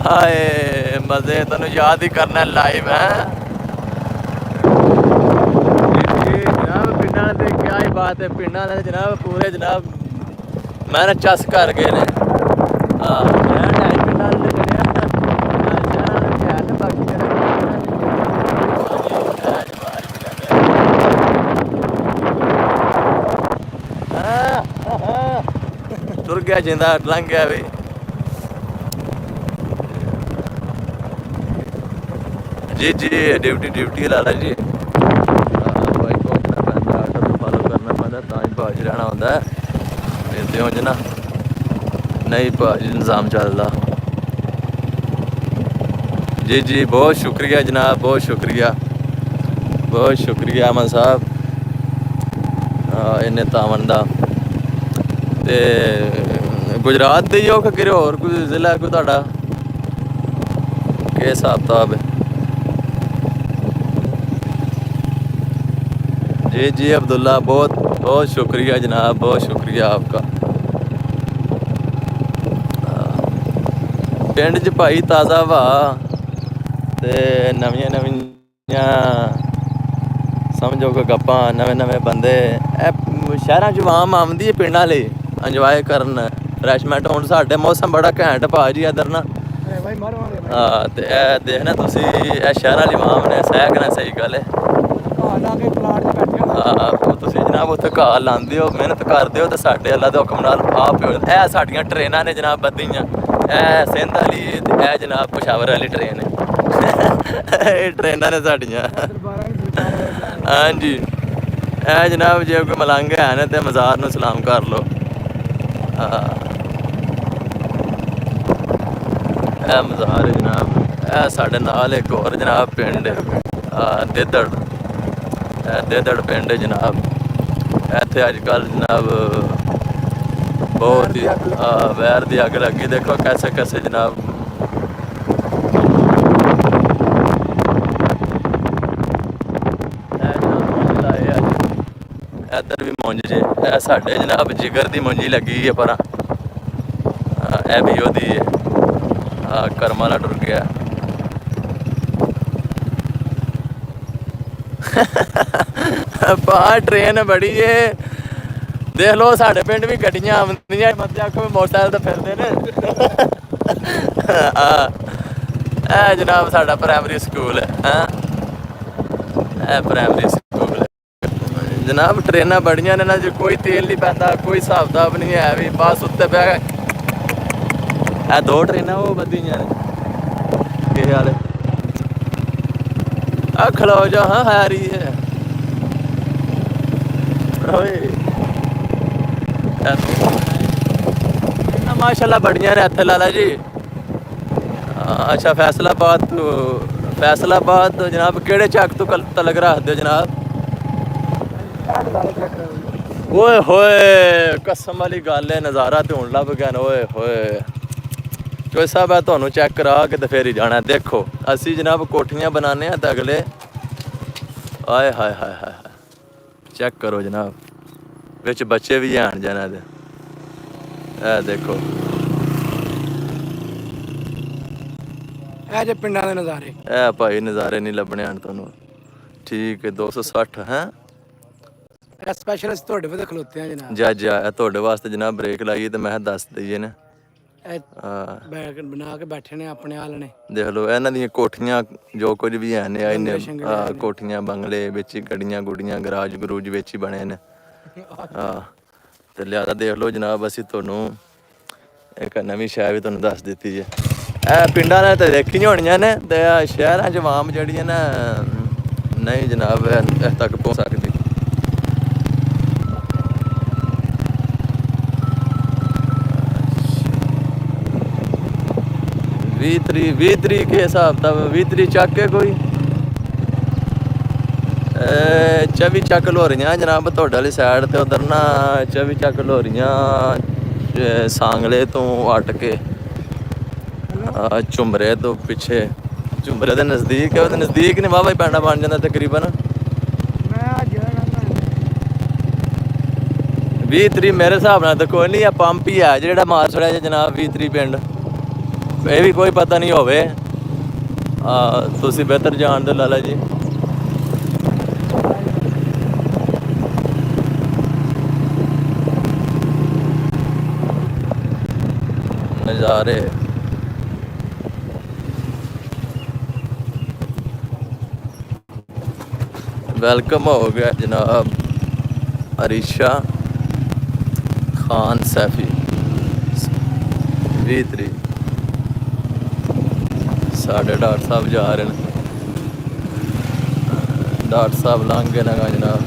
ਹਾਏ ਮਜ਼ੇ ਤੁਹਾਨੂੰ ਯਾਦ ਹੀ ਕਰਨਾ ਲਾਈਵ ਹੈ ਜਨਾਬ ਪਿੰਡਾਂ ਤੇ ਕਿਆ ਹੀ ਬਾਤ ਹੈ ਪਿੰਡਾਂ ਦੇ ਜਨਾਬ ਪੂਰੇ ਜਨਾਬ ਮੈਂ ਚਸ ਕਰ ਗਏ ਨੇ ਮੈਂ ਢਾਈ ਪਿੰਡਾਂ ਦੇ ਬਣਿਆ ਸ਼ਹਿਰਾਂ ਦੇ ਖਿਆਲ ਨੇ ਬਾਕੀ ਤੁਰ ਗਿਆ ਜਿੰਦਾ ਲੰਘ ਗਿਆ ਵੀ जी जी ड्यूटी लाला जी भाई को अपना पैंदा आर्डर फॉलो करना पैंदा तां ही भाज रहना होंदा है ते उंज ना नहीं भाज निज़ाम चलदा जी जी बहुत शुक्रिया जनाब बहुत शुक्रिया अमन साहब इन्ने तावन दा ते गुजरात दे हो कि होर कोई जिला कोई तुहाडा के हिसाब किताब है जी जी अब्दुल्ला बहुत शुक्रिया जनाब बहुत शुक्रिया आपका पिंड च भाई ताज़ा हवा ते नवियां समझो कोई गप्पां नवे बंदे शहरां च आम आमदी है पिंडां लई इंजॉय करन फ्रैशमेंट हुण साडे मौसम बड़ा घैंट भाजी इधर ना ते देखना तुसी शहरां वाली आम ने सहकना सही गल है ਤੁਸੀਂ ਜਨਾਬ ਉੱਥੇ ਘਾਹ ਲਾਉਂਦੇ ਹੋ ਮਿਹਨਤ ਕਰਦੇ ਹੋ ਤੇ ਸਾਡੇ ਅੱਲਾ ਦੇ ਹੁਕਮ ਨਾਲ ਆਪ ਇਹ ਸਾਡੀਆਂ ਟ੍ਰੇਨਾਂ ਨੇ ਜਨਾਬ ਬੱਦੀਆਂ ਇਹ ਸਿੰਧ ਵਾਲੀ ਇਹ ਜਨਾਬ ਪਸ਼ਾਵਰ ਵਾਲੀ ਟ੍ਰੇਨ ਹੈ ਇਹ ਟ੍ਰੇਨਾਂ ਨੇ ਸਾਡੀਆਂ ਹਾਂਜੀ ਇਹ ਜਨਾਬ ਜੇ ਕੋਈ ਮਲੰਗ ਹੈ ਨੇ ਤੇ ਮਜ਼ਾਰ ਨੂੰ ਸਲਾਮ ਕਰ ਲਓ ਇਹ ਮਜ਼ਾਰ ਜਨਾਬ ਇਹ ਸਾਡੇ ਨਾਲ ਇੱਕ ਹੋਰ ਜਨਾਬ ਪਿੰਡ ਦੇਦੜ ਪਿੰਡ ਜਨਾਬ ਇੱਥੇ ਅੱਜ ਕੱਲ੍ਹ ਜਨਾਬ ਬਹੁਤ ਹੀ ਵੈਰ ਦੀ ਅੱਗ ਲੱਗੀ ਦੇਖੋ कैसे जनाब ਇੱਧਰ ਵੀ ਮੁੰਜ ਜੇ ਇਹ ਸਾਡੇ ਜਨਾਬ ਜਿਗਰ ਦੀ ਮੁੰਜੀ ਲੱਗੀ ਹੈ ਪਰ ਇਹ ਵੀ ਉਹਦੀ ਹੈ ਕਰਮ ਵਾਲਾ ਟੁਰ ਗਿਆ ਬਾਹਰ ਟ੍ਰੇਨ ਬੜੀ ਏ ਦੇਖ ਲਓ ਸਾਡੇ ਪਿੰਡ ਵੀ ਗੱਡੀਆਂ ਆਉਂਦੀਆਂ ਮੱਤੇ ਆਖੋ ਮੋਟਰਸਾਈਕਲ ਤੇ ਫਿਰਦੇ ਨੇ ਇਹ ਜਨਾਬ ਸਾਡਾ ਪ੍ਰਾਇਮਰੀ ਸਕੂਲ ਹੈ ਇਹ ਪ੍ਰਾਇਮਰੀ ਸਕੂਲ ਹੈ ਜਨਾਬ ਟ੍ਰੇਨਾਂ ਬੜੀਆਂ ਨੇ ਨਾ ਜੇ ਕੋਈ ਤੇਲ ਨਹੀਂ ਪੈਂਦਾ ਕੋਈ ਹਿਸਾਬ ਕਿਤਾਬ ਨਹੀਂ ਹੈ ਵੀ ਬਸ ਉੱਤੇ ਬਹਿ ਇਹ ਦੋ ਟ੍ਰੇਨਾਂ ਉਹ ਵਧੀਆਂ ਨੇ ਕੀ ਹਾਲ ਹੈ ਆ ਖਲੋ ਜਾ ਹਾਂ ਹੈ ਰਹੀ ਹੈ ਓਏ माशाल्लाह बढ़िया ने इत्थे लाला जी अच्छा फैसलाबाद तो जनाब केड़े चक तो तलक रखदे हो जनाब ओए होए कसम वाली गल है नज़ारा तो हुण लभ गया ओए होए कोई साहब है तुहानू चेक करा के ते फिर ही जाना देखो असी जनाब कोठियां बनाने ते अगले आए हाय हाय हाय चेक करो जनाब विच बच्चे भी आन जाना दे देखो ਇਹ ਜੇ ਪਿੰਡਾਂ ਦੇ ਨਜ਼ਾਰੇ ਇਹ ਭਾਈ ਨਜ਼ਾਰੇ ਨਹੀਂ ਲੱਭਣੇ ਆਣ ਤੁਹਾਨੂੰ ਠੀਕ ਹੈ 260 ਹੈ ਇਹ ਸਪੈਸ਼ਲਿਸਟ ਤੁਹਾਡੇ ਵੇ ਖਲੋਤੇ ਆ ਜਨਾਬ ਜਾ ਇਹ ਤੁਹਾਡੇ ਵਾਸਤੇ ਜਨਾਬ ਬ੍ਰੇਕ ਲਾਈਏ ਤੇ ਮੈਂ ਦੱਸ ਦਈਏ ਨਾ ਇਹ ਬੈਗ ਬਣਾ ਕੇ ਬੈਠੇ ਨੇ ਆਪਣੇ ਹਾਲ ਨੇ ਦੇਖ ਲਓ ਇਹਨਾਂ ਦੀਆਂ ਕੋਠੀਆਂ ਜੋ ਕੁਝ ਵੀ ਹੈ ਨੇ ਆਏ ਨੇ ਕੋਠੀਆਂ ਬੰਗਲੇ ਵਿੱਚ ਹੀ ਗੱਡੀਆਂ ਗੁੱਡੀਆਂ ਗਰਾਜ ਗਰੂਜ ਵਿੱਚ ਹੀ ਬਣੇ ਨੇ ਤੇ ਲਿਆਦਾ ਦੇਖ ਲਓ ਜਨਾਬ ਅਸੀਂ ਤੁਹਾਨੂੰ ਇੱਕ ਨਵੀਂ ਸ਼ੈ ਵੀ ਤੁਹਾਨੂੰ ਦੱਸ ਦਿੱਤੀ ਜੇ ਇਹ ਪਿੰਡਾਂ ਨੇ ਤਾਂ ਦੇਖੀਆਂ ਹੋਣੀਆਂ ਨੇ ਤੇ ਸ਼ਹਿਰਾਂ 'ਚ ਆਵਾਮ ਜਿਹੜੀ ਹੈ ਨਾ ਨਹੀਂ ਜਨਾਬ ਇਹ ਤੱਕ ਪਹੁੰਚ ਸਕਦੀ ਵੀਹ ਤਰੀਕ के हिसाब था 20 तरीक ਚੱਕ ਕੇ ਕੋਈ 24 ਚੱਕ ਲੋਰੀਆਂ ਜਨਾਬ ਤੁਹਾਡੇ ਵਾਲੀ ਸਾਈਡ ਤੇ ਉਧਰ ਨਾ 24 ਚੱਕ ਲੋਰੀਆਂ ਸਾਂਗਲੇ ਤੋਂ ਅੱਟ ਕੇ ਝੁੰਬਰੇ ਤੋਂ ਪਿੱਛੇ ਝੁੰਬਰੇ ਦੇ ਨਜ਼ਦੀਕ ਹੈ ਉਹਦੇ ਨਜ਼ਦੀਕ ਨੇ ਵਾਹਵਾ ਹੀ ਪੈਂਡਾ ਬਣ ਜਾਂਦਾ ਤਕਰੀਬਨ ਮੈਂ ਅੱਜ 20 ਤਰੀਕ ਮੇਰੇ ਹਿਸਾਬ ਨਾਲ ਤਾਂ ਕੋਈ ਨਹੀਂ ਆ, ਪੰਪ ਹੀ ਹੈ ਜਿਹੜਾ ਮਾਰ ਛੜਿਆ ਜੀ ਜਨਾਬ 20 ਤਰੀਕ ਪਿੰਡ। ਇਹ ਵੀ ਕੋਈ ਪਤਾ ਨਹੀਂ ਹੋਵੇ, ਤੁਸੀਂ ਬਿਹਤਰ ਜਾਣਦੇ ਲਾਲਾ ਜੀ। ਨਜ਼ਾਰੇ वेलकम हो गया जनाब अरीशा खान सैफी 20 तरीक साढ़े डॉक्टर साहब जा रहे हैं। डॉक्टर साहब लंघ गए ना जनाब।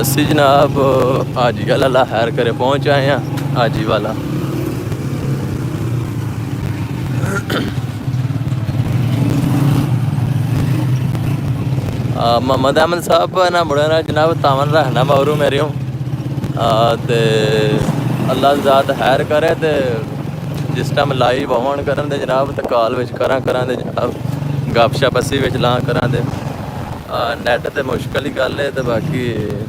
असी जनाब हाजी वाला हैर करे पहुँच आए हैं। हाजी वाला मोहम्मद अहमद साहब ना मुड़े ना जनाब तावन रहना महरू मेरे ते अल्लाह ज़ात खैर करे। ते जिस टाइम लाइव आवन करन दे जनाब ते कॉल विच करा दे जनाब, गपशप अस्सी विच ला करा दे। नैट ते मुश्किल ही गल है, तो बाकी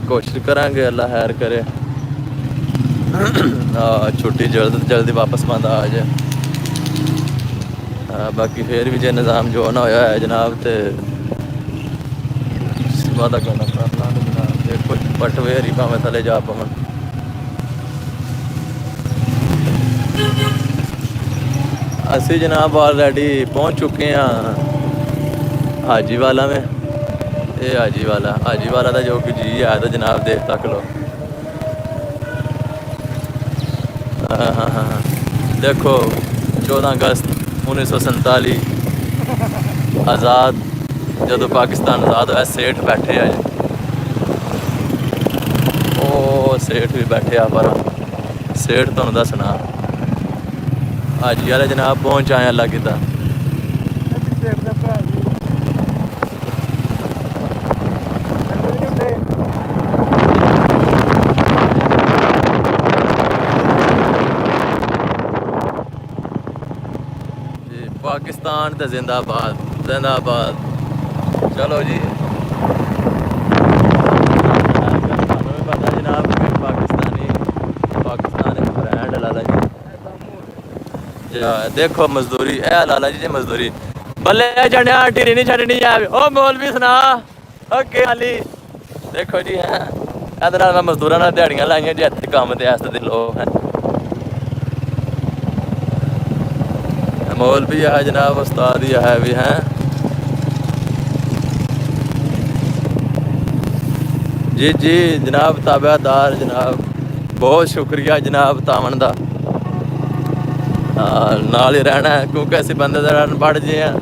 कोशिश करांगे अल्लाह खैर करे। छुट्टी जल्दी वापस बंद आ जाए। बाकी फिर भी जो निज़ाम जो ना होया है जनाब, तो वादा करना जनाब। देखो पटवेर ही भावें थले जा पवन। असी जनाब ऑलरेडी पहुँच चुके हैं हाजी वाला में। ये हाजी वाला का जो कि जी है तो जनाब देख तक लो। हाँ देखो 14 अगस्त 1947 आज़ाद जो पाकिस्तान आज़ाद होया, सेठ बैठे आ। ओ सेठ भी बैठे आ पर सेठ तुहानू दसना। हाजी वाले जनाब पहुँच आए अल्लाह किता। पाकिस्तान ते जिंदाबाद जिंदाबाद। चलो जी पता जनाब पाकिस्तानी ब्रांड लाला जी। देखो मजदूरी ए लाला जी मजदूरी बल्ले चढ़िया ढीरी नहीं छड़नी जाए। ओ मौलवी सुना ओके हाली देखो जी है इधर मैं मजदूरों ने दिहाड़ियां लाइया जी। इतने काम के आस्ते लोग हैं। मौलवी है जनाब, उस्ताद ही है भी हैं जी। जी जनाब ताबेदार जनाब, बहुत शुक्रिया जनाब तावन दा। नाल ही रहना है क्योंकि असी बंदे अनपढ़ जे हैं,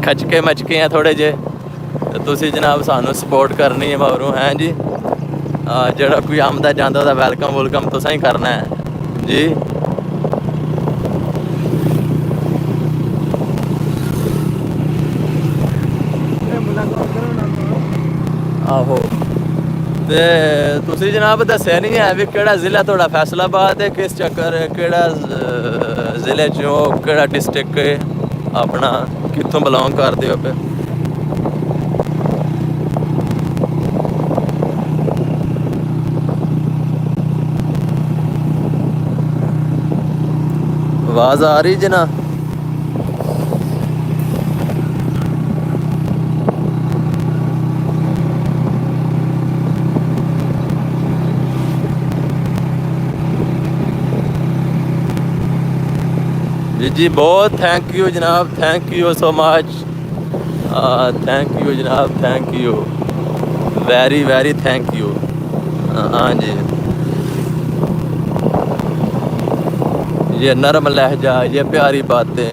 खचके मचके हैं थोड़े जे। तो तुसी जनाब सानू सपोर्ट करनी है मगरों हैं जी। जेड़ा कोई आमदा जांदा दा वेलकम वुलकम तुसां ही करना है जी। आहो ते तुसी जनाब दस्सिया नहीं है भी केड़ा जिला थोड़ा फैसलाबाद है, किस चक्कर केड़ा जिले चो केड़ा डिस्ट्रिक्ट है अपना, कित्थों बिलोंग करदे हो पे। आवाज आ रही जना? जी बहुत थैंक यू जनाब, thank you so much. Thank you जनाब, thank you very very thank you. हाँ जी ये नरम लहजा, ये प्यारी बातें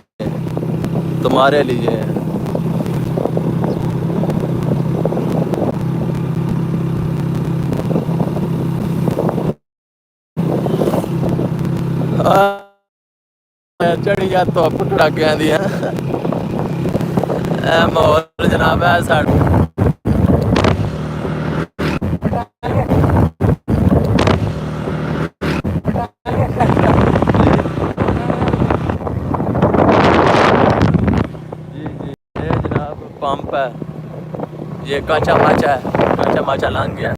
तुम्हारे लिए। चढ़िया धुप कड़ाकियां दी माहौल जनाब है साढ़े। जी जी ये जनाब पंप है ये काचा माचा है, काचा माचा लंघ गया।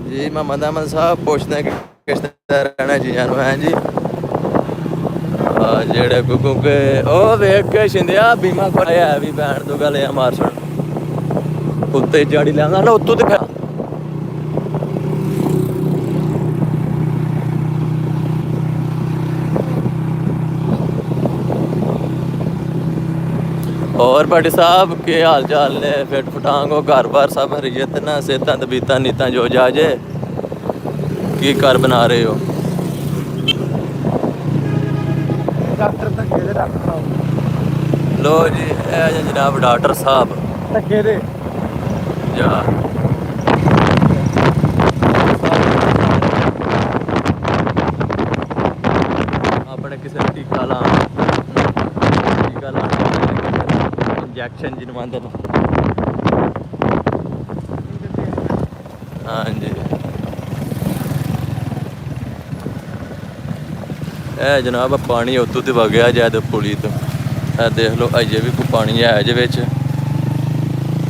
जी मोहम्मद अहमद साहब पूछते हैं कि किस तरह रहना चाहिए है जी। जेड़े गुगू के ओ वेख के शिंदिया बीमा कराया है भी भैन तो गल मार सुन उत्ते जाड़ी लांगा ना उत्तों दिखा और भाटी साहब के हाल चाल ने फिट फटांगो घर बार सब हरीयत ना सेहतां तबीयतां नीतां जो जाजे की घर बना रहे हो। ਡਾਕਟਰ ਧੱਕੇ ਦੇ ਡਾਕਟਰ लो जी ए जी जनाब डॉक्टर साहब ਧੱਕੇ ਦੇ जा अपने किसी टीका लाना इंजैक्शन जिन्हों आते हाँ जी ਇਹ ਜਨਾਬ ਪਾਣੀ ਉੱਤੋਂ ਤੇ ਵਗਿਆ ਜਦ ਪੁਲੀ ਤੋਂ ਇਹ ਦੇਖ ਲਓ ਅਜੇ ਵੀ ਕੋਈ ਪਾਣੀ ਹੈ ਜੇ ਵਿੱਚ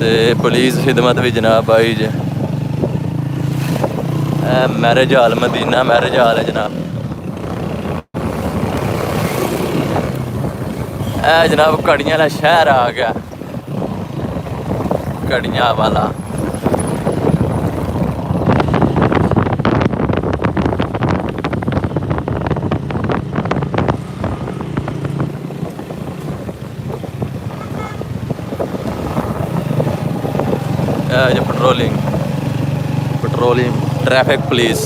ਤੇ ਪੁਲਿਸ ਖਿਦਮਤ ਵੀ ਜਨਾਬ ਆਈ ਜੇ ਇਹ ਮੈਰਿਜ ਹਾਲ ਮਦੀਨਾ ਮੈਰਿਜ ਹਾਲ ਹੈ ਜਨਾਬ। ਇਹ ਜਨਾਬ ਘੜੀਆਂ ਵਾਲਾ ਸ਼ਹਿਰ ਆ ਗਿਆ ਘੜੀਆਂ ਵਾਲਾ। ਪੈਟਰੋਲਿੰਗ ਟ੍ਰੈਫਿਕ ਪੁਲਿਸ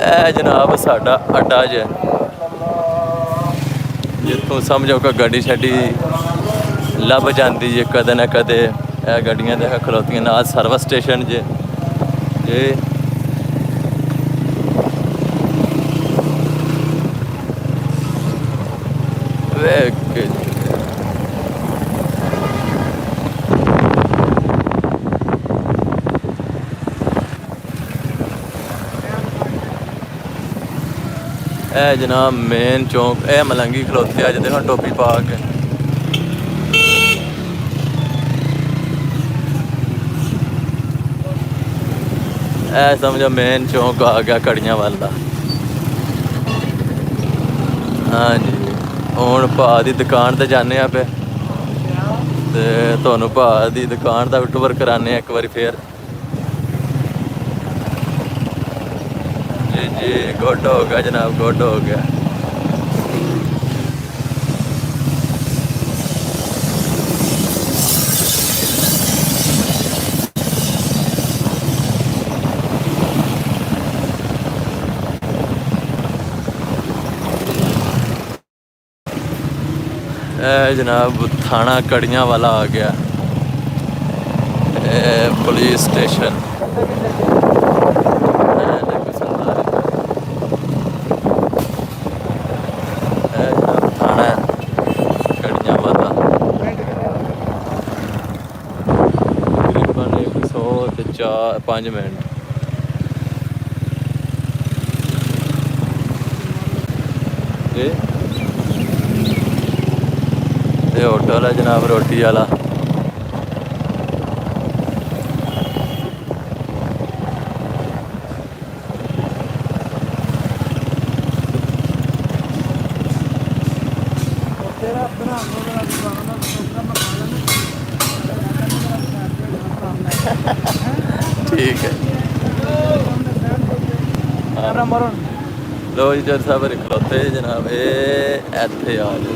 ਇਹ ਜਨਾਬ ਸਾਡਾ ਅੱਡਾ ਜੇ ਜਿੱਥੋਂ ਸਮਝੋ ਕਿ ਗੱਡੀ ਛੱਡੀ ਲੱਭ ਜਾਂਦੀ ਜੇ ਕਦੇ ਨਾ ਕਦੇ ਇਹ ਗੱਡੀਆਂ ਦੇ ਖਲੋਤੀਆਂ ਨਾਲ ਸਰਵਿਸ ਸਟੇਸ਼ਨ ਜੇ ਵੇਖ ਇਹ ਜਨਾਬ ਮੇਨ ਚੌਂਕ ਇਹ ਮਲੰਗੀ ਖਲੋਤੇ ਅੱਜ ਦੇਖੋ ਟੋਪੀ ਪਾ ਕੇ ਇਹ ਸਮਝੋ ਮੇਨ ਚੌਂਕ ਆ ਗਿਆ ਘੜੀਆਂ ਵਾਲਾ। ਹਾਂਜੀ ਹੁਣ ਭਾ ਦੀ ਦੁਕਾਨ ਤੇ ਜਾਂਦੇ ਆ ਪਏ ਤੇ ਤੁਹਾਨੂੰ ਭਾ ਦੀ ਦੁਕਾਨ ਦਾ ਵੀ ਟੂਰ ਕਰਾਉਂਦੇ ਆ ਇੱਕ ਵਾਰੀ ਫੇਰ। जी गुड हो गया जनाब गुड हो गया। जनाब थाना कड़ियाँ वाला आ गया पुलिस स्टेशन। तकरीबन 105 मिनट ये होटल है जनाब रोटी वाला। ठीक है लो जी जज साहब खलोते जनाब इत्थे आ जाओ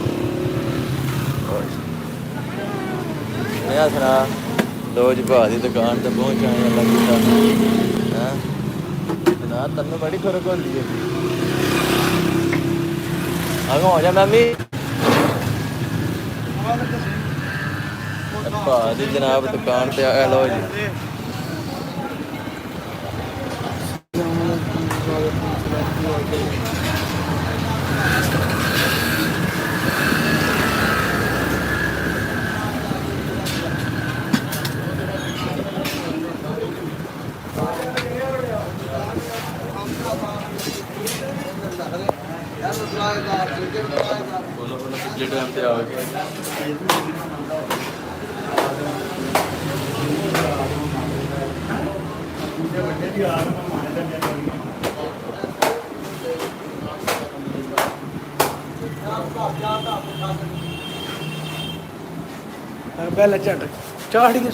सुना लो जी भा की दुकान से पहुँच आए लगी जनाब तेन बड़ी खुरक होती है आगे हो जा मैमी भा की जनाब दुकान से आया लो जी ਬੋਲੋ ਬੋਲੋ ਪਿਛਲੇ ਟਾਈਮ ਤੇ ਆ ਗਏ ਬੈਲ ਝਟ ਚਾੜ ਗਈ